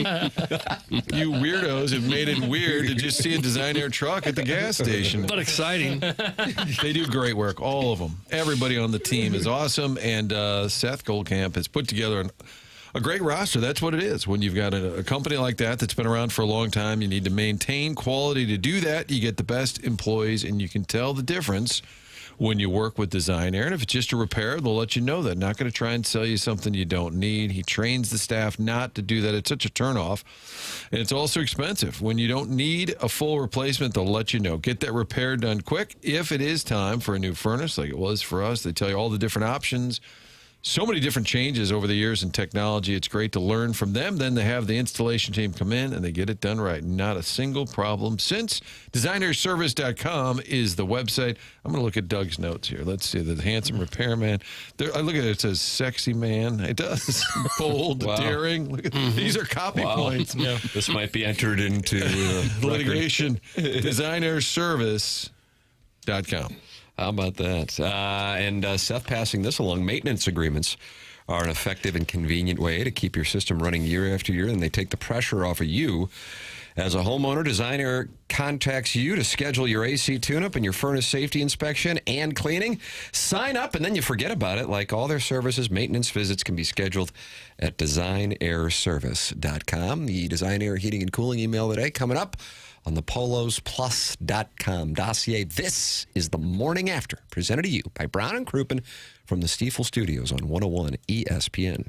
You weirdos have made it weird to just see a Design Air truck at the gas station. But exciting. They do great work, all of them. Everybody on the team is awesome, and Seth Goldcamp has put together a great roster. That's what it is. When you've got a company like that that's been around for a long time, you need to maintain quality. To do that, you get the best employees, and you can tell the difference when you work with Design Air. And if it's just a repair, they'll let you know that. Not going to try and sell you something you don't need. He trains the staff not to do that. It's such a turnoff. And it's also expensive. When you don't need a full replacement, they'll let you know. Get that repair done quick. If it is time for a new furnace, like it was for us, they tell you all the different options. So many different changes over the years in technology. It's great to learn from them. Then they have the installation team come in and they get it done right. Not a single problem since. Designerservice.com is the website. I'm going to look at Doug's notes here. Let's see. The handsome repairman. I look at it. It says sexy man. It does. Bold, Wow. daring. Look at, These are copy points. Yeah. This might be entered into Litigation. Designerservice.com. How about that? And Seth passing this along. Maintenance agreements are an effective and convenient way to keep your system running year after year, and they take the pressure off of you. As a homeowner, Designer contacts you to schedule your AC tune-up and your furnace safety inspection and cleaning. Sign up, and then you forget about it. Like all their services, maintenance visits can be scheduled at designairservice.com. The Design Air Heating and Cooling email today coming up on the polosplus.com dossier. This is The Morning After, presented to you by Brown and Crouppen from the Stifel Studios on 101 ESPN.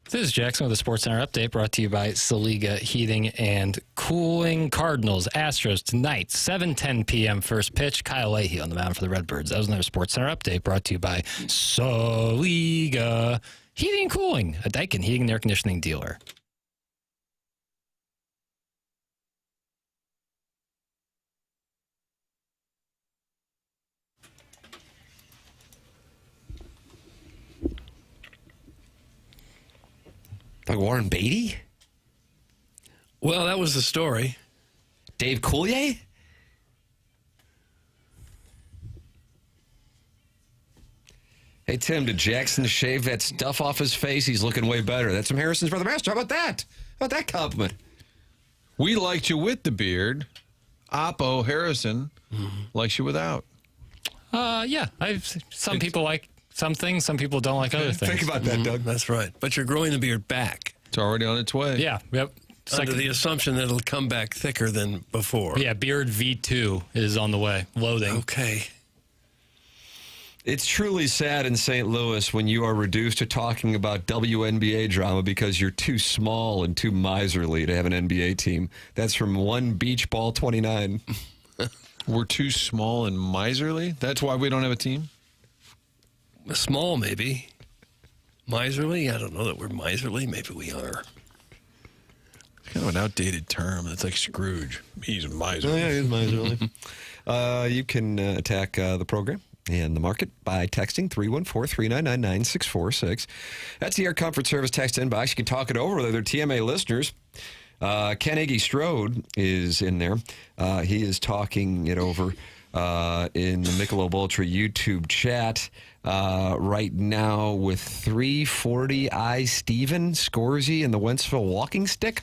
This is Jackson with the Sports Center update brought to you by Saliga Heating and Cooling. Cardinals, Astros tonight, 7:10 p.m. first pitch. Kyle Leahy on the mound for the Redbirds. That was another Sports Center update brought to you by Saliga Heating and Cooling, a Daikin heating and air conditioning dealer. Like Warren Beatty? Well, that was the story. Dave Coulier? Hey, Tim, did Jackson shave that stuff off his face? He's looking way better. That's from Harrison's brother Master. How about that? How about that compliment? We liked you with the beard. Oppo Harrison likes you without. Yeah. Some people like some things, some people don't like other things. Think about that, Doug. That's right. But you're growing the beard back. It's already on its way. Yeah, yep. Under the assumption that it'll come back thicker than before. Yeah, Beard V2 is on the way. Loading. Okay. It's truly sad in St. Louis when you are reduced to talking about WNBA drama because you're too small and too miserly to have an NBA team. That's from One Beach Ball 29. We're too small and miserly? That's why we don't have a team? Small, maybe. Miserly? I don't know that we're miserly. Maybe we are. It's kind of an outdated term. It's like Scrooge. He's miserly. Oh, yeah, he's miserly. You can attack the program and the market by texting 314-399-9646. That's the Air Comfort Service text inbox. You can talk it over with other TMA listeners. Ken Iggy Strode is in there. He is talking it over in the Michelob Ultra YouTube chat right now with 340 I Steven Scorsy and the Wentzville Walking Stick.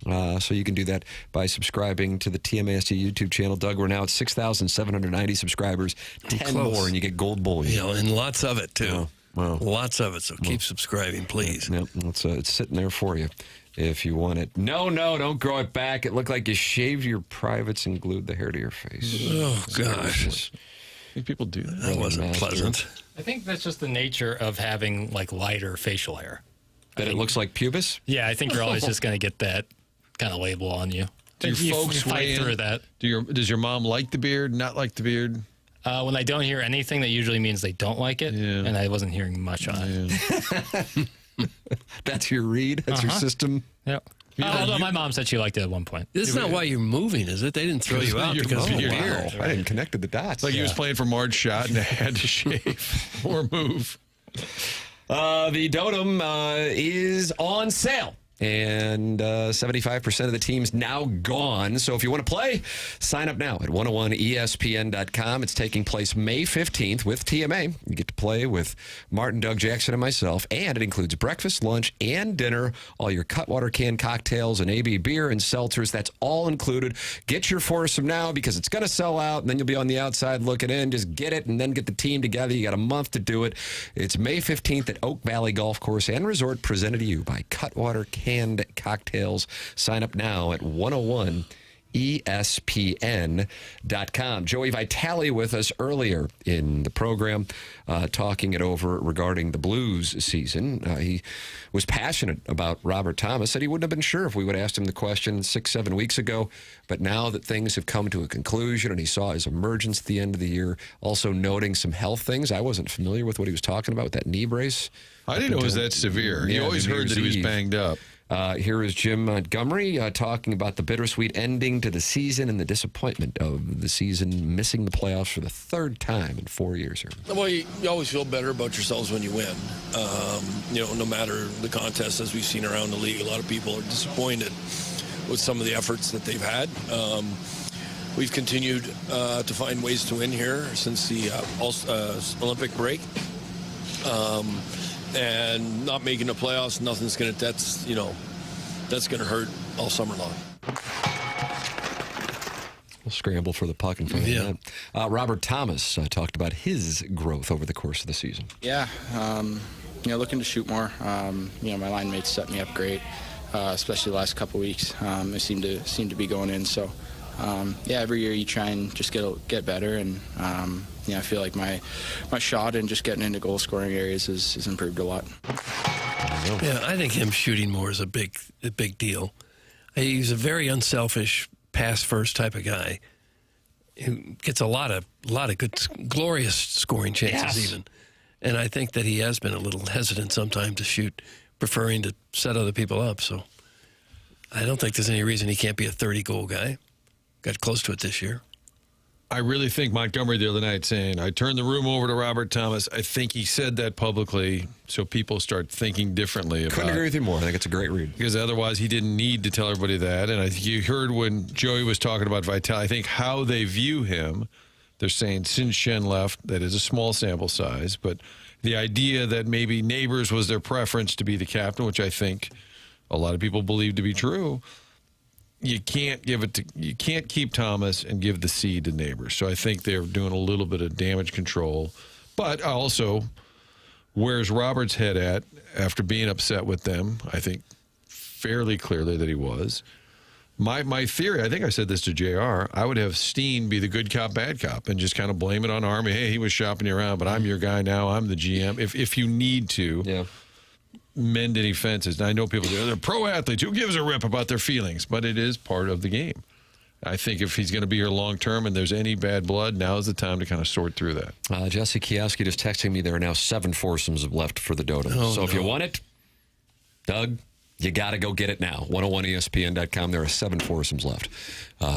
So you can do that by subscribing to the TMASD YouTube channel. Doug, we're now at 6,790 subscribers. 10 more and you get gold bullion. You know, and lots of it, too. Wow. Lots of it, so keep subscribing, please. Yep, it's sitting there for you if you want it. No, don't grow it back. It looked like you shaved your privates and glued the hair to your face. Oh, gosh. I think people do that. That wasn't pleasant. I think that's just the nature of having, like, lighter facial hair. That it looks like pubis? Yeah, I think you're always just going to get that kind of label on you. Do your folks fight through that? Does your mom like the beard, not like the beard? When I don't hear anything, that usually means they don't like it, and I wasn't hearing much on it. That's your read? That's your system? Yep. Although my mom said she liked it at one point. This is not why you're moving, is it? They didn't throw you out because of your beard. I didn't connect the dots. Like he was playing for Marge Schott and had to shave or move. The Dotem is on sale. And 75% of the team's now gone. So if you want to play, sign up now at 101ESPN.com. It's taking place May 15th with TMA. You get to play with Martin, Doug, Jackson, and myself. And it includes breakfast, lunch, and dinner. All your Cutwater canned cocktails and AB beer and seltzers. That's all included. Get your foursome now because it's going to sell out. And then you'll be on the outside looking in. Just get it and then get the team together. You got a month to do it. It's May 15th at Oak Valley Golf Course and Resort, presented to you by Cutwater Canned Cocktails. Sign up now at 101ESPN.com. Joey Vitale with us earlier in the program, talking it over regarding the Blues season. He was passionate about Robert Thomas. Said he wouldn't have been sure if we would have asked him the question 6-7 weeks ago. But now that things have come to a conclusion and he saw his emergence at the end of the year, also noting some health things. I wasn't familiar with what he was talking about with that knee brace. I didn't know it was that severe. You always heard that he was banged up. Here is Jim Montgomery talking about the bittersweet ending to the season and the disappointment of the season, missing the playoffs for the third time in 4 years here. Well, you always feel better about yourselves when you win. No matter the contest, as we've seen around the league, a lot of people are disappointed with some of the efforts that they've had. We've continued to find ways to win here since the Olympic break. And not making the playoffs, that's going to hurt all summer long. We'll scramble for the puck in front of that. Robert Thomas talked about his growth over the course of the season. Yeah, looking to shoot more. My line mates set me up great, especially the last couple weeks. They seem to be going in. So, every year you try and just get better, and I feel like my shot and just getting into goal scoring areas has improved a lot. Yeah, I think him shooting more is a big deal. He's a very unselfish, pass-first type of guy who gets a lot of good, glorious scoring chances even. And I think that he has been a little hesitant sometimes to shoot, preferring to set other people up. So I don't think there's any reason he can't be a 30-goal guy. Got close to it this year. I really think Montgomery the other night saying, I turned the room over to Robert Thomas. I think he said that publicly so people start thinking differently about it. Couldn't agree with you more. I think it's a great read. Because otherwise he didn't need to tell everybody that. And I think you heard when Joey was talking about Vitale, I think how they view him, they're saying since Shen left, that is a small sample size, but the idea that maybe Neighbors was their preference to be the captain, which I think a lot of people believe to be true. You can't keep Thomas and give the seed to Neighbors. So I think they're doing a little bit of damage control. But also, where's Robert's head at after being upset with them? I think fairly clearly that he was. My theory, I think I said this to JR, I would have Steen be the good cop, bad cop, and just kind of blame it on Army. Hey, he was shopping you around, but I'm your guy now. I'm the GM. If you need to. Mend any fences. And I know people they're pro athletes. Who gives a rip about their feelings? But it is part of the game. I think if he's going to be here long term and there's any bad blood, now's the time to kind of sort through that. Jesse Kioski just texting me there are now 7 foursomes left for the Dotem. If you want it, Doug, you got to go get it now. 101ESPN.com. There are 7 foursomes left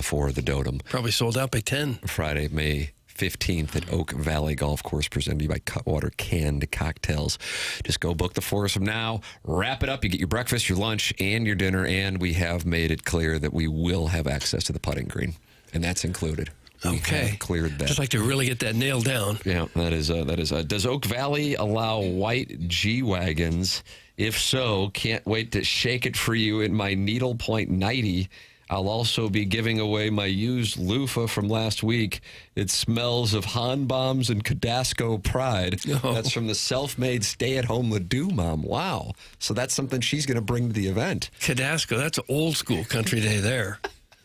for the Dotem. Probably sold out by 10. Friday, May 15th at Oak Valley Golf Course, presented to you by Cutwater Canned Cocktails. Just go book the foursome now. Wrap it up. You get your breakfast, your lunch, and your dinner. And we have made it clear that we will have access to the putting green, and that's included. We have cleared that. Just like to really get that nailed down. Yeah, that is. Does Oak Valley allow white G-Wagons? If so, can't wait to shake it for you in my needlepoint 90. I'll also be giving away my used loofah from last week. It smells of Han bombs and Cadasco pride. That's from the self-made stay-at-home Ladue mom. Wow. So that's something she's going to bring to the event. Cadasco, that's old school country day there.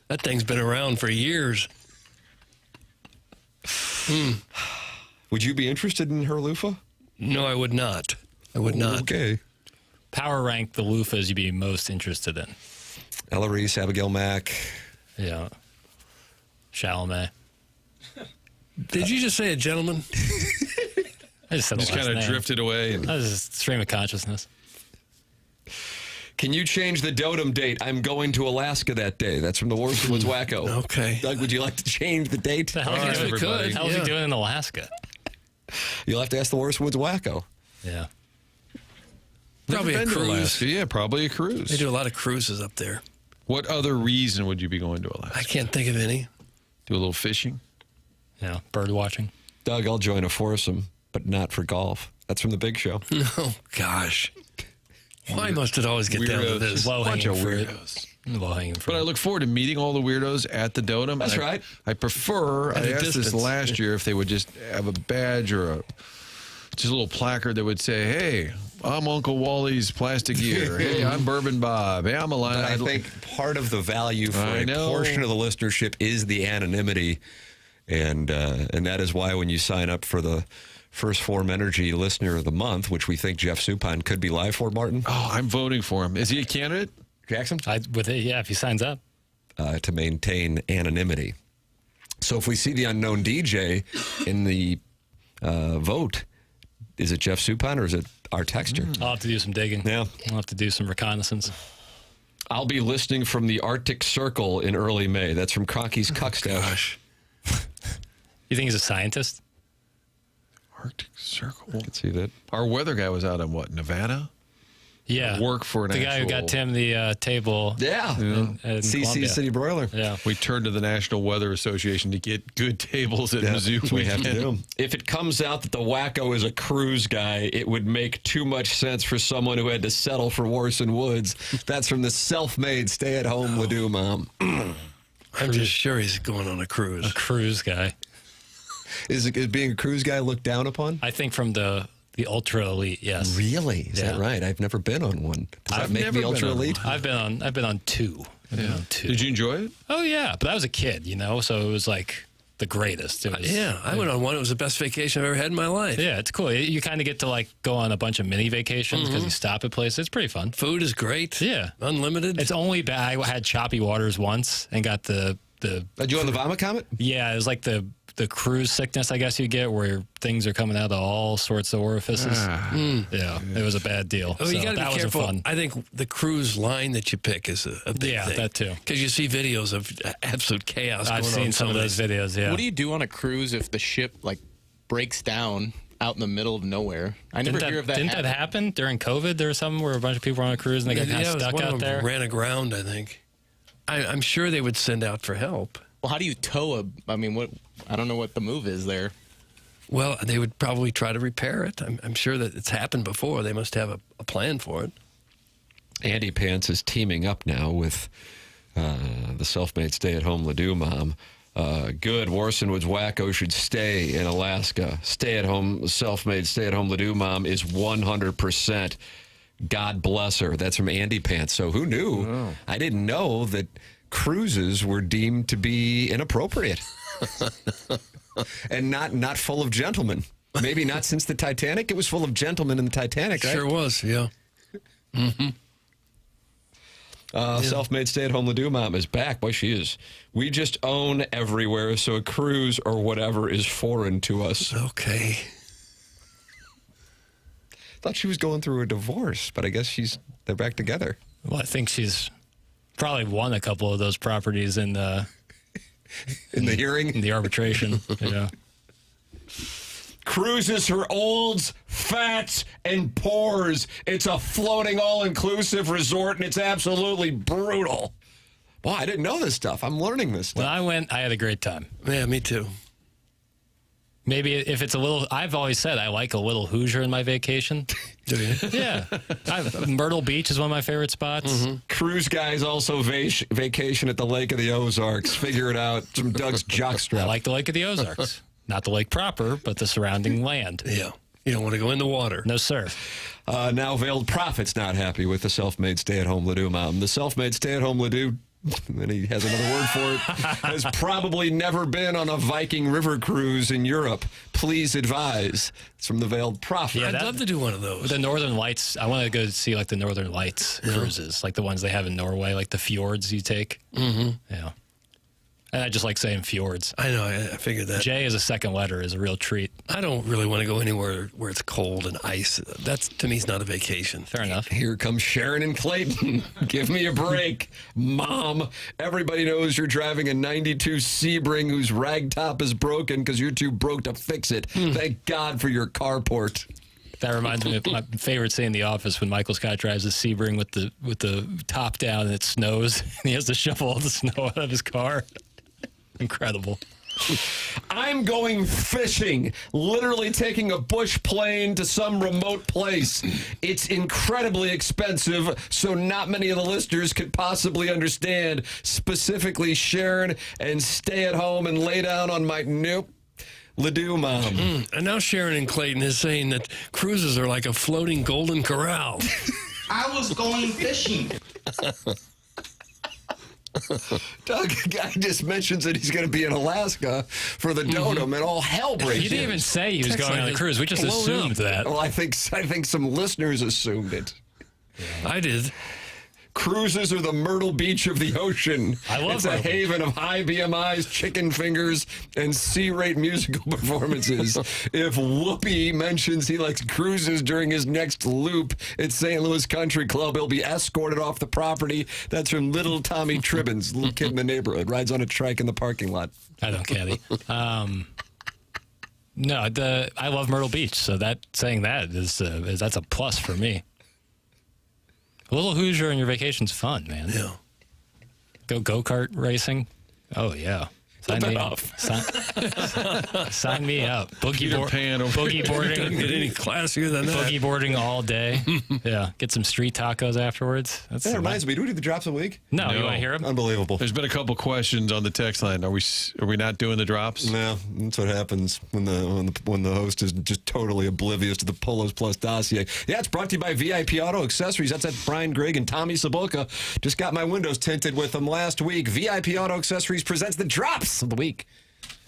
That thing's been around for years. Would you be interested in her loofah? No, I would not. I would not. Okay. Power rank the loofahs you'd be most interested in. Ella Reese, Abigail Mack. Yeah. Chalamet. Did you just say a gentleman? I just said just kind of drifted away. That was just stream of consciousness. Can you change the Dotem date? I'm going to Alaska that day. That's from the Worst Woods Wacko. Okay. Doug, would you like to change the date? The hell we could. How's he doing in Alaska? You'll have to ask the Worst Woods Wacko. Yeah. Probably a cruise. Alaska. Yeah, probably a cruise. They do a lot of cruises up there. What other reason would you be going to Alaska? I can't think of any. Do a little fishing? Yeah, bird watching. Doug, I'll join a foursome, but not for golf. That's from the Big Show. Oh, gosh. Why must it always get down to this? Bunch of weirdos. Low-hanging fruit. But I look forward to meeting all the weirdos at the Dotem. That's right. I prefer, I asked this last year, if they would just have a badge or just a little placard that would say, hey, I'm Uncle Wally's Plastic Gear. Hey, I'm Bourbon Bob. Hey, I'm a line. I think part of the value for a portion of the listenership is the anonymity. And that is why when you sign up for the First Form Energy Listener of the Month, which we think Jeff Suppan could be live for, Martin. Oh, I'm voting for him. Is he a candidate? Jackson? If he signs up. To maintain anonymity. So if we see the unknown DJ in the vote, is it Jeff Suppan or is it our texter? I'll have to do some digging. Yeah. I'll have to do some reconnaissance. I'll be listening from the Arctic Circle in early May. That's from Conky's Cuckstaff. Gosh. You think he's a scientist? Arctic Circle. I can see that. Our weather guy was out in what, Nevada? Yeah. Work for an the guy who got Tim the table. Yeah. In CC Columbia. City Broiler. Yeah. We turned to the National Weather Association to get good tables at Mizzou. We have to do. If it comes out that the wacko is a cruise guy, it would make too much sense for someone who had to settle for Warson Woods. That's from the self-made stay-at-home Ladue mom. I'm just sure he's going on a cruise. A cruise guy. Is being a cruise guy looked down upon? I think from the ultra elite, yes. Really? Is that right? I've never been on one. Does that make me ultra elite? I've been on two. Did you enjoy it? Oh yeah, but I was a kid, so it was like the greatest. It was, Yeah, I went on one. It was the best vacation I've ever had in my life. Yeah, it's cool. You kind of get to like go on a bunch of mini vacations because you stop at places. It's pretty fun. Food is great. Yeah, unlimited. It's only bad. I had choppy waters once and got the. Did you on the vomit comet? Yeah, it was like the cruise sickness, I guess you get, where things are coming out of all sorts of orifices. Yeah, it was a bad deal. Oh, so you got to that be careful. wasn't fun. I think the cruise line that you pick is a big thing. That too. Because you see videos of absolute chaos. I've going seen on some of those videos. Yeah. What do you do on a cruise if the ship like breaks down out in the middle of nowhere? I never hear of that. Didn't that happen during COVID? There was something where a bunch of people were on a cruise and they got kind of stuck one out of them there. Ran aground, I think. I'm sure they would send out for help. Well, how do you tow a? I mean, what? I don't know what the move is there. Well, they would probably try to repair it. I'm sure that it's happened before. They must have a plan for it. Andy Pants is teaming up now with the self-made stay-at-home Ledoux mom. Good. Warson Woods Wacko should stay in Alaska. Stay-at-home, self-made stay-at-home Ledoux mom is 100%. God bless her. That's from Andy Pants. So who knew? Oh. I didn't know that cruises were deemed to be inappropriate and not full of gentlemen. Maybe not since the Titanic. It was full of gentlemen in the Titanic, right? Sure was, yeah. Self-made stay-at-home Ledoux mom is back. Boy, she is. We just own everywhere, so a cruise or whatever is foreign to us. Okay. Thought she was going through a divorce, but I guess they're back together. Well, I think she's probably won a couple of those properties in the hearing, in the arbitration. Yeah. Cruises for olds, fats, and poors. It's a floating all-inclusive resort, and it's absolutely brutal. Wow, I didn't know this stuff. I'm learning this stuff. When I went, I had a great time. Yeah, me too. Maybe if it's a little, I've always said I like a little Hoosier in my vacation. Do you? Yeah. Myrtle Beach is one of my favorite spots. Cruise guys also vacation at the Lake of the Ozarks. Figure it out. Some Doug's jockstrap. I like the Lake of the Ozarks. Not the lake proper, but the surrounding land. Yeah. You don't want to go in the water. No, sir. Now Veiled Prophet's not happy with the self-made stay-at-home Ledoux mom. The self-made stay-at-home Ledoux, and he has another word for it, has probably never been on a Viking river cruise in Europe. Please advise. It's from the Veiled Prophet. Yeah, I'd love to do one of those. The Northern Lights, I want to go see like the Northern Lights cruises, like the ones they have in Norway, like the fjords you take. Yeah. And I just like saying fjords. I know, I figured that. J as a second letter is a real treat. I don't really want to go anywhere where it's cold and ice. That's, to me, is not a vacation. Fair enough. Here comes Sharon and Clayton. Give me a break, Mom. Everybody knows you're driving a 92 Sebring whose rag top is broken because you're too broke to fix it. Thank God for your carport. That reminds me of my favorite scene in The Office when Michael Scott drives a Sebring with the top down and it snows and he has to shovel all the snow out of his car. Incredible. I'm going fishing, literally taking a bush plane to some remote place. It's incredibly expensive, so not many of the listeners could possibly understand. Specifically, Sharon, and stay at home and lay down on my Ledoux mom. And now Sharon and Clayton is saying that cruises are like a floating golden corral. I was going fishing. Doug, guy just mentions that he's going to be in Alaska for the Dotem, and all hell breaks. He didn't even say he was going on a cruise. We just assumed that. Well, I think some listeners assumed it. Yeah. I did. Cruises are the Myrtle Beach of the ocean. I love It's a haven of high BMIs, chicken fingers, and C-rate musical performances. If Whoopi mentions he likes cruises during his next loop at St. Louis Country Club, he'll be escorted off the property. That's from Little Tommy Tribbins, little kid in the neighborhood, rides on a trike in the parking lot. I don't caddy. No, I love Myrtle Beach, so saying that is that's a plus for me. A little Hoosier on your vacation's fun, man. Yeah. Go-kart racing. Oh, yeah. Sign me up. Sign me up. Boogie boarding. Doesn't get any classier than that. Boogie boarding all day. Yeah. Get some street tacos afterwards. That reminds me. Do we do the drops of the week? No. You want to hear them? Unbelievable. There's been a couple questions on the text line. Are we not doing the drops? No, that's what happens when the host is just totally oblivious to the Polos Plus dossier. Yeah, it's brought to you by VIP Auto Accessories. That's at Brian Grigg and Tommy Sabulka. Just got my windows tinted with them last week. VIP Auto Accessories presents the drops of the week.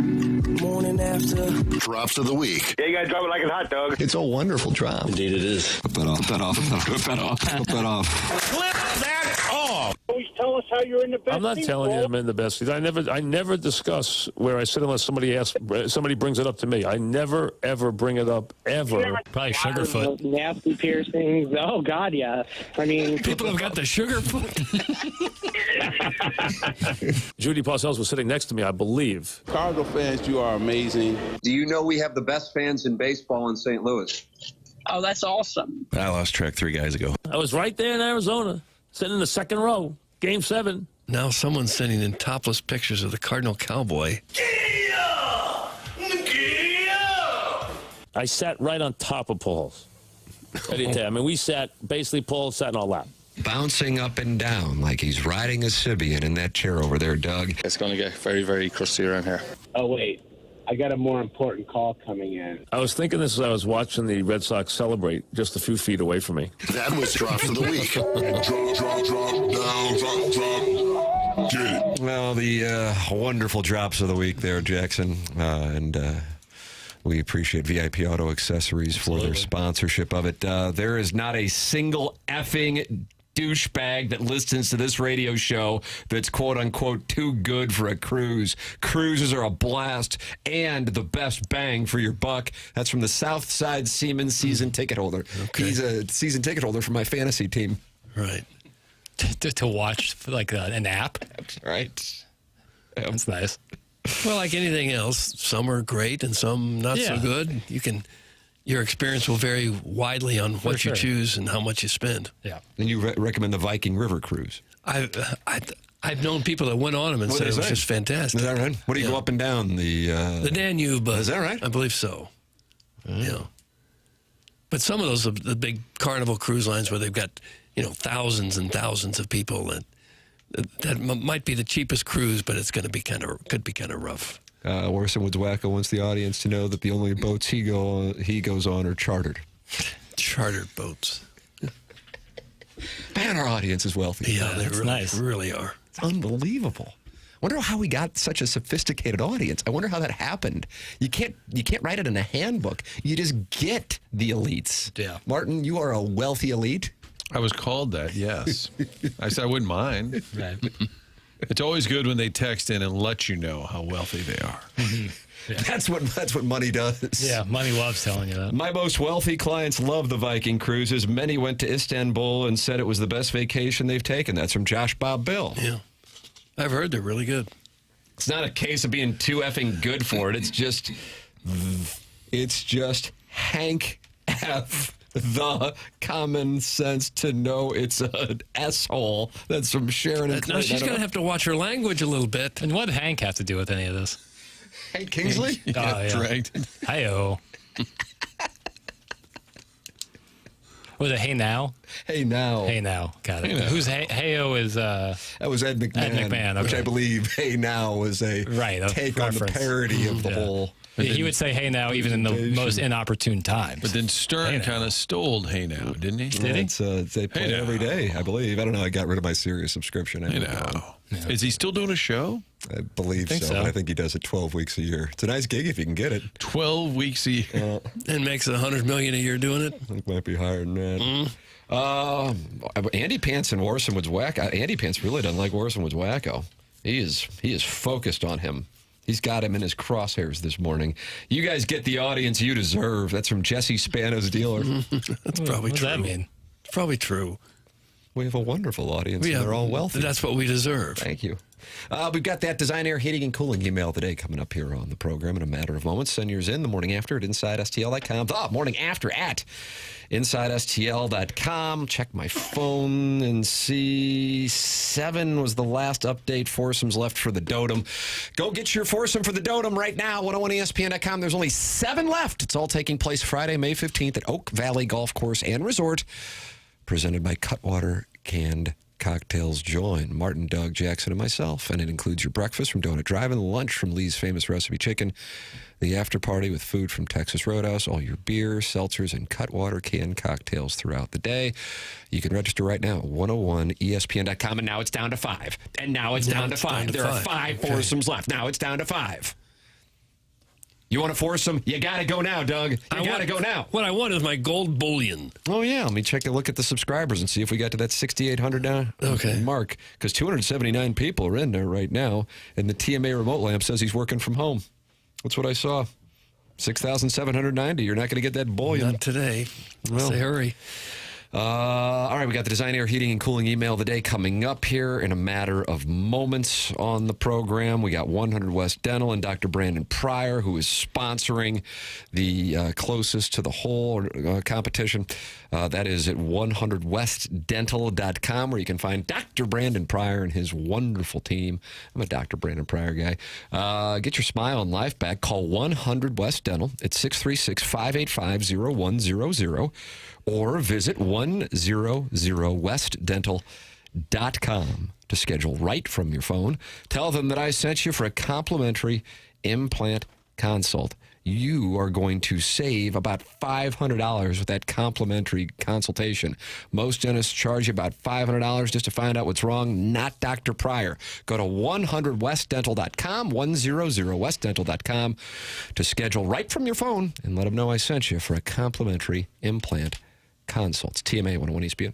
Morning after. Drops of the week. Yeah, you gotta drop it like a hot dog. It's a wonderful drop. Indeed it is. Clip that off. Clip that off. Clip that off. Clip that off. Clip that off. Always tell us how you're in the best. I'm not telling you I'm in the best seats. I never discuss where I sit unless somebody brings it up to me. I never ever bring it up ever. Probably Sugarfoot. Nasty piercings. Oh God, yes. I mean, people have got the Sugarfoot. Judy Parcells was sitting next to me, I believe. Cardinal fans, you are amazing. Do you know we have the best fans in baseball in St. Louis? oh, that's awesome. I lost track 3 guys ago. I was right there in Arizona, sitting in the second row, Game 7. Now someone's sending in topless pictures of the Cardinal cowboy. I sat right on top of Paul's. I mean, we sat, basically, Paul sat in our lap. Bouncing up and down like he's riding a Sibian in that chair over there, Doug. It's going to get very, very crusty around here. Oh, wait. I got a more important call coming in. I was thinking this as I was watching the Red Sox celebrate just a few feet away from me. That was Drops of the Week. Drop, get it. Well, the wonderful drops of the week there, Jackson. We appreciate VIP Auto Accessories for their sponsorship of it. There is not a single effing douchebag that listens to this radio show that's quote-unquote too good for a cruise. Cruises are a blast and the best bang for your buck. That's from the Southside Seaman season ticket holder. Okay. He's a season ticket holder for my fantasy team. Right. To watch like an app. Right. That's nice. Well, like anything else, some are great and some not so good. Your experience will vary widely on what you choose and how much you spend. Yeah. And you recommend the Viking River Cruise? I've known people that went on them and said it was just fantastic. Is that right? What do you go up and down the Danube? Is that right? I believe so. Yeah. But some of those are the big Carnival cruise lines where they've got thousands and thousands of people, and that might be the cheapest cruise, but it's going to be could be kind of rough. Orson Woods Wacko wants the audience to know that the only boats he goes on are chartered. Chartered boats. Man, our audience is wealthy. Yeah, they really are. It's unbelievable. I wonder how we got such a sophisticated audience. I wonder how that happened. You can't write it in a handbook. You just get the elites. Yeah. Martin, you are a wealthy elite. I was called that, yes. I said I wouldn't mind. Right. It's always good when they text in and let you know how wealthy they are. Yeah. That's what money does. Yeah, money loves telling you that. My most wealthy clients love the Viking cruises. Many went to Istanbul and said it was the best vacation they've taken. That's from Josh Bob Bill. Yeah. I've heard they're really good. It's not a case of being too effing good for it. It's just Hank F. the common sense to know it's an S-hole. That's from Sharon and Now she's going to have to watch her language a little bit. And what did Hank have to do with any of this? Hank Kingsley? Dragged. Hi-oh. Was it Hey Now? Hey Now. Hey Now. Got it. Who's Hey-oh is... That was Ed McMahon. Ed McMahon, okay. Which I believe Hey Now was a take on the parody of the whole... He would say Hey Now even in the most inopportune times. But then Stern kind of stole Hey Now, didn't he? Did he? They play it every day, I believe. I don't know. I got rid of my Sirius subscription. Hey Now. Yeah. Is he still doing a show? I believe so. I think he does it 12 weeks a year. It's a nice gig if you can get it. 12 weeks a year. And makes $100 million a year doing it? I think it might be higher than that. Andy Pants and Orson Woods Wacko. Andy Pants really doesn't like Orson Woods Wacko. He is focused on him. He's got him in his crosshairs this morning. You guys get the audience you deserve. That's from Jesse Spano's dealer. That's probably true. What does that mean? It's probably true. We have a wonderful audience, and they're all wealthy. That's what we deserve. Thank you. We've got that Design Air Heating and Cooling email today coming up here on the program in a matter of moments. Send yours in the morning after at InsideSTL.com. The morning after at InsideSTL.com. Check my phone and see 7 was the last update. Foursomes left for the Dotem. Go get your foursome for the Dotem right now. 101ESPN.com. There's only 7 left. It's all taking place Friday, May 15th at Oak Valley Golf Course and Resort. Presented by Cutwater Canned Cocktails. Join Martin, Doug, Jackson, and myself. And it includes your breakfast from Donut Drive and lunch from Lee's Famous Recipe Chicken, the after party with food from Texas Roadhouse, all your beers, seltzers, and Cutwater canned cocktails throughout the day. You can register right now at 101ESPN.com. And now it's down to 5. And now it's down to 5. There are 5 foursomes left. Now it's down to 5. You want to force them? You got to go now, Doug. You got to go now. What I want is my gold bullion. Oh, yeah. Let me take a look at the subscribers and see if we got to that 6,800 mark. Because 279 people are in there right now. And the TMA remote lamp says he's working from home. That's what I saw. 6,790. You're not going to get that bullion. Not today. Well, Say hurry. All right, we got the Design Air Heating and Cooling email of the day coming up here in a matter of moments on the program. We got 100 West Dental and Dr. Brandon Pryor, who is sponsoring the closest to the hole competition. That is at 100westdental.com, where you can find Dr. Brandon Pryor and his wonderful team. I'm a Dr. Brandon Pryor guy. Get your smile and life back. Call 100 West Dental at 636-585-0100. Or visit 100westdental.com to schedule right from your phone. Tell them that I sent you for a complimentary implant consult. You are going to save about $500 with that complimentary consultation. Most dentists charge you about $500 just to find out what's wrong. Not Dr. Pryor. Go to 100westdental.com, 100westdental.com to schedule right from your phone and let them know I sent you for a complimentary implant consults. TMA 101 ESPN.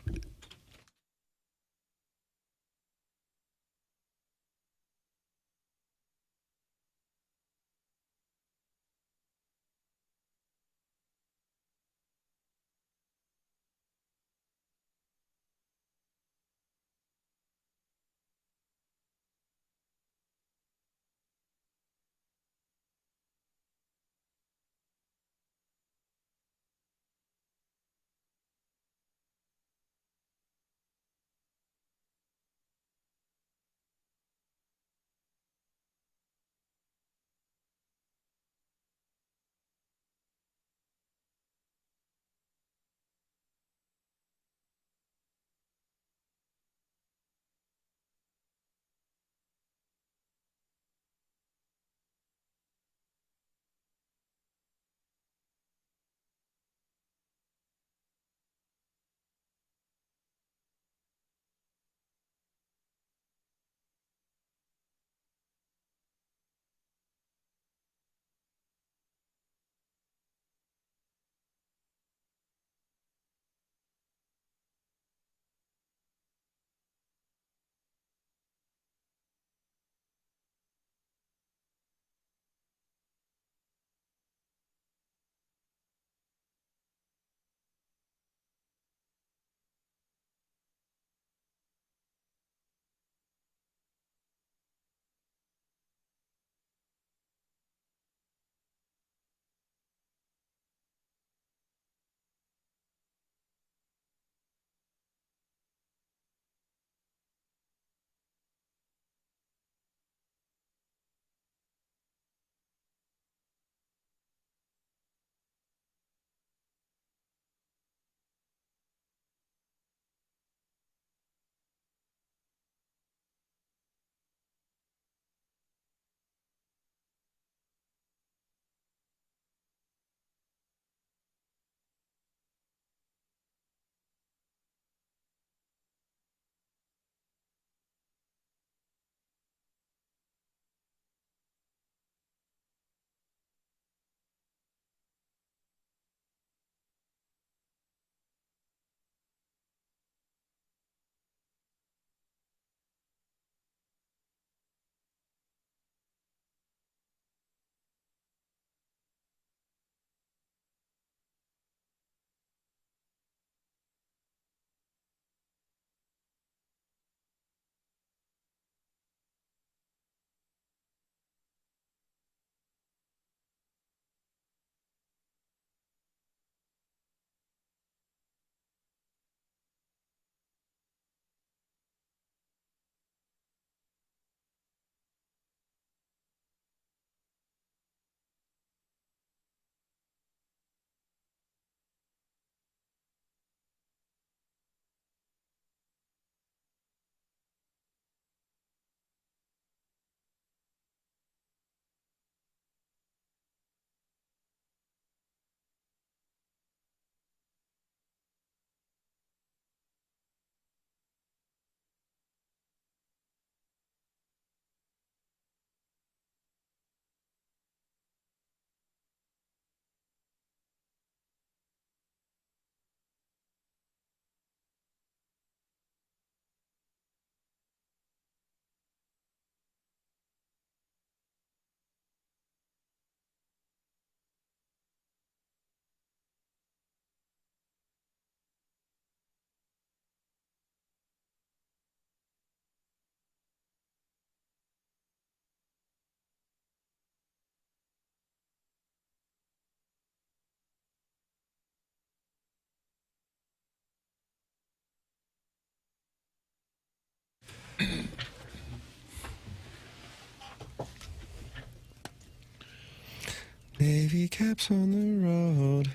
Navy caps on the road.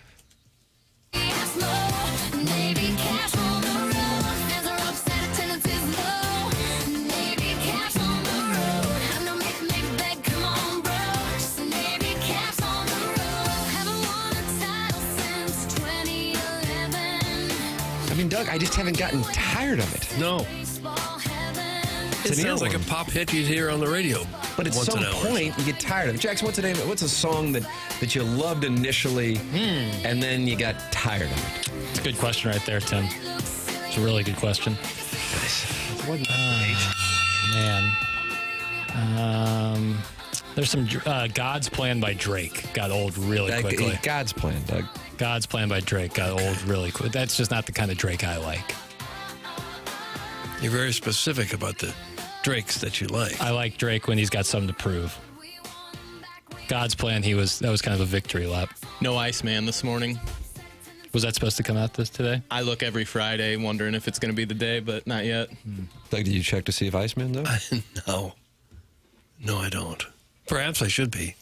Navy caps on the road. Fans are upset, attendance is low. Navy caps on the road. Have no make beg, come on, bro. Navy caps on the road. Haven't won a title since 2011. I mean, Doug, I just haven't gotten tired of it. No. It sounds like a pop hit you'd hear on the radio. But at some point, you get tired of it. Jackson, what's a song that you loved initially and then you got tired of it? It's a good question right there, Tim. It's a really good question. Man. There's some God's Plan by Drake. Got old really quickly. God's Plan, Doug. God's Plan by Drake got old really quick. That's just not the kind of Drake I like. You're very specific about the Drakes that you like. I like Drake when he's got something to prove. God's Plan, that was kind of a victory lap. No Iceman this morning. Was that supposed to come out today? I look every Friday wondering if it's going to be the day, but not yet. Doug, did you check to see if Iceman, though? No. No, I don't. Perhaps I should be,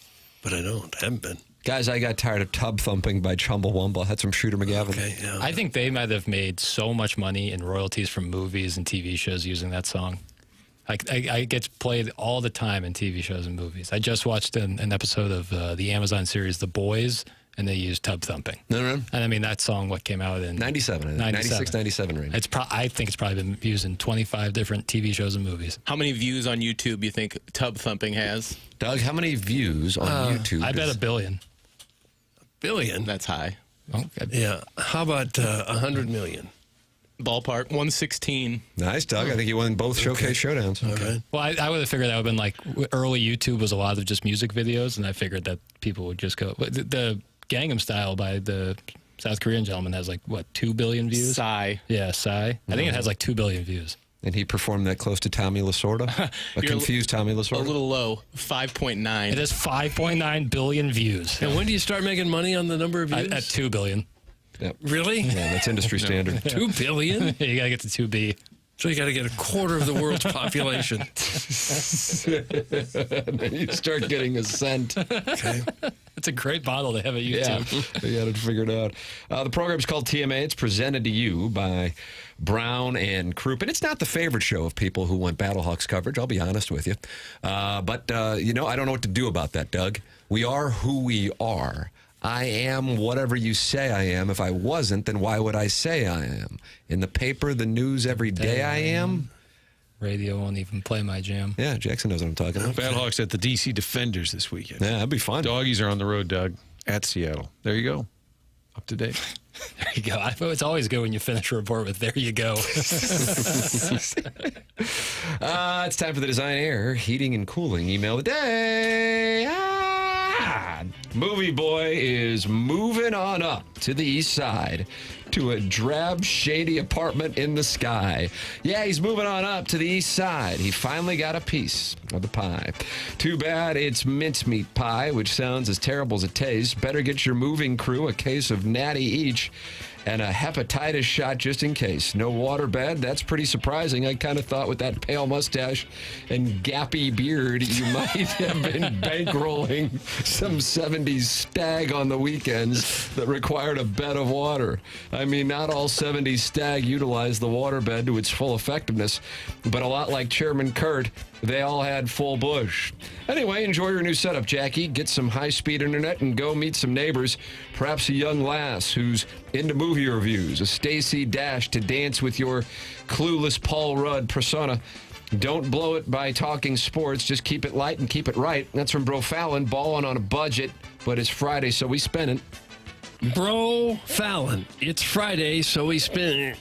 but I don't. Haven't been. Guys, I got tired of Tub Thumping by Chumbawamba. Had some Shooter McGavin. Okay, yeah. I think they might have made so much money in royalties from movies and TV shows using that song. I get played all the time in TV shows and movies. I just watched an episode of the Amazon series The Boys, and they used Tub Thumping. No. And I mean, that song, what came out in 97, 96, 97 range. I think it's probably been used in 25 different TV shows and movies. How many views on YouTube you think Tub Thumping has? Doug, how many views on YouTube? I bet 1 billion. Billion? That's high. Yeah. How about 100 million? Ballpark, 116. Nice, Doug. I think you won both Showcase Showdowns. Okay. Well, I would have figured that would have been like early YouTube was a lot of just music videos, and I figured that people would just go. The Gangnam Style by the South Korean gentleman has 2 billion views? Psy. Yeah, Psy. I think it has 2 billion views. And he performed that close to Tommy Lasorda? A confused Tommy Lasorda? A little low, 5.9. It has 5.9 billion views. And when do you start making money on the number of views? At 2 billion. Yep. Really? Yeah, that's industry standard. 2 billion? You got to get to 2B. So you got to get 1/4 of the world's population. And then you start getting a cent. Okay. It's a great model to have at YouTube. Yeah, you got it figured out. The program's called TMA. It's presented to you by Brown and Croup. And it's not the favorite show of people who want Battlehawks coverage, I'll be honest with you. But I don't know what to do about that, Doug. We are who we are. I am whatever you say I am. If I wasn't, then why would I say I am? In the paper, the news, every day I am. Radio won't even play my jam. Yeah, Jackson knows what I'm talking about. Battlehawks at the D.C. Defenders this weekend. Yeah, that'd be fun. Doggies are on the road, Doug, at Seattle. There you go. Up to date. There you go. It's always good when you finish a report with "there you go." It's time for the Design Air Heating and Cooling email of the day. Movie boy is moving on up to the east side to a drab, shady apartment in the sky. Yeah, he's moving on up to the east side. He finally got a piece of the pie. Too bad it's mincemeat pie, which sounds as terrible as it tastes. Better get your moving crew a case of Natty each and a hepatitis shot just in case. No waterbed. That's pretty surprising. I kind of thought with that pale mustache and gappy beard, you might have been bankrolling some 70s stag on the weekends that required a bed of water. I mean, not all 70s stag utilized the waterbed to its full effectiveness, but a lot like Chairman Kurt, they all had full bush. Anyway, enjoy your new setup, Jackie. Get some high-speed internet and go meet some neighbors. Perhaps a young lass who's into movie reviews. A Stacey Dash to dance with your clueless Paul Rudd persona. Don't blow it by talking sports. Just keep it light and keep it right. That's from Bro Fallon, balling on a budget, but it's Friday, so we spin it. Bro Fallon, it's Friday, so we spin it.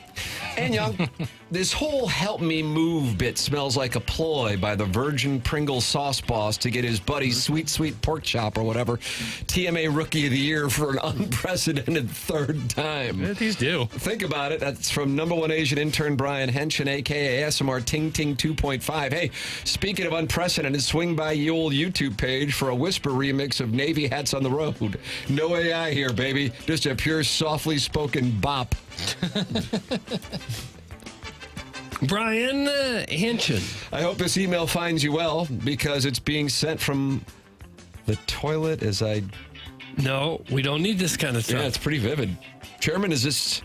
And young, this whole help me move bit smells like a ploy by the Virgin Pringle sauce boss to get his buddy's sweet pork chop or whatever TMA Rookie of the Year for an unprecedented third time. Yeah, these do. Think about it. That's from #1 Asian intern Brian Henshin, a.k.a. ASMR Ting Ting 2.5. Hey, speaking of unprecedented, swing by the old YouTube page for a whisper remix of Navy Hats on the Road. No AI here, baby. Just a pure softly spoken bop. Brian Henshin. I hope this email finds you well because it's being sent from the toilet as I No, we don't need this kind of stuff. Yeah, it's pretty vivid. Chairman, is this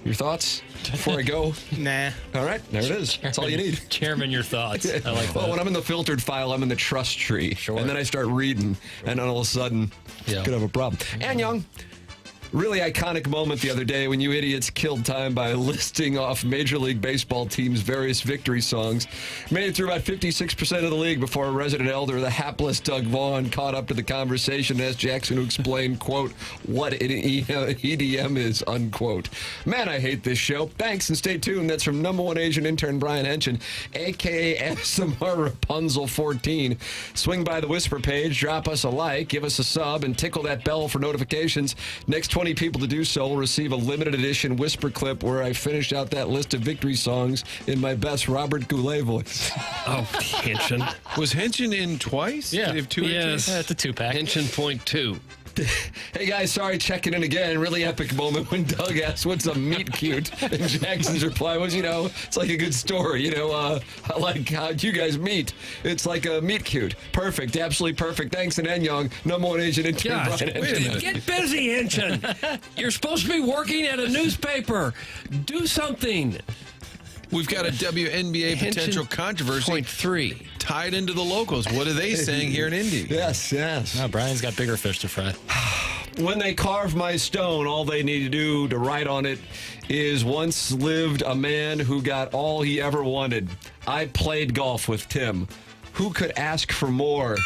your thoughts before I go? Nah. All right, there it is. That's all you need. Chairman, your thoughts. I like that. Well, when I'm in the filtered file, I'm in the trust tree. Sure. And then I start reading, and then all of a sudden, could have a problem. And Young, really iconic moment the other day when you idiots killed time by listing off Major League Baseball teams' various victory songs. Made it through about 56% of the league before a resident elder, the hapless Doug Vaughn, caught up to the conversation and asked Jackson to explain, quote, what an EDM is, unquote. Man, I hate this show. Thanks, and stay tuned. That's from #1 Asian intern Brian Henson, a.k.a. ASMR Rapunzel 14. Swing by the Whisper page, drop us a like, give us a sub, and tickle that bell for notifications. Next 20 people to do so will receive a limited edition Whisper clip where I finished out that list of victory songs in my best Robert Goulet voice. Oh, Henson. Was Henson in twice? Yeah. Did he have two Yes. entries? It's a 2-pack. Henson .2. Hey guys, sorry, checking in again. Really epic moment when Doug asked, "What's a meet cute?" And Jackson's reply was, it's like a good story. I like how'd you guys meet? It's like a meet cute. Perfect, absolutely perfect. Thanks, and Young, #1 Asian intern. Gosh, Brian wait a Henson. minute. get busy, Henson. You're supposed to be working at a newspaper. Do something. We've got a WNBA potential controversy .3. tied into the locals. What are they saying here in Indy? Yes. No, Brian's got bigger fish to fry. When they carve my stone, all they need to do to write on it is once lived a man who got all he ever wanted. I played golf with Tim. Who could ask for more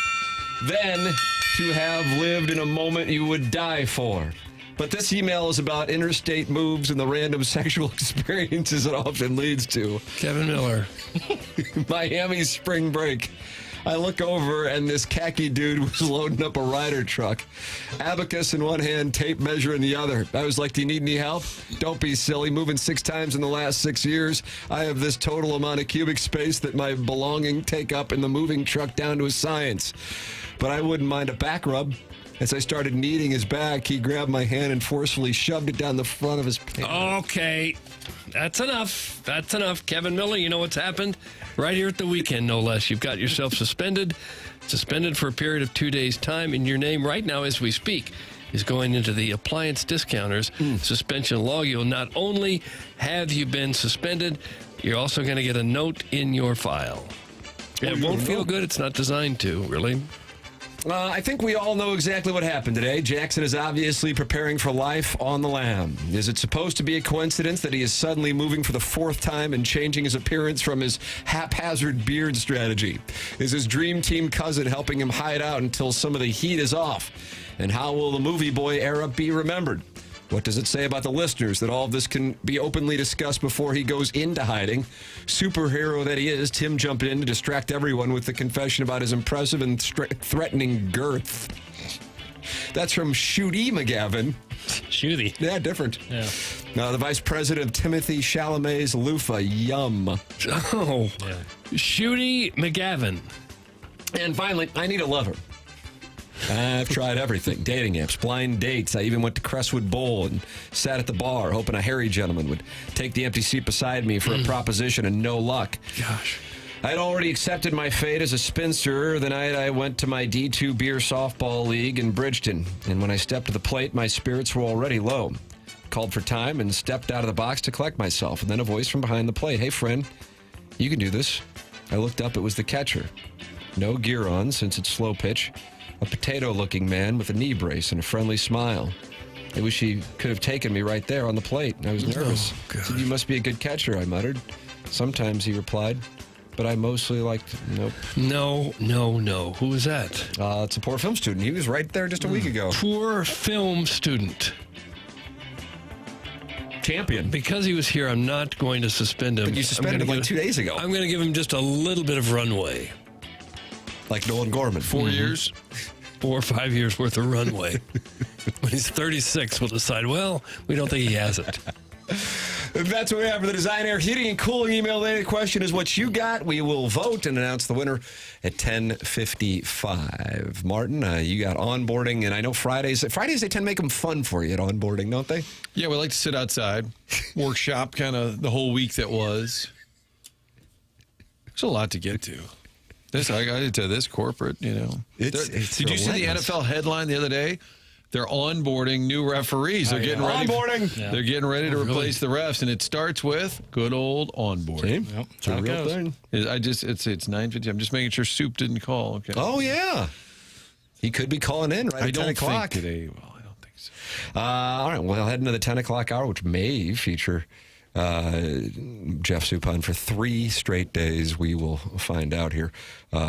than to have lived in a moment you would die for? But this email is about interstate moves and the random sexual experiences it often leads to. Kevin Miller. Miami's spring break. I look over and this khaki dude was loading up a Ryder truck. Abacus in one hand, tape measure in the other. I was like, do you need any help? Don't be silly. Moving 6 times in the last 6 years. I have this total amount of cubic space that my belongings take up in the moving truck down to a science. But I wouldn't mind a back rub. As I started kneading his back, he grabbed my hand and forcefully shoved it down the front of his pants. Okay. That's enough. That's enough. Kevin Miller, you know what's happened? Right here at the weekend, no less. You've got yourself suspended for a period of 2 days' time, and your name right now as we speak is going into the appliance discounters suspension log. You'll not only have you been suspended, you're also going to get a note in your file. It won't feel good. It's not designed to, really. I think we all know exactly what happened today. Jackson is obviously preparing for life on the lam. Is it supposed to be a coincidence that he is suddenly moving for the 4th time and changing his appearance from his haphazard beard strategy? Is his dream team cousin helping him hide out until some of the heat is off? And how will the movie boy era be remembered? What does it say about the listeners that all of this can be openly discussed before he goes into hiding? Superhero that he is, Tim jumped in to distract everyone with the confession about his impressive and threatening girth. That's from Shooty McGavin. Shooty. Yeah, different. Yeah. The vice president of Timothy Chalamet's Loofah. Yum. Oh, yeah. Shooty McGavin. And finally, I need a lover. I've tried everything. Dating apps, blind dates. I even went to Crestwood Bowl and sat at the bar hoping a hairy gentleman would take the empty seat beside me for a proposition, and no luck. Gosh. I had already accepted my fate as a spinster the night I went to my D2 beer softball league in Bridgeton. And when I stepped to the plate, my spirits were already low. Called for time and stepped out of the box to collect myself. And then a voice from behind the plate. Hey, friend, you can do this. I looked up. It was the catcher. No gear on since it's slow pitch. A potato-looking man with a knee brace and a friendly smile. I wish he could have taken me right there on the plate. I was nervous. Said, you must be a good catcher, I muttered. Sometimes, he replied. But I mostly liked... Nope. No. Who was that? It's a poor film student. He was right there just a week ago. Poor film student. Champion. Because he was here, I'm not going to suspend him. But you suspended him like 2 days ago. I'm going to give him just a little bit of runway. Like Nolan Gorman. 4 years? 4 or 5 years worth of runway. When he's 36, we'll decide, well, we don't think he has it. That's what we have for the Design Air Heating and Cooling email. The question is what you got. We will vote and announce the winner at 10:55. Martin, you got onboarding, and I know Fridays they tend to make them fun for you at onboarding, don't they? Yeah, we like to sit outside, workshop kind of the whole week that was. There's a lot to get to. I got into this corporate, Did you see the NFL headline the other day? They're onboarding new referees. They're getting ready. Onboarding. They're getting ready to replace the refs, and it starts with good old onboarding. See? It's a real thing. It's 9:50. I'm just making sure Soup didn't call. Okay. Oh yeah, he could be calling in right at 10 o'clock today. Well, I don't think so. All right, we'll head into the 10 o'clock hour, which may feature Jeff Suppan for 3 straight days. We will find out here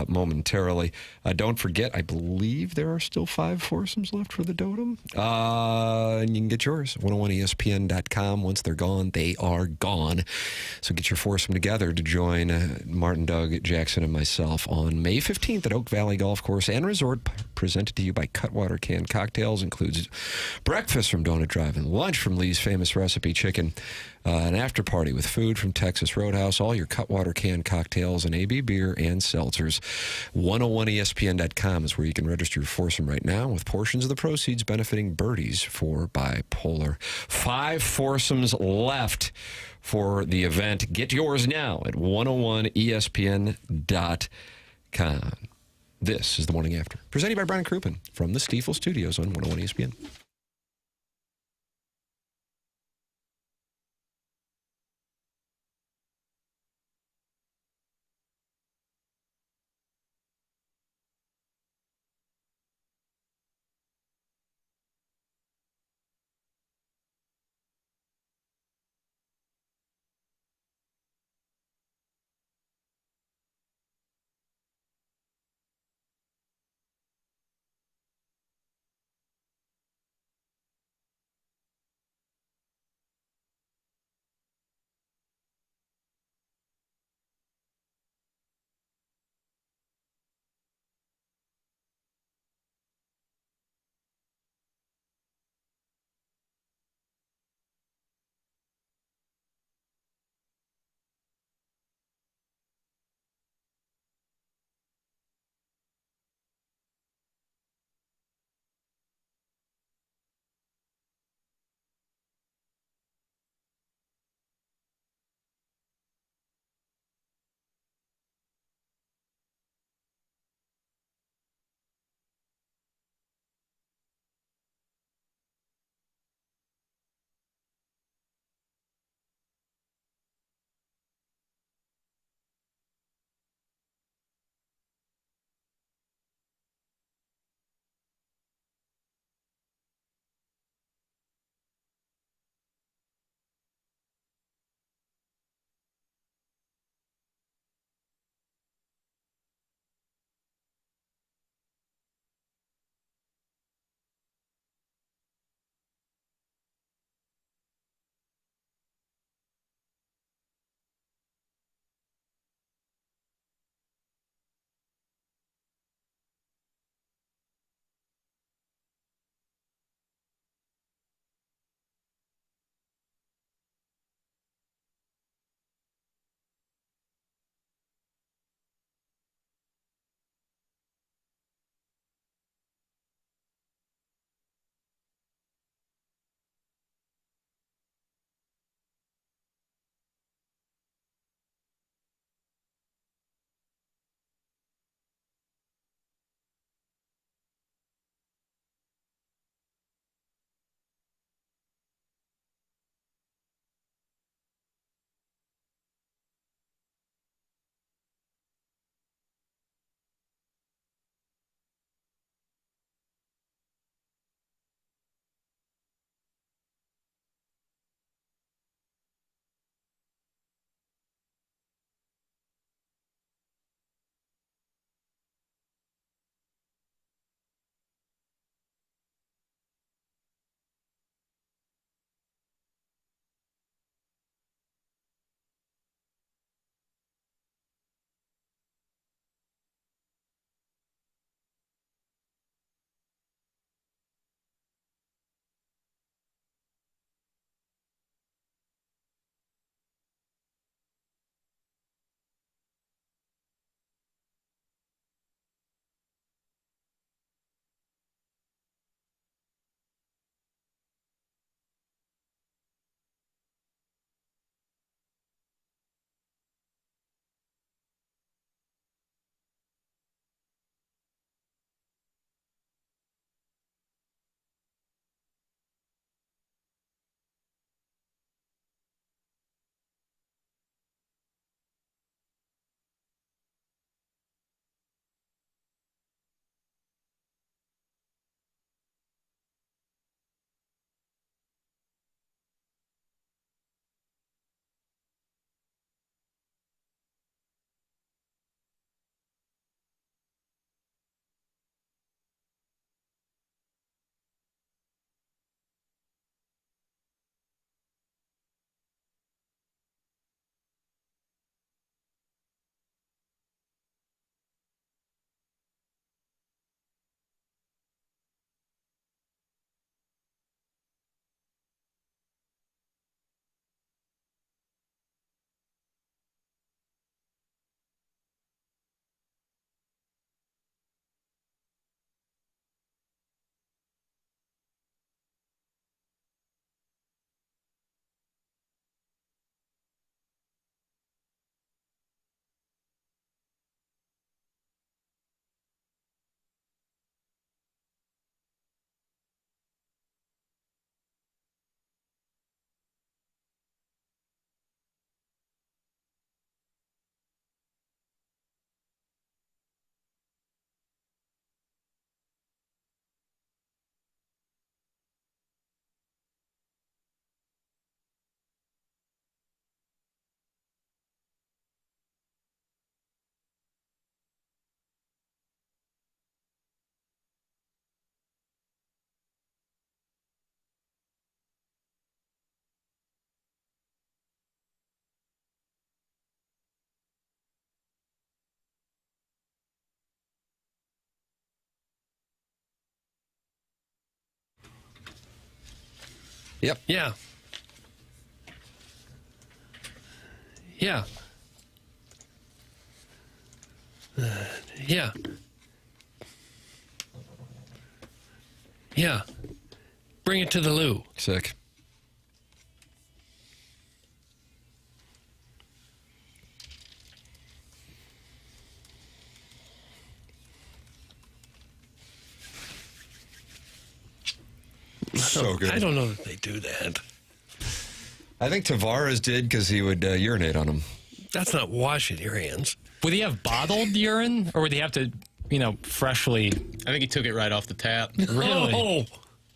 momentarily. Don't forget, I believe there are still 5 foursomes left for the Dotem. And you can get yours, 101ESPN.com. Once they're gone, they are gone. So get your foursome together to join Martin, Doug, Jackson, and myself on May 15th at Oak Valley Golf Course and Resort, presented to you by Cutwater Canned Cocktails. Includes breakfast from Donut Drive and lunch from Lee's Famous Recipe Chicken. An after party with food from Texas Roadhouse, all your Cutwater canned cocktails, and AB beer and seltzers. 101ESPN.com is where you can register your foursome right now, with portions of the proceeds benefiting Birdies for Bipolar. 5 foursomes left for the event. Get yours now at 101ESPN.com. This is The Morning After, presented by Brian Crouppen from the Stifel Studios on 101 ESPN. Yep. Yeah. Yeah. Yeah. Yeah. Bring it to the loo. Sick. So good. I don't know that they do that. I think Tavares did because he would urinate on him. That's not washing your hands. Would he have bottled urine, or would he have to, freshly? I think he took it right off the tap. Really? Oh.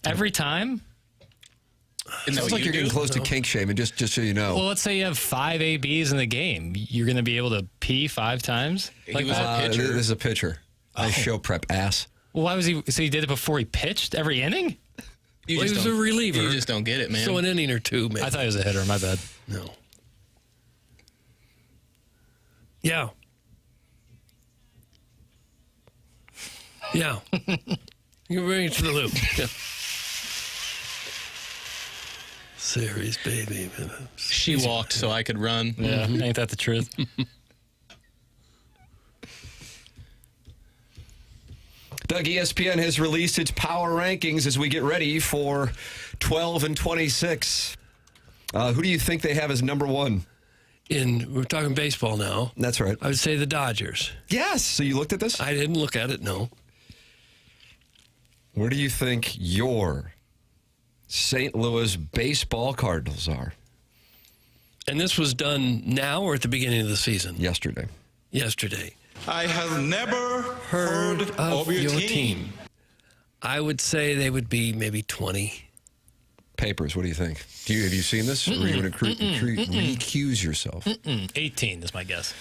Every time? Isn't that Sounds what like you you're getting do? close to kink shaming, just so you know. Well, let's say you have 5 ABs in the game. You're going to be able to pee 5 times? He was a pitcher. This is a pitcher. Nice show prep, ass. Well, why was he? So he did it before he pitched every inning? You Well, he just was a don't- reliever. You just don't get it, man. So an inning or two, maybe. I thought he was a hitter. My bad. No. Yeah. Yeah. You bring it to the loop. Yeah. Series, baby. She walked so I could run. Yeah, ain't that the truth? Doug, ESPN has released its power rankings as we get ready for 12 and 26. Who do you think they have as number one? We're talking baseball now. That's right. I would say the Dodgers. Yes. So you looked at this? I didn't look at it, no. Where do you think your St. Louis baseball Cardinals are? And this was done now or at the beginning of the season? Yesterday. Yesterday. I have never heard of your team. I would say they would be maybe 20. Papers, what do you think? Have you seen this? Or are you going to recuse yourself? 18 is my guess.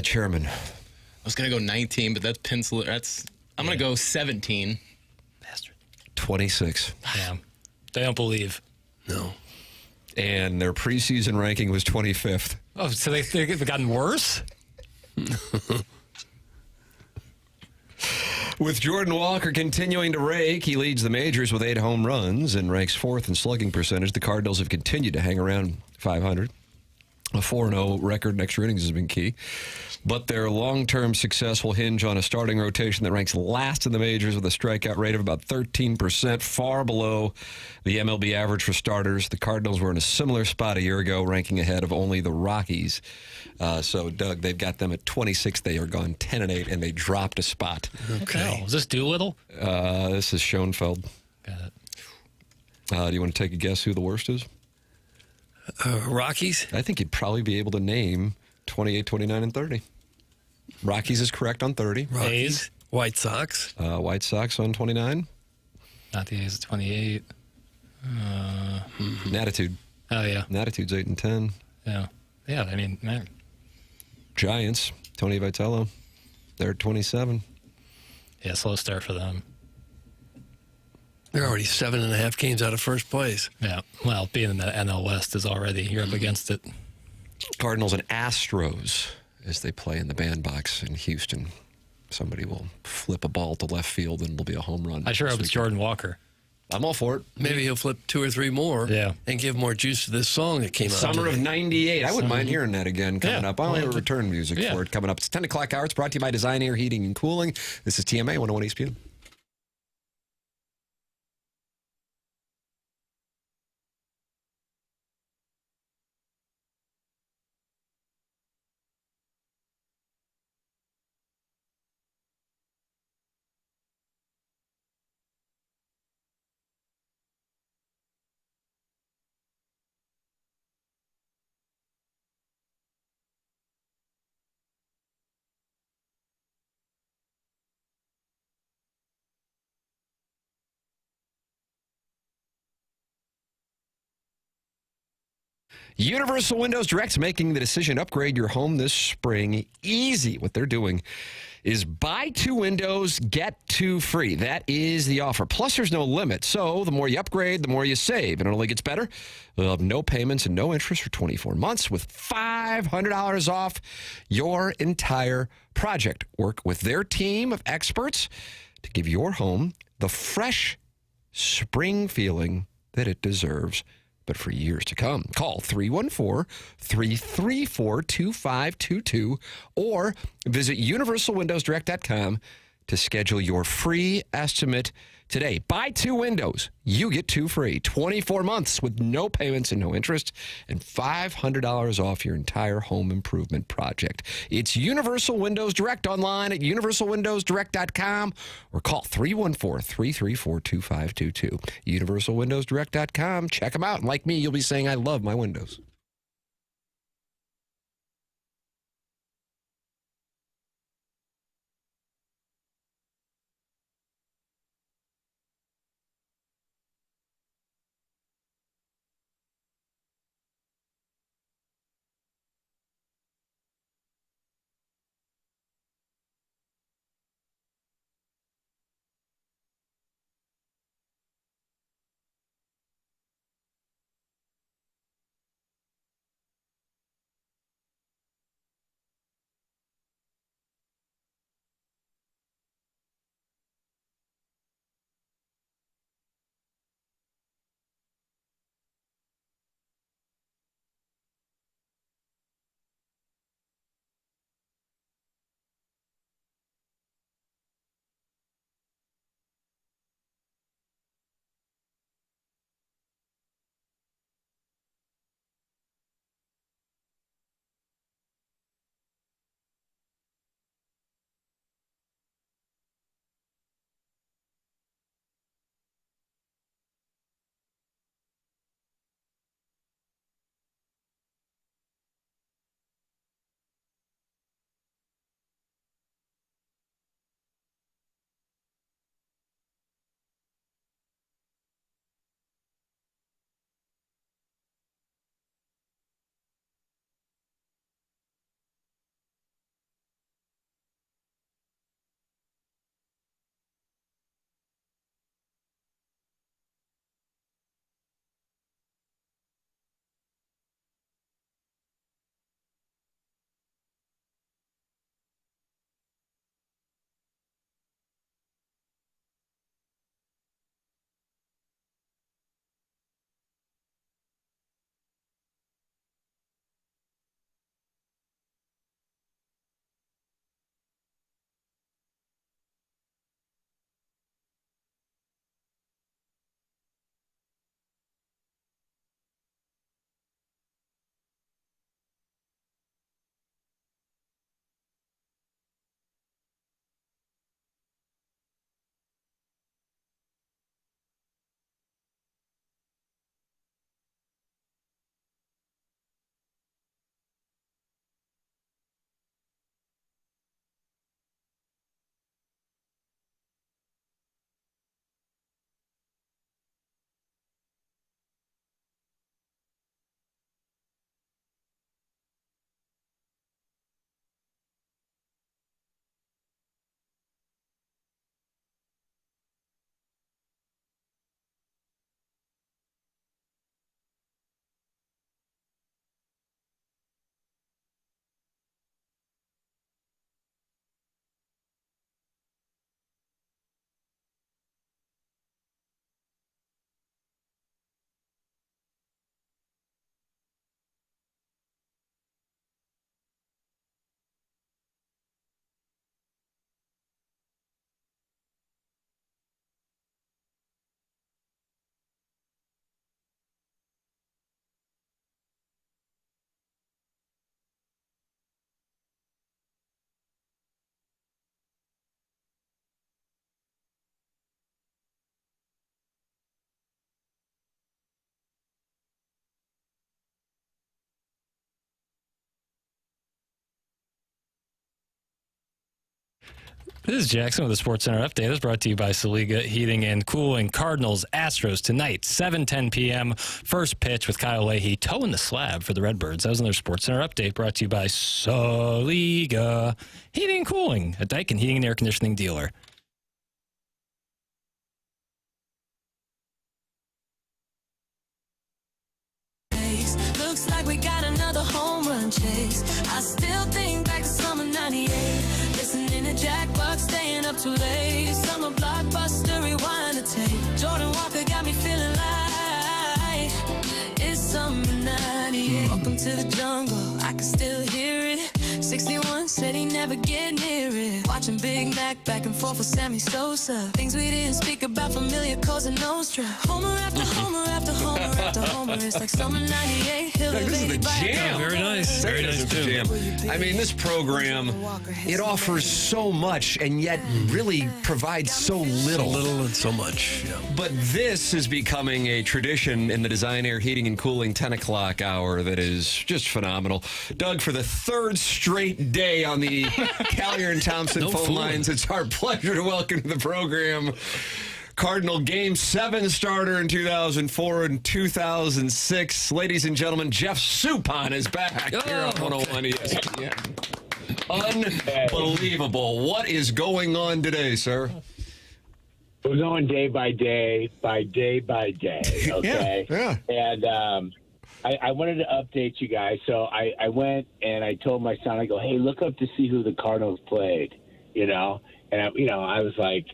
Chairman. I was going to go 19, but that's pencil. I'm going to go 17. 26. Damn. They don't believe. No. And their preseason ranking was 25th. Oh, so they've gotten worse? With Jordan Walker continuing to rake, he leads the majors with 8 home runs and ranks 4th in slugging percentage. The Cardinals have continued to hang around 500. A 4-0 record in extra innings has been key. But their long-term success will hinge on a starting rotation that ranks last in the majors with a strikeout rate of about 13%, far below the MLB average for starters. The Cardinals were in a similar spot a year ago, ranking ahead of only the Rockies. So, Doug, they've got them at 26. They are gone 10-8, and they dropped a spot. Okay. Is this Doolittle? This is Schoenfeld. Got it. Do you want to take a guess who the worst is? Rockies? I think you'd probably be able to name 28, 29, and 30. Rockies is correct on 30. Rockies. A's. White Sox. White Sox on 29. Not the A's at 28. Natitude. Oh, yeah. Natitude's 8 and 10. Yeah. Yeah, I mean, man. Giants, Tony Vitale. They're at 27. Yeah, slow start for them. They're already 7.5 games out of first place. Yeah. Well, being in the NL West is already, you're up against it. Cardinals and Astros as they play in the bandbox in Houston. Somebody will flip a ball to left field and it'll be a home run. I sure hope it's Jordan Walker. I'm all for it. Maybe he'll flip 2 or 3 more and give more juice to this song that came out. Summer of today. 98. I wouldn't mind hearing that again coming up. I only have return music for it coming up. It's 10 o'clock hour. It's brought to you by Design Air Heating and Cooling. This is TMA 101 ESPN. Universal Windows Direct's making the decision to upgrade your home this spring easy. What they're doing is buy 2 windows, get 2 free. That is the offer. Plus, there's no limit. So the more you upgrade, the more you save. And it only gets better. They'll have no payments and no interest for 24 months with $500 off your entire project. Work with their team of experts to give your home the fresh spring feeling that it deserves, but for years to come. Call 314-334-2522 or visit universalwindowsdirect.com to schedule your free estimate today. Buy 2 windows. You get 2 free. 24 months with no payments and no interest, and $500 off your entire home improvement project. It's Universal Windows Direct online at universalwindowsdirect.com or call 314-334-2522. universalwindowsdirect.com. Check them out. And like me, you'll be saying, I love my windows. This is Jackson with the Sports Center update. This is brought to you by Saliga Heating and Cooling. Cardinals, Astros tonight, 7:10 p.m. First pitch with Kyle Leahy toeing the slab for the Redbirds. That was another Sports Center update brought to you by Saliga Heating and Cooling, a Daikin heating and air conditioning dealer. Looks like we got another home run chase. I still think back to summer 98. Listening to Jack Buck, staying up too late. Summer blockbuster, rewind the tape. Jordan Walker got me feeling like summer 98. Welcome to the jungle, I can still hear it. 61 said he never get near it. Watching Big Mac back and forth with Sammy Sosa. Things we didn't speak about, familiar Cosa Nostra. Homer after homer after homer after homer. It's like summer 98. This is the jam. Very nice. Very nice, too. Jam. I mean, this program, it offers so much and yet really provides so little. So little and so much. Yeah. But this is becoming a tradition in the Design, Air, Heating, and Cooling 10 o'clock hour that is just phenomenal. Doug, for the third straight day on the Callier and Thompson phone lines, it's our pleasure to welcome to the program Cardinal Game 7 starter in 2004 and 2006. Ladies and gentlemen, Jeff Suppan is back here on 101 ESPN. Unbelievable. What is going on today, sir? We're going day by day, okay? Yeah. And I wanted to update you guys. So I went and I told my son, I go, hey, look up to see who the Cardinals played, And, I was like,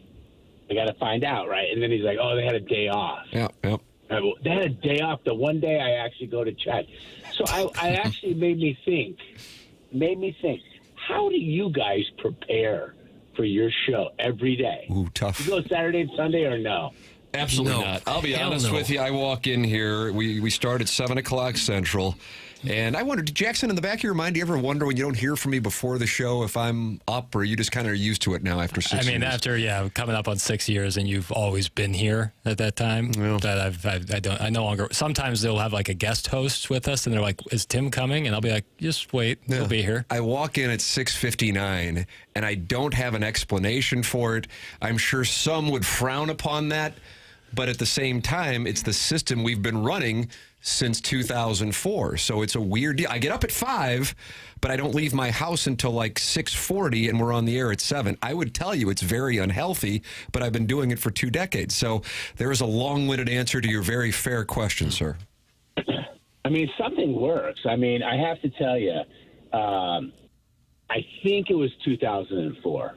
I got to find out, right? And then he's like, oh, they had a day off. Yep. They had a day off the one day I actually go to check. So I actually made me think, how do you guys prepare for your show every day? Ooh, tough. You go Saturday and Sunday or no? Absolutely not. I'll be honest with you. I walk in here. We start at 7 o'clock Central. And I wondered, Jackson, in the back of your mind, do you ever wonder when you don't hear from me before the show if I'm up, or are you just kind of used to it now after 6 years? After coming up on 6 years, and you've always been here at that time. Well, that I no longer. Sometimes they'll have like a guest host with us, and they're like, "Is Tim coming?" And I'll be like, "Just wait, he'll be here." I walk in at 6:59, and I don't have an explanation for it. I'm sure some would frown upon that, but at the same time, it's the system we've been running since 2004. So it's a weird deal. I get up at 5, but I don't leave my house until like 6:40, and we're on the air at 7. I would tell you it's very unhealthy, but I've been doing it for 2 decades. So there is a long-winded answer to your very fair question, sir. I mean, something works. I mean, I have to tell you, I think it was 2004.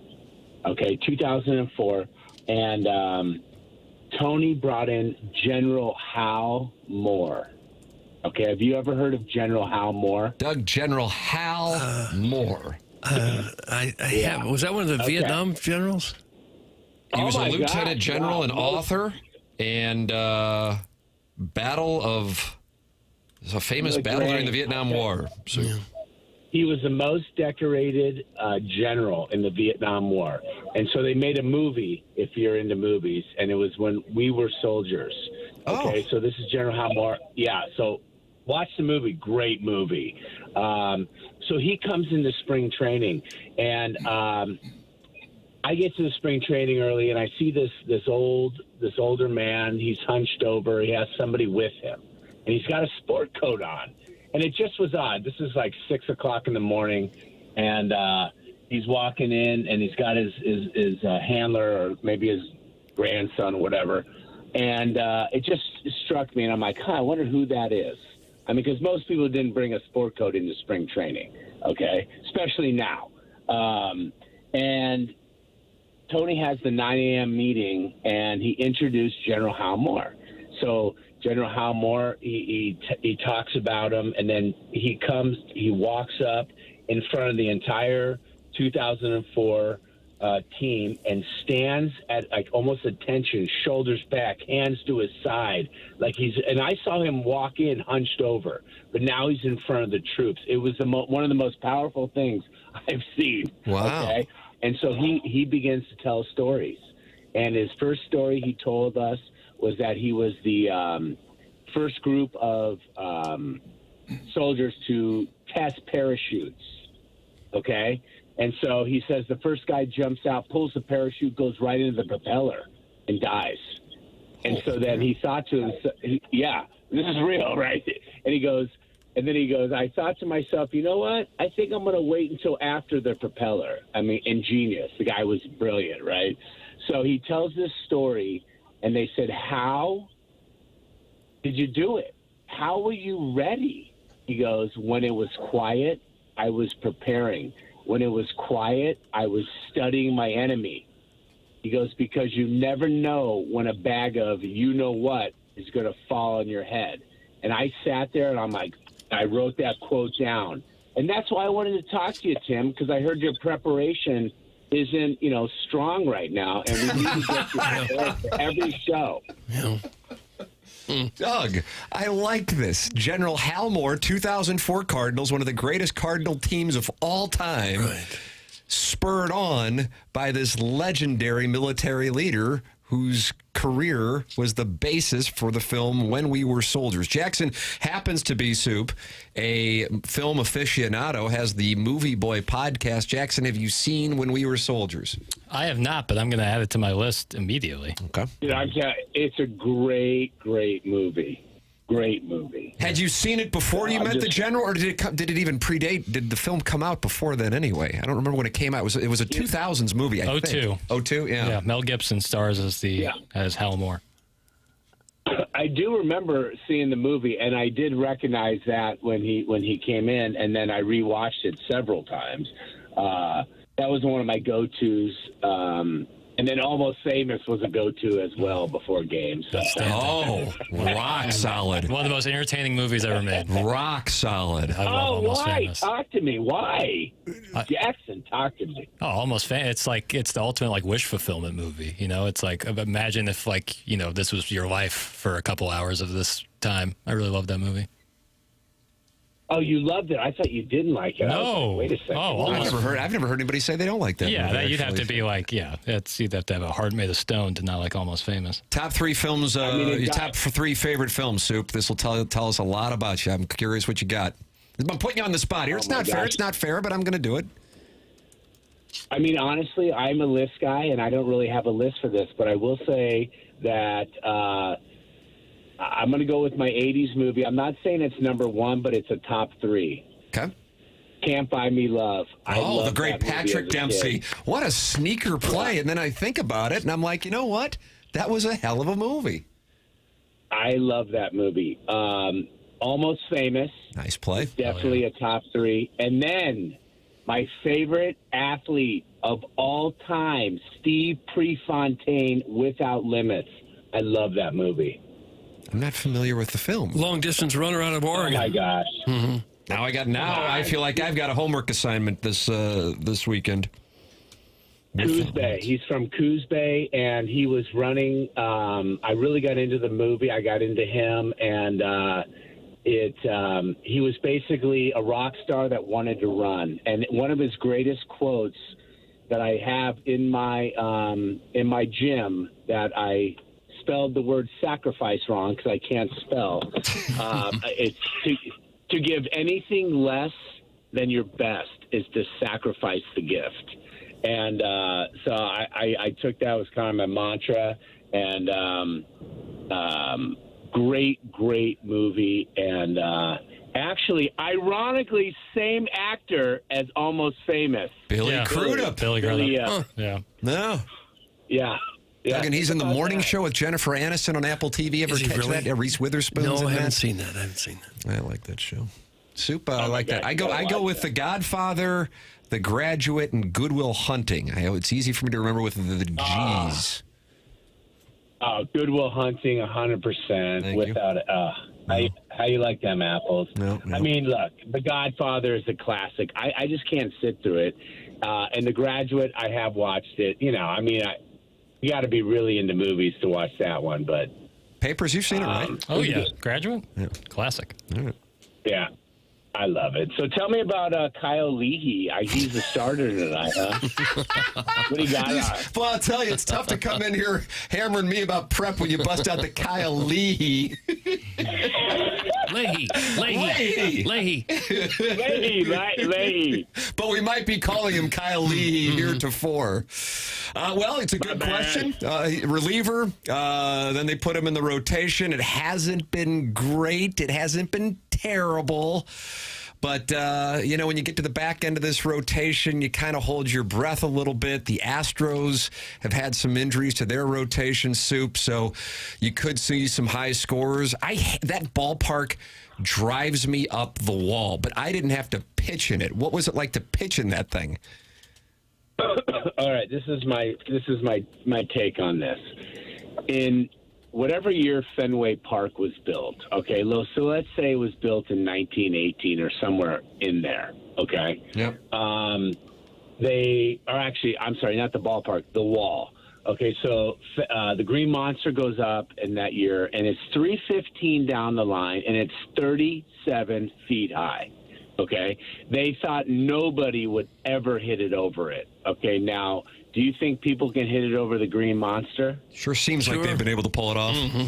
Okay, 2004. And Tony brought in General Hal Moore. Okay, have you ever heard of General Hal Moore? Doug, General Hal Moore. I have. Was that one of the Vietnam generals? He was a lieutenant general and author, and a famous battle during the Vietnam War. So. Yeah. He was the most decorated general in the Vietnam War. And so they made a movie, if you're into movies, and it was When We Were Soldiers. Okay, so this is General Hal Moore. Yeah, so watch the movie. Great movie. So he comes into spring training, and I get to the spring training early, and I see this older man. He's hunched over. He has somebody with him, and he's got a sport coat on. And it just was odd. This is like 6 o'clock in the morning, and he's walking in, and he's got his handler, or maybe his grandson, whatever. And it just struck me, and I'm like, I wonder who that is. I mean, because most people didn't bring a sport coat into spring training, okay, especially now. And Tony has the 9 a.m. meeting, and he introduced General Hal Moore. So General Hal Moore, he talks about him, and then he walks up in front of the entire 2004 team and stands at like almost attention, shoulders back, hands to his side, and I saw him walk in hunched over, but now he's in front of the troops. It was one of the most powerful things I've seen. Wow. Okay? And so he begins to tell stories, and his first story he told us was that he was the first group of soldiers to test parachutes, okay? And so he says the first guy jumps out, pulls the parachute, goes right into the propeller, and dies. And so then he thought to himself, yeah, this is real, right? And he goes, I thought to myself, you know what? I think I'm going to wait until after the propeller. I mean, ingenious. The guy was brilliant, right? So he tells this story, and they said, how did you do it? How were you ready? He goes, when it was quiet, I was preparing. When it was quiet, I was studying my enemy. He goes, because you never know when a bag of you-know-what is going to fall on your head. And I sat there and I'm like, I wrote that quote down. And that's why I wanted to talk to you, Tim, because I heard your preparation isn't, strong right now. And we need to get you prepared for every show. Yeah. Doug, I like this. General Hal Moore, 2004 Cardinals, one of the greatest Cardinal teams of all time, spurred on by this legendary military leader whose career was the basis for the film When We Were Soldiers. Jackson happens to be, Soup, a film aficionado, has the Movie Boy podcast. Jackson, have you seen When We Were Soldiers? I have not, but I'm going to add it to my list immediately. Okay. It's a great, great movie. Great movie. Had you seen it before you met the general, or did it even predate? Did the film come out before then anyway? I don't remember when it came out. It was a 2000s movie, I think. 02. Yeah. Yeah, Mel Gibson stars as Hal Moore. I do remember seeing the movie, and I did recognize that when he came in, and then I rewatched it several times. That was one of my go-tos. And then Almost Famous was a go-to as well before games. So. Oh, rock solid. One of the most entertaining movies ever made. Rock solid. I love Almost why? Famous. Talk to me. Why? Jackson, talk to me. Oh, Almost Famous. It's the ultimate wish fulfillment movie. It's like, imagine if this was your life for a couple hours of this time. I really love that movie. Oh, you loved it. I thought you didn't like it. No. Wait a second. Oh, I've never heard anybody say they don't like that. Yeah, movie, you'd have actually. to be you'd have to have a heart made of stone to not like Almost Famous. Top three films, your top three favorite films, Soup. This will tell us a lot about you. I'm curious what you got. I'm putting you on the spot here. It's not fair. It's not fair, but I'm going to do it. I mean, honestly, I'm a list guy, and I don't really have a list for this, but I will say that I'm going to go with my 80s movie. I'm not saying it's number one, but it's a top three. Okay. Can't Buy Me Love. I love the great that movie Patrick as a Dempsey. kid. What a sneaker play. And then I think about it, and I'm like, you know what? That was a hell of a movie. I love that movie. Almost Famous. Nice play. Definitely a top three. And then my favorite athlete of all time, Steve Prefontaine, Without Limits. I love that movie. I'm not familiar with the film. Long distance runner out of Oregon. Oh, my gosh. Mm-hmm. I feel like I've got a homework assignment this weekend. Coos Bay. He's from Coos Bay, and he was running. I really got into the movie. I got into him, and he was basically a rock star that wanted to run. And one of his greatest quotes that I have in my gym that I spelled the word sacrifice wrong because I can't spell. It's to give anything less than your best is to sacrifice the gift. And so I took that as kind of my mantra. And great movie. And actually, ironically, same actor as Almost Famous. Billy Crudup. Billy Crudup. Yeah. No. Yeah. Doug, and he's in the morning show with Jennifer Aniston on Apple TV. Ever catch that? Yeah, Reese Witherspoon's No, in I haven't that? seen that. I like that show. Soup, I like that. I go with The Godfather, The Graduate, and Good Will Hunting. It's easy for me to remember with the G's. Good Will Hunting, 100%. Without how you like them apples? No. I mean, look, The Godfather is a classic. I just can't sit through it. And The Graduate, I have watched it. You got to be really into movies to watch that one. But Papers, you've seen it, right? Oh yeah, Graduate. Yeah, classic. All right. Yeah. I love it. So tell me about Kyle Leahy. He's the starter tonight, huh? What do you got? Well, I'll tell you, it's tough to come in here hammering me about prep when you bust out the Kyle Leahy. Leahy. But we might be calling him Kyle Leahy heretofore. Well, it's a good question. Reliever. Then they put him in the rotation. It hasn't been great. It hasn't been terrible. But, when you get to the back end of this rotation, you kind of hold your breath a little bit. The Astros have had some injuries to their rotation, Soup, so you could see some high scorers. That ballpark drives me up the wall, but I didn't have to pitch in it. What was it like to pitch in that thing? All right, this is my take on this. whatever year Fenway Park was built, okay, so let's say it was built in 1918 or somewhere in there, okay? Yep. They are actually, I'm sorry, not the ballpark, the wall. Okay, so the Green Monster goes up in that year, and it's 315 down the line, and it's 37 feet high. Okay, they thought nobody would ever hit it over it. Okay, now, do you think people can hit it over the Green Monster? Sure seems like they've been able to pull it off. Mm-hmm.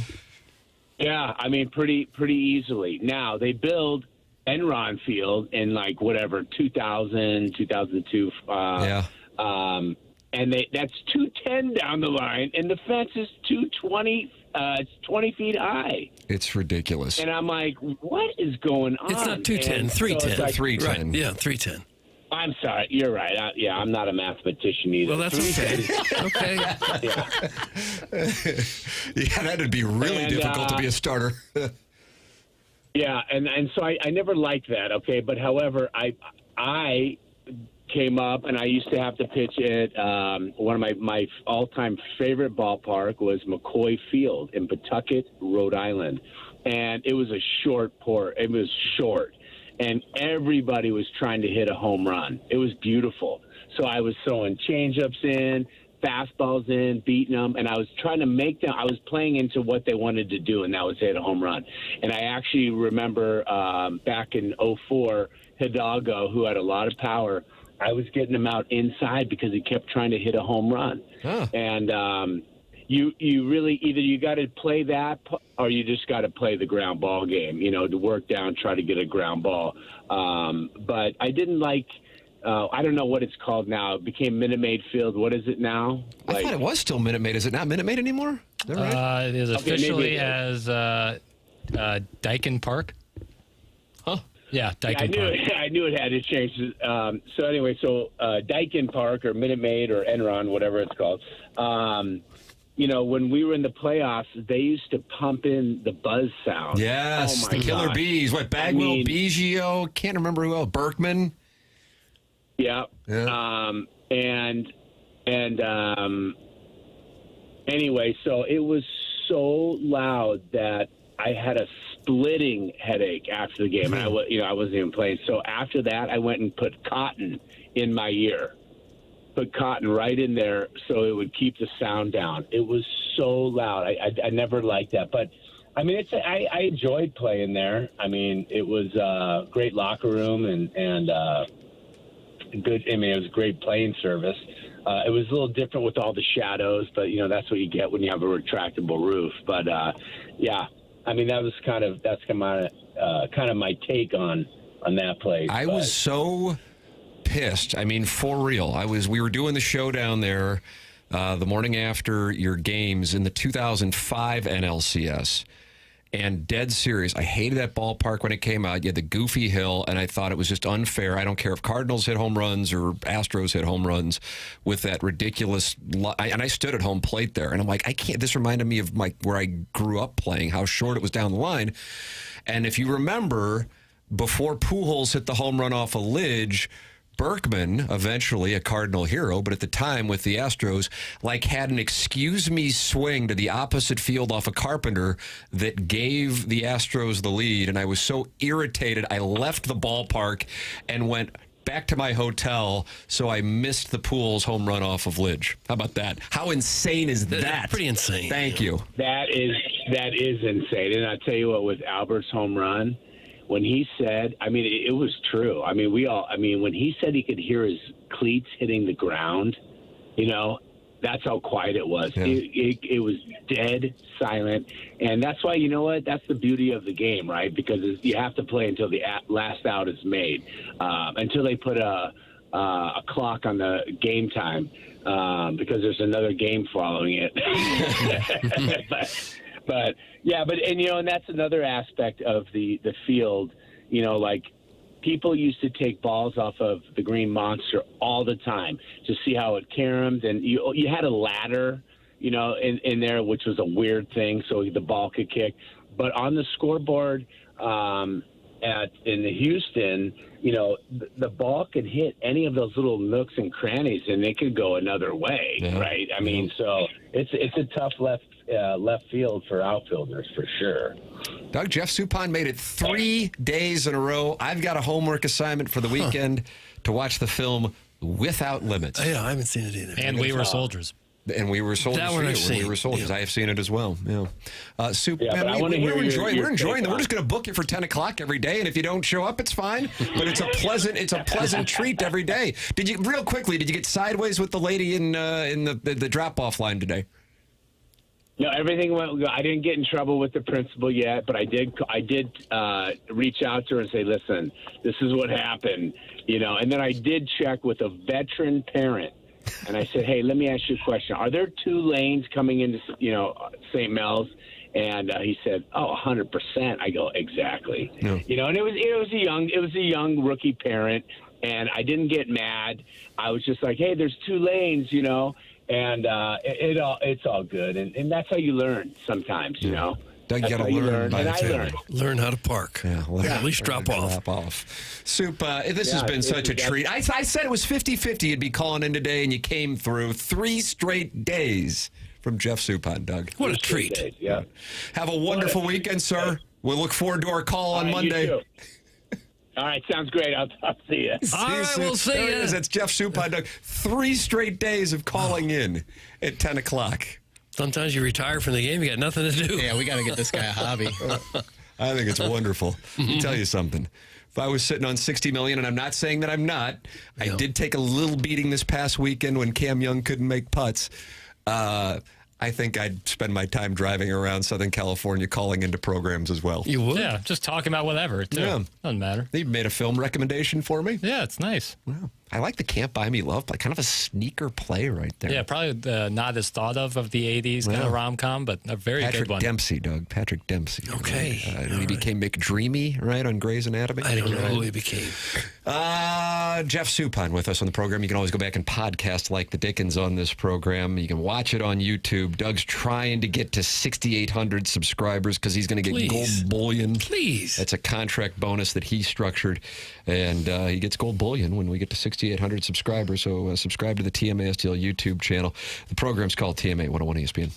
Yeah, I mean, pretty easily. Now, they build Enron Field in, 2000, 2002. And that's 210 down the line, and the fence is 220. It's 20 feet high. It's ridiculous. And I'm like, what is going on? It's not 210, 310. So 310. Right, yeah, 310. I'm sorry. You're right. I'm not a mathematician either. Well, that's okay. Okay. Yeah, that'd be really difficult to be a starter. Yeah, and so I never liked that, okay? But, however, I came up, and I used to have to pitch at one of my all-time favorite ballpark was McCoy Field in Pawtucket, Rhode Island. And it was a short port. It was short. And everybody was trying to hit a home run. It was beautiful. So I was throwing changeups in, fastballs in, beating them, and I was trying to make them. I was playing into what they wanted to do, and that was hit a home run. And I actually remember back in 2004, Hidalgo, who had a lot of power, I was getting him out inside because he kept trying to hit a home run. And you really either you got to play that or you just got to play the ground ball game, to work down, try to get a ground ball. But I didn't like I don't know what it's called now. It became Minute Maid Field. What is it now? I thought it was still Minute Maid. Is it not Minute Maid anymore? Is that right? It is officially as Dyken Park. Huh? Yeah, Dyken Park. I knew it had to change. So anyway, Dyken Park or Minute Maid or Enron, whatever it's called. When we were in the playoffs, they used to pump in the buzz sound. Yes, oh my the Killer gosh. Bees. What, Bagwell, Biggio? Can't remember who else. Berkman? Yeah. Anyway, so it was so loud that I had a splitting headache after the game, and I wasn't even playing. So after that, I went and put cotton in my ear, put cotton right in there so it would keep the sound down. It was so loud. I never liked that, but I mean, I enjoyed playing there. I mean, it was a great locker room and good. I mean, it was great playing service. It was a little different with all the shadows, but that's what you get when you have a retractable roof. But yeah, I mean, that's kind of my take on that place. I was so pissed. I mean, for real. We were doing the show down there the morning after your games in the 2005 NLCS. And dead serious, I hated that ballpark when it came out. You had the goofy hill, and I thought it was just unfair. I don't care if Cardinals hit home runs or Astros hit home runs with that ridiculous. And I stood at home plate there, and I'm like, I can't. This reminded me of where I grew up playing, how short it was down the line. And if you remember, before Pujols hit the home run off a Lidge, Berkman, eventually a Cardinal hero, but at the time with the Astros, had an excuse me swing to the opposite field off a Carpenter that gave the Astros the lead. And I was so irritated, I left the ballpark and went back to my hotel, so I missed the Pujols home run off of Lidge. How about that? How insane is that? Pretty insane. Thank you. That is insane. And I tell you what, with Albert's home run, when he said, I mean, it was true. I mean, when he said he could hear his cleats hitting the ground, that's how quiet it was. Yeah. It was dead silent. And that's why, that's the beauty of the game, right? Because you have to play until the last out is made, until they put a clock on the game time, because there's another game following it. But and that's another aspect of the field, people used to take balls off of the Green Monster all the time to see how it caromed, and you had a ladder, in there, which was a weird thing, so the ball could kick. But on the scoreboard in Houston, the ball could hit any of those little nooks and crannies, and it could go another way, right? I mean, so it's a tough left left field for outfielders for sure. Doug, Jeff Suppan made it 3 days in a row. I've got a homework assignment for the weekend to watch the film Without Limits. Yeah, I haven't seen it either. And We Were Soldiers. And We Were Soldiers. That one I've seen. We Were Soldiers. Yeah. I have seen it as well. Yeah. We're enjoying it. We're just going to book you for 10 o'clock every day, and if you don't show up, it's fine. But it's a pleasant treat every day. Did you get sideways with the lady in the drop-off line today? No, everything went. I didn't get in trouble with the principal yet, but I did reach out to her and say, "Listen, this is what happened," And then I did check with a veteran parent, and I said, "Hey, let me ask you a question. Are there 2 lanes coming into St. Mel's?" And he said, "Oh, 100%." I go, "Exactly." No. And it was a young rookie parent, and I didn't get mad. I was just like, "Hey, there's 2 lanes," And it's all good, and that's how you learn sometimes, Doug, you got to learn. Learn how to park. Yeah, at least drop off. Soup, this has been such a treat. I said it was 50-50 you'd be calling in today, and you came through 3 straight days from Jeff Suppan, Doug. What a treat. Days, yeah. Have a wonderful weekend, sir. We'll look forward to our call on Monday. You too. All right, sounds great. I'll see you. All right, we'll see There you. it is. That's Jeff Suppan, Doug. 3 straight days of calling in at 10 o'clock. Sometimes you retire from the game, you got nothing to do. Yeah, we got to get this guy a hobby. I think it's wonderful. Let me tell you something. If I was sitting on $60 million, and I'm not saying that I'm not, I did take a little beating this past weekend when Cam Young couldn't make putts. I think I'd spend my time driving around Southern California calling into programs as well. You would? Yeah, just talking about whatever, too. Yeah. Doesn't matter. They made a film recommendation for me. Yeah, it's nice. Wow. I like the Can't Buy Me Love, like kind of a sneaker play right there. Yeah, probably not as thought of the 80s kind of rom-com, but a very good one. Patrick Dempsey, Doug. Patrick Dempsey. Okay. He became McDreamy, right, on Grey's Anatomy. I don't know who he became. Jeff Suppan with us on the program. You can always go back and podcast like the Dickens on this program. You can watch it on YouTube. Doug's trying to get to 6,800 subscribers because he's going to get gold bullion. Please. That's a contract bonus that he structured. And he gets gold bullion when we get to 6,800 subscribers. So subscribe to the TMA STL YouTube channel. The program's called TMA 101 ESPN.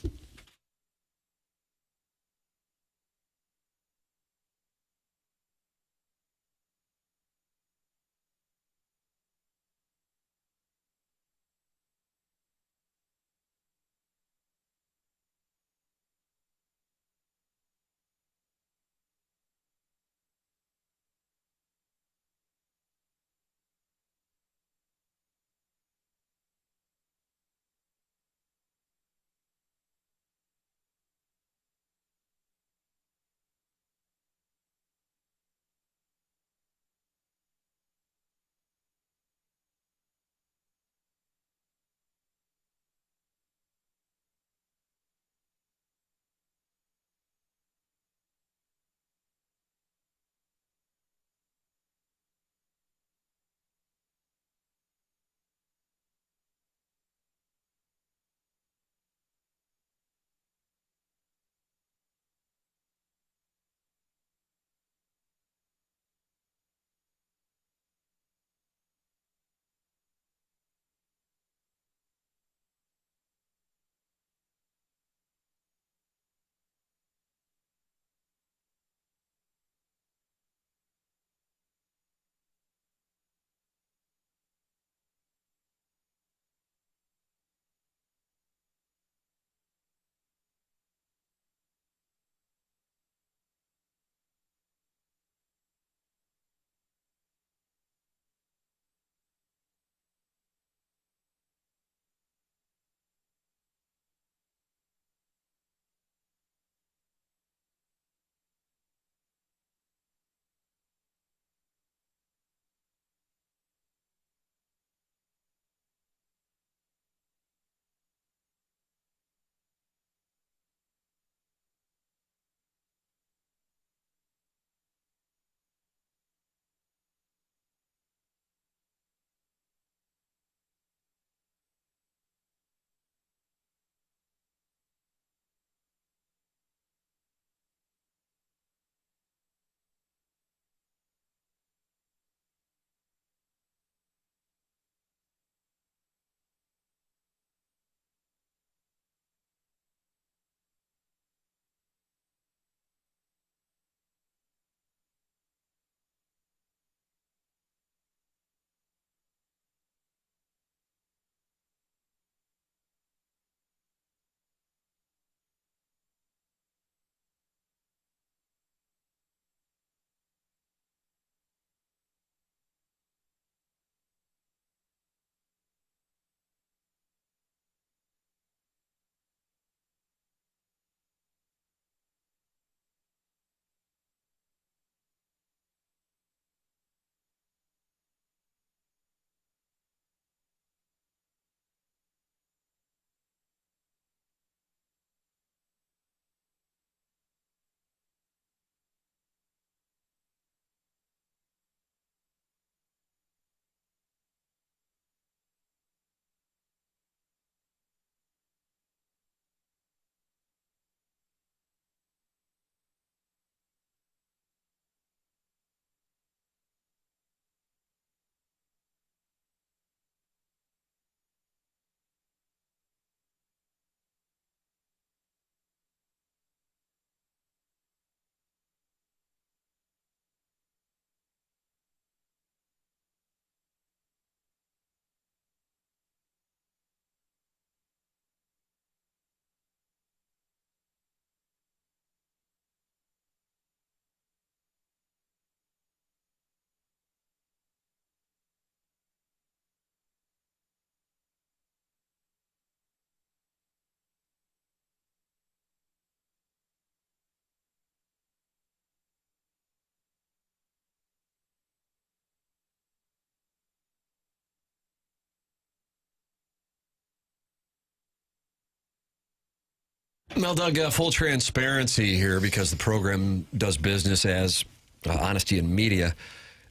Well, Doug, full transparency here because the program does business as honesty in media.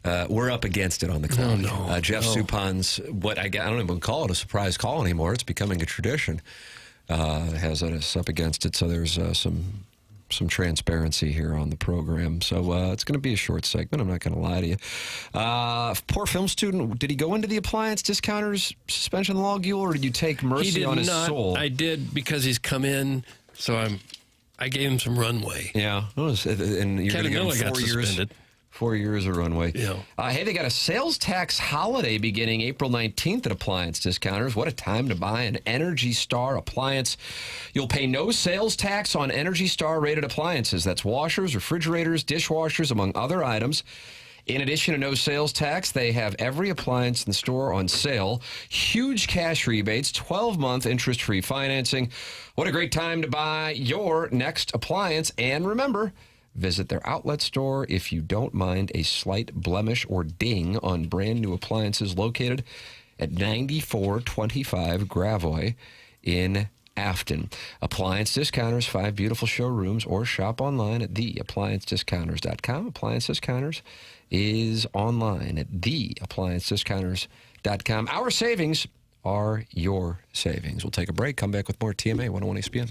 We're up against it on the clock. Jeff Suppan's, I don't even call it a surprise call anymore. It's becoming a tradition. Has us up against it. So there's some transparency here on the program. So it's going to be a short segment. I'm not going to lie to you. Poor film student, did he go into the appliance discounters suspension logule, or did you take mercy on his soul? I did because he's come in, so I gave him some runway. Yeah. And you're going to give him 4 years. Suspended. 4 years of runway. Yeah. Hey, they got a sales tax holiday beginning April 19th at Appliance Discounters. What a time to buy an Energy Star appliance. You'll pay no sales tax on Energy Star rated appliances. That's washers, refrigerators, dishwashers, among other items. In addition to no sales tax, they have every appliance in the store on sale. Huge cash rebates, 12-month interest-free financing. What a great time to buy your next appliance. And remember, visit their outlet store if you don't mind a slight blemish or ding on brand new appliances located at 9425 Gravois in Afton. Appliance Discounters, 5 beautiful showrooms, or shop online at theappliancediscounters.com. Appliance Discounters is online at theappliancediscounters.com. Our savings are your savings. We'll take a break, come back with more TMA 101 ESPN.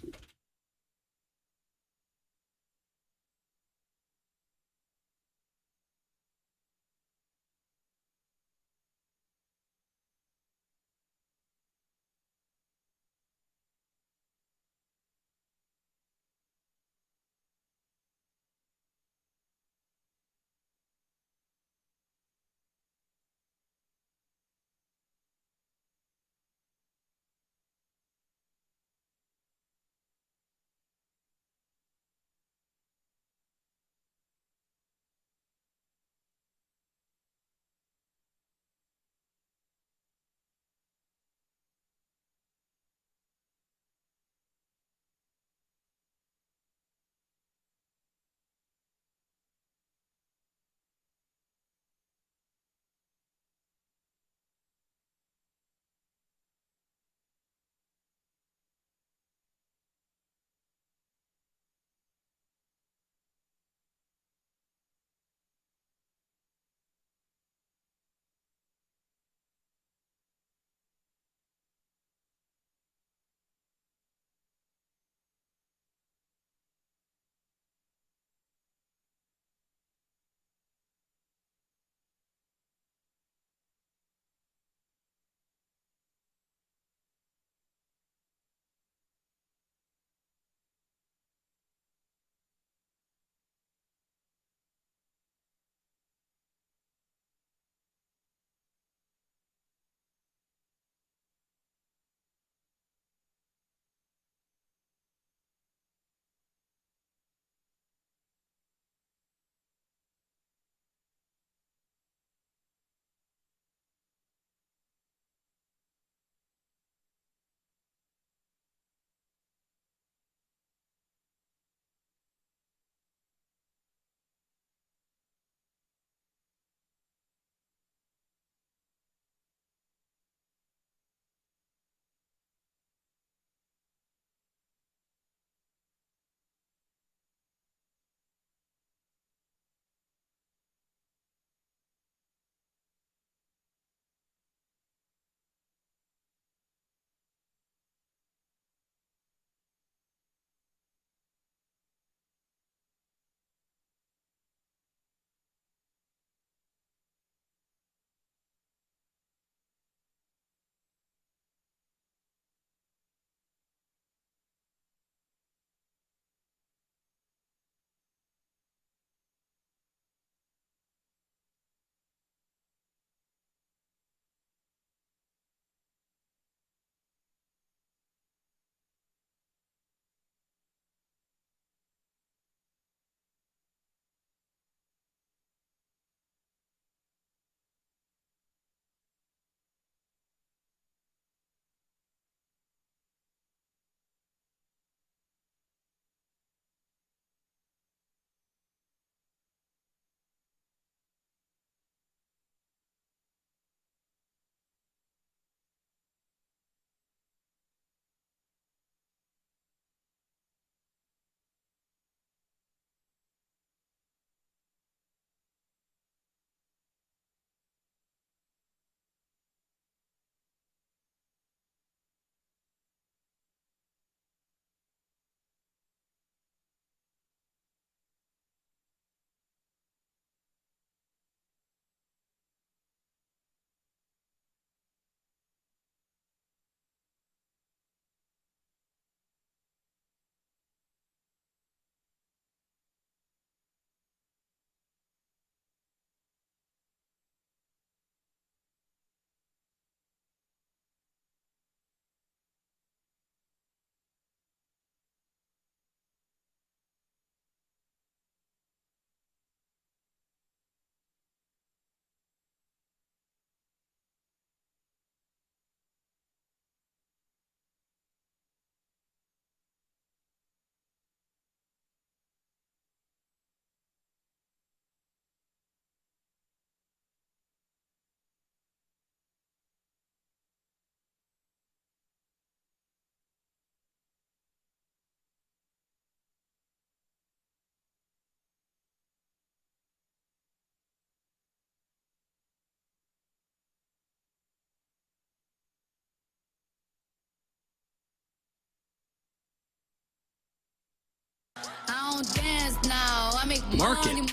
bands now. I make Market. money.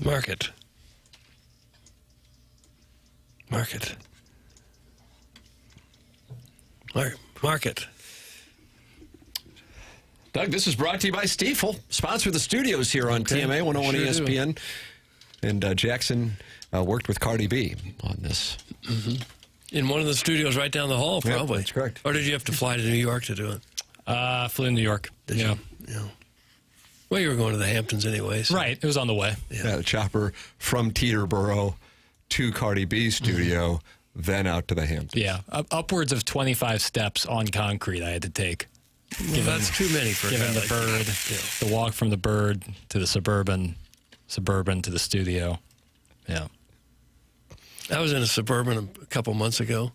Market. Market. Market. Doug, this is brought to you by Stifel. Sponsor the studios here on TMA 101 Sure ESPN. And Jackson worked with Cardi B on this. Mm-hmm. In one of the studios right down the hall, probably. That's correct. Or did you have to fly to New York to do it? Flew to New York. Did you? Yeah. Well, you were going to the Hamptons anyways. Right. It was on the way. Yeah, the chopper from Teterboro to Cardi B's studio, then out to the Hamptons. Yeah. Upwards of 25 steps on concrete I had to take. Well, that's too many for given the like bird, the walk from the bird to the suburban to the studio. Yeah. I was in a Suburban a couple months ago,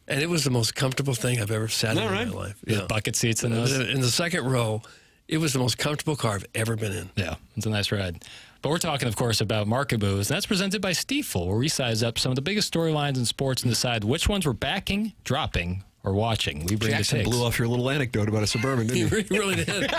and it was the most comfortable thing I've ever sat in my life. Yeah. Bucket seats in those. In the second row, it was the most comfortable car I've ever been in. Yeah, it's a nice ride. But we're talking, of course, about market moves, and that's presented by Stifel, where we size up some of the biggest storylines in sports and decide which ones we're backing, dropping, or watching. We bring Jackson the takes. blew off your little anecdote about a Suburban, didn't you? You really did.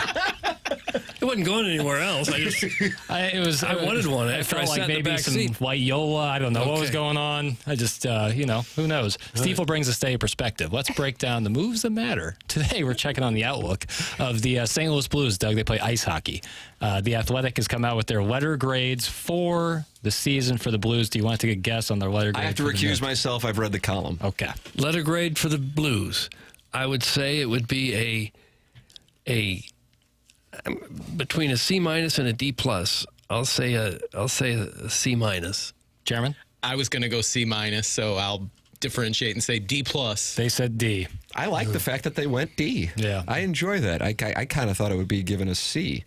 It wasn't going anywhere else. I wanted one. I After felt sat like in the maybe back some seat. white Yola. I don't know what was going on. I just, who knows? Stifel brings us a perspective. Let's break down the moves that matter. Today, we're checking on the outlook of the St. Louis Blues. Doug, they play ice hockey. The Athletic has come out with their letter grades for the season for the Blues. Do you want to take a guess on their letter grade? I have to recuse myself. I've read the column. Okay. Letter grade for the Blues. I would say it would be a between a C minus and a D plus. I'll say a C minus. Chairman? I was going to go C minus, so I'll differentiate and say D plus. They said D. I like the fact that they went D. Yeah. I enjoy that. I kind of thought it would be given a C.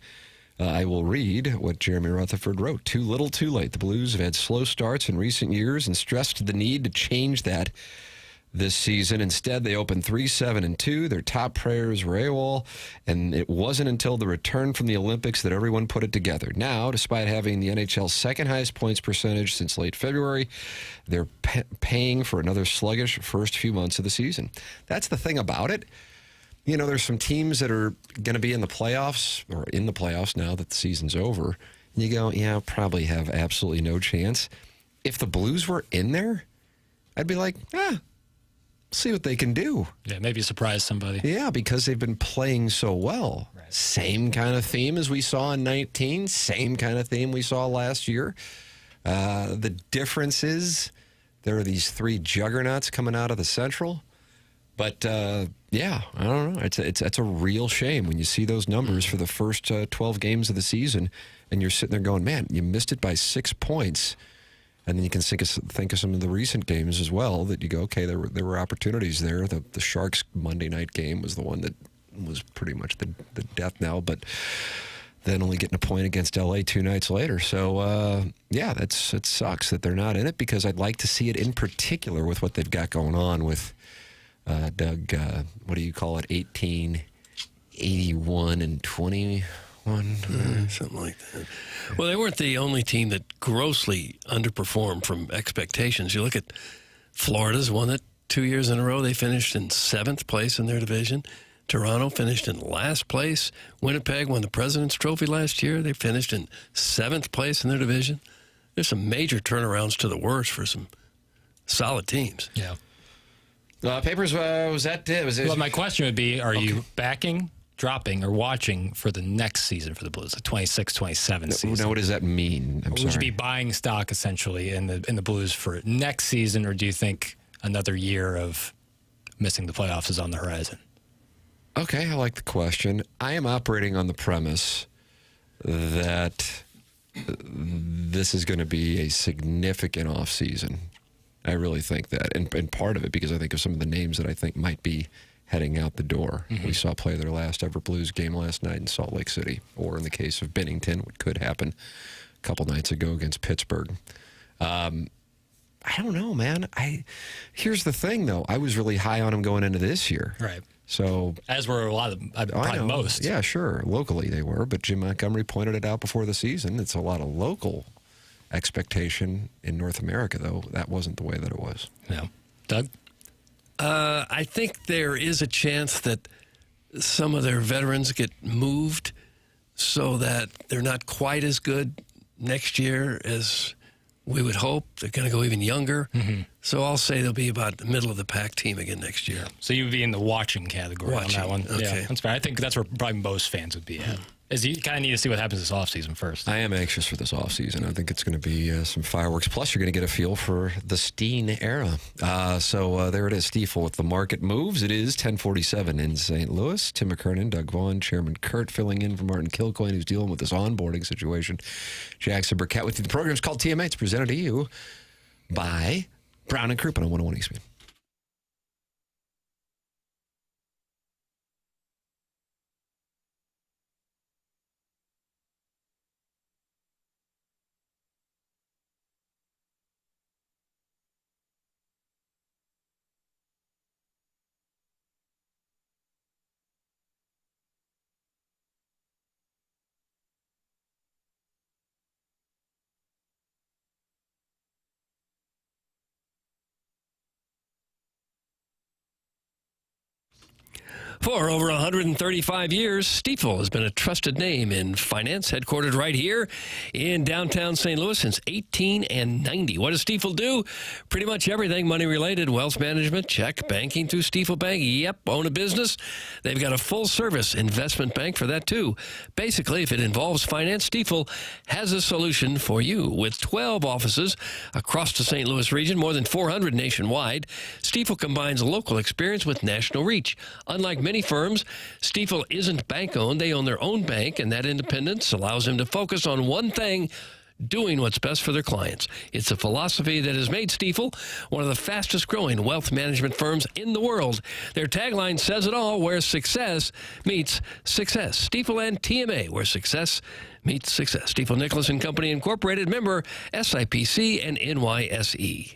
I will read what Jeremy Rutherford wrote. Too little, too late. The Blues have had slow starts in recent years and stressed the need to change that this season. Instead, they opened 3-7-2. Their top players were AWOL, and it wasn't until the return from the Olympics that everyone put it together. Now, despite having the NHL's second highest points percentage since late February, they're paying for another sluggish first few months of the season. That's the thing about it. You know, there's some teams that are going to be in the playoffs, or in the playoffs now that the season's over, and you go, yeah, probably have absolutely no chance. If the Blues were in there, I'd be like, see what they can do. Yeah, maybe surprise somebody. Yeah, because they've been playing so well. Right. Same kind of theme as we saw in 19, same kind of theme we saw last year. The difference is there are these three juggernauts coming out of the Central. But, yeah, I don't know. It's a real shame when you see those numbers for the first 12 games of the season, and you're sitting there going, man, you missed it by 6 points. And then you can think of some of the recent games as well that you go, okay, there were opportunities there. The Sharks Monday night game was the one that was pretty much the death knell, but then only getting a point against LA 2 nights later. So, yeah, it sucks that they're not in it, because I'd like to see it in particular with what they've got going on with Doug, what do you call it, 18, 81, and 21? Something like that. Well, they weren't the only team that grossly underperformed from expectations. You look at Florida's won it 2 years in a row. They finished in 7th place in their division. Toronto finished in last place. Winnipeg won the President's Trophy last year. They finished in 7th place in their division. There's some major turnarounds to the worse for some solid teams. Yeah. Papers, was that it? Well, my question would be, are you backing, dropping, or watching for the next season for the Blues, the 26-27 season? Now, what does that mean? Would you be buying stock, essentially, in the Blues for next season, or do you think another year of missing the playoffs is on the horizon? Okay, I like the question. I am operating on the premise that this is going to be a significant offseason. I really think that. And part of it because I think of some of the names that I think might be heading out the door. Mm-hmm. We saw play their last ever Blues game last night in Salt Lake City, or in the case of Bennington, what could happen a couple nights ago against Pittsburgh. I don't know, man. Here's the thing, though. I was really high on him going into this year. Right. So, as were a lot of probably most. Yeah, sure. Locally they were, but Jim Montgomery pointed it out before the season. It's a lot of local expectation in North America, though. That wasn't the way that it was. Yeah. Doug? I think there is a chance that some of their veterans get moved so that they're not quite as good next year as we would hope. They're going to go even younger. So I'll say they'll be about the middle of the pack team again next year. So you would be in the watching category on that one. Okay. Yeah, that's fair. I think that's where probably most fans would be at. Is you kind of need to see what happens this offseason first. I am anxious for this offseason. I think it's going to be some fireworks. Plus, you're going to get a feel for the Steen era. So there it is, Stifel with the market moves. It is 10:47 in St. Louis. Tim McKernan, Doug Vaughn, Chairman Kurt filling in for Martin Kilcoyne, who's dealing with this onboarding situation. Jackson Burkett with you. The program's called TMA. It's presented to you by Brown and Crouppen on 101 ESPN. For over 135 years, Stifel has been a trusted name in finance, headquartered right here in downtown St. Louis since 1890. What does Stifel do? Pretty much everything money-related, wealth management, check, banking through Stifel Bank. Yep, own a business. They've got a full-service investment bank for that, too. Basically, if it involves finance, Stifel has a solution for you. With 12 offices across the St. Louis region, more than 400 nationwide, Stifel combines local experience with national reach. Unlike many firms, Stifel isn't bank-owned. They own their own bank, and that independence allows them to focus on one thing, doing what's best for their clients. It's a philosophy that has made Stifel one of the fastest-growing wealth management firms in the world. Their tagline says it all, where success meets success. Stifel and TMA, where success meets success. Stifel Nicholas and Company Incorporated, member SIPC and NYSE.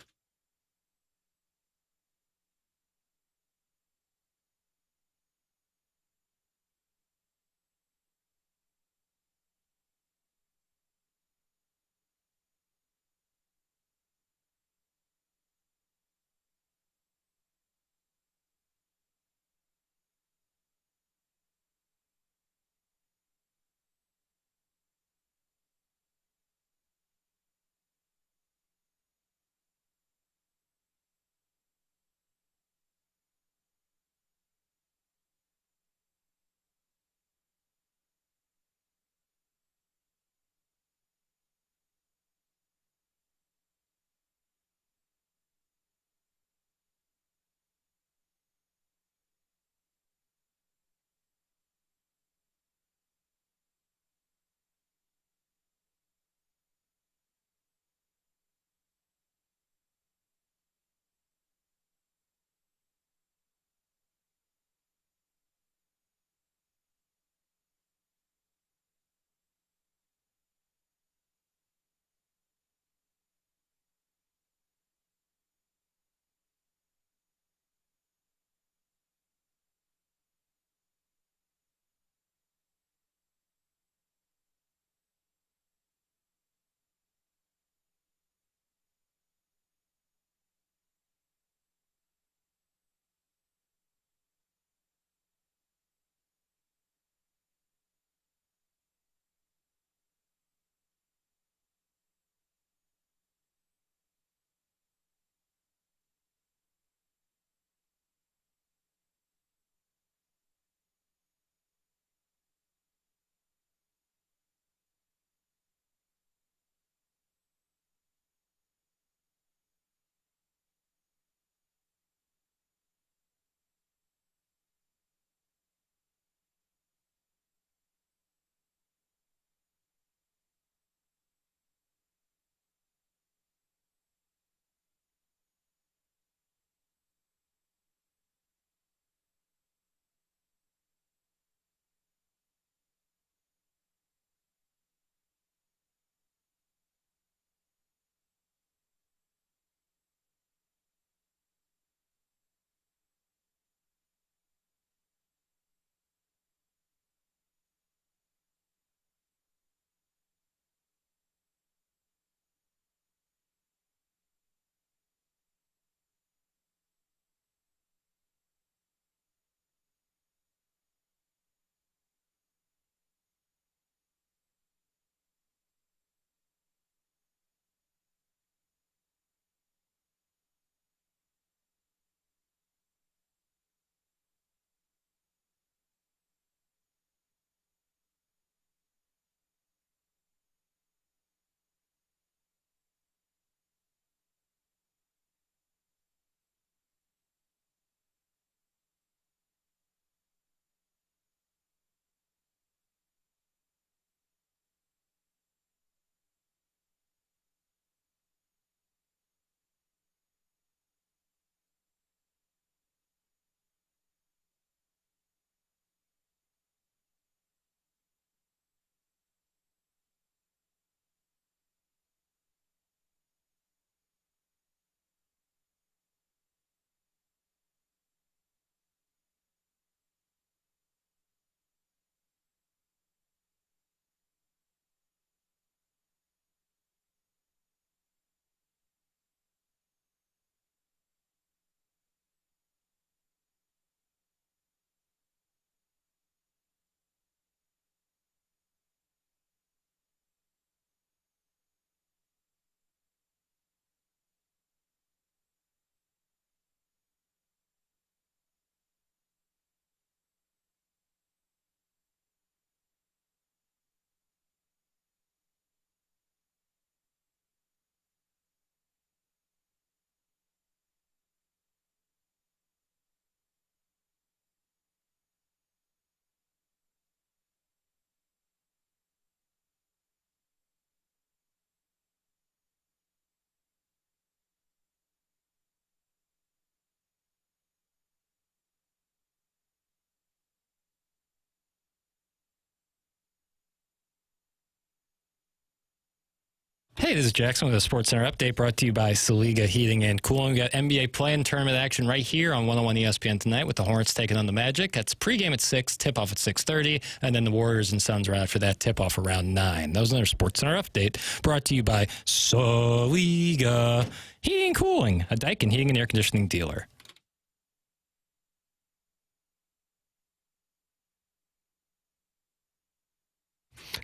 Hey, this is Jackson with a Sports Center update brought to you by Saliga Heating and Cooling. We got NBA play-in tournament action right here on 101 ESPN tonight with the Hornets taking on the Magic. That's pregame at 6, tip-off at 6:30, and then the Warriors and Suns right after that, tip-off around 9. That was another Sports Center update brought to you by Saliga Heating and Cooling, a Daikin heating and air conditioning dealer.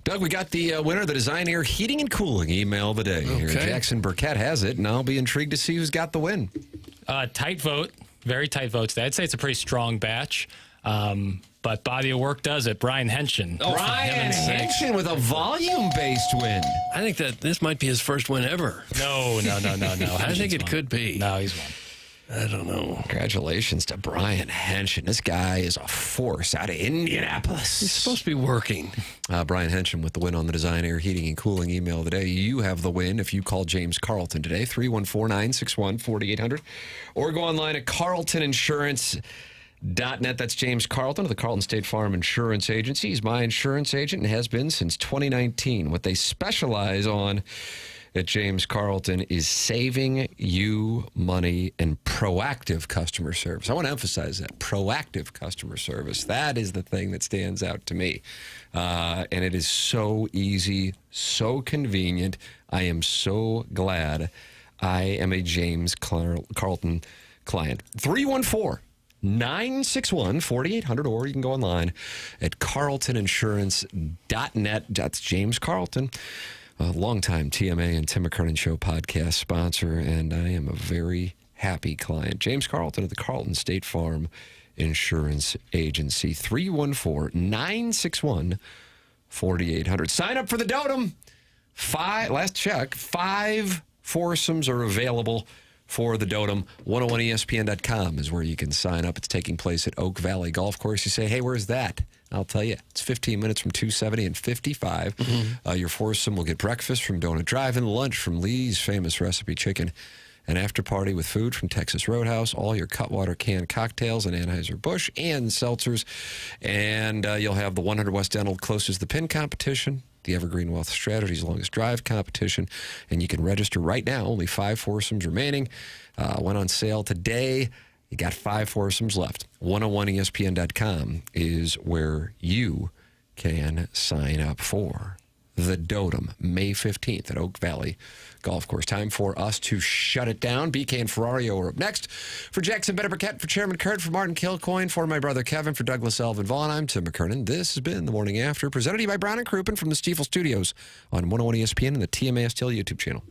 Doug, we got the winner of the Design Air Heating and Cooling email of the day. Here, Jackson Burkett has it, and I'll be intrigued to see who's got the win. Tight vote, very tight vote today. I'd say it's a pretty strong batch, but body of work does it. Brian Henshin. Oh, Brian Henshin with a volume-based win. I think that this might be his first win ever. No. I think it could be. No, he's won. I don't know. Congratulations to Brian Henshin. This guy is a force out of Indianapolis. He's supposed to be working. Brian Henshin with the win on the Design Air Heating and Cooling email of the day. You have the win if you call James Carlton today, 314-961-4800, or go online at carltoninsurance.net. That's James Carlton of the Carlton State Farm Insurance Agency. He's my insurance agent and has been since 2019. What they specialize on at James Carlton is saving you money and proactive customer service. I want to emphasize that. Proactive customer service. That is the thing that stands out to me. And it is so easy, so convenient. I am so glad I am a James Carlton client. 314-961-4800, or you can go online at carltoninsurance.net. That's James Carlton, a longtime TMA and Tim McKernan Show podcast sponsor, and I am a very happy client. James Carlton of the Carlton State Farm Insurance Agency. 314-961-4800. Sign up for the Dotem. Last check, 5 foursomes are available for the Dotem. 101ESPN.com is where you can sign up. It's taking place at Oak Valley Golf Course. You say, hey, where's that? I'll tell you, it's 15 minutes from 270 and 55. Your foursome will get breakfast from Donut Drive-In, lunch from Lee's Famous Recipe Chicken, an after party with food from Texas Roadhouse, all your Cutwater canned cocktails and Anheuser-Busch and seltzers. And you'll have the 100 West Dental Closest the Pin competition, the Evergreen Wealth Strategies Longest Drive competition, and you can register right now. Only 5 foursomes remaining. Went on sale today. You got 5 foursomes left. 101ESPN.com is where you can sign up for the Dotem, May 15th at Oak Valley Golf Course. Time for us to shut it down. BK and Ferrario are up next. For Jackson Burkett, for Chairman Kurt, for Martin Kilcoyne, for my brother Kevin, for Douglas Elvin Vaughn, I'm Tim McKernan. This has been The Morning After, presented to you by Brown & Crouppen from the Stifel Studios on 101 ESPN and the TMA STL YouTube channel.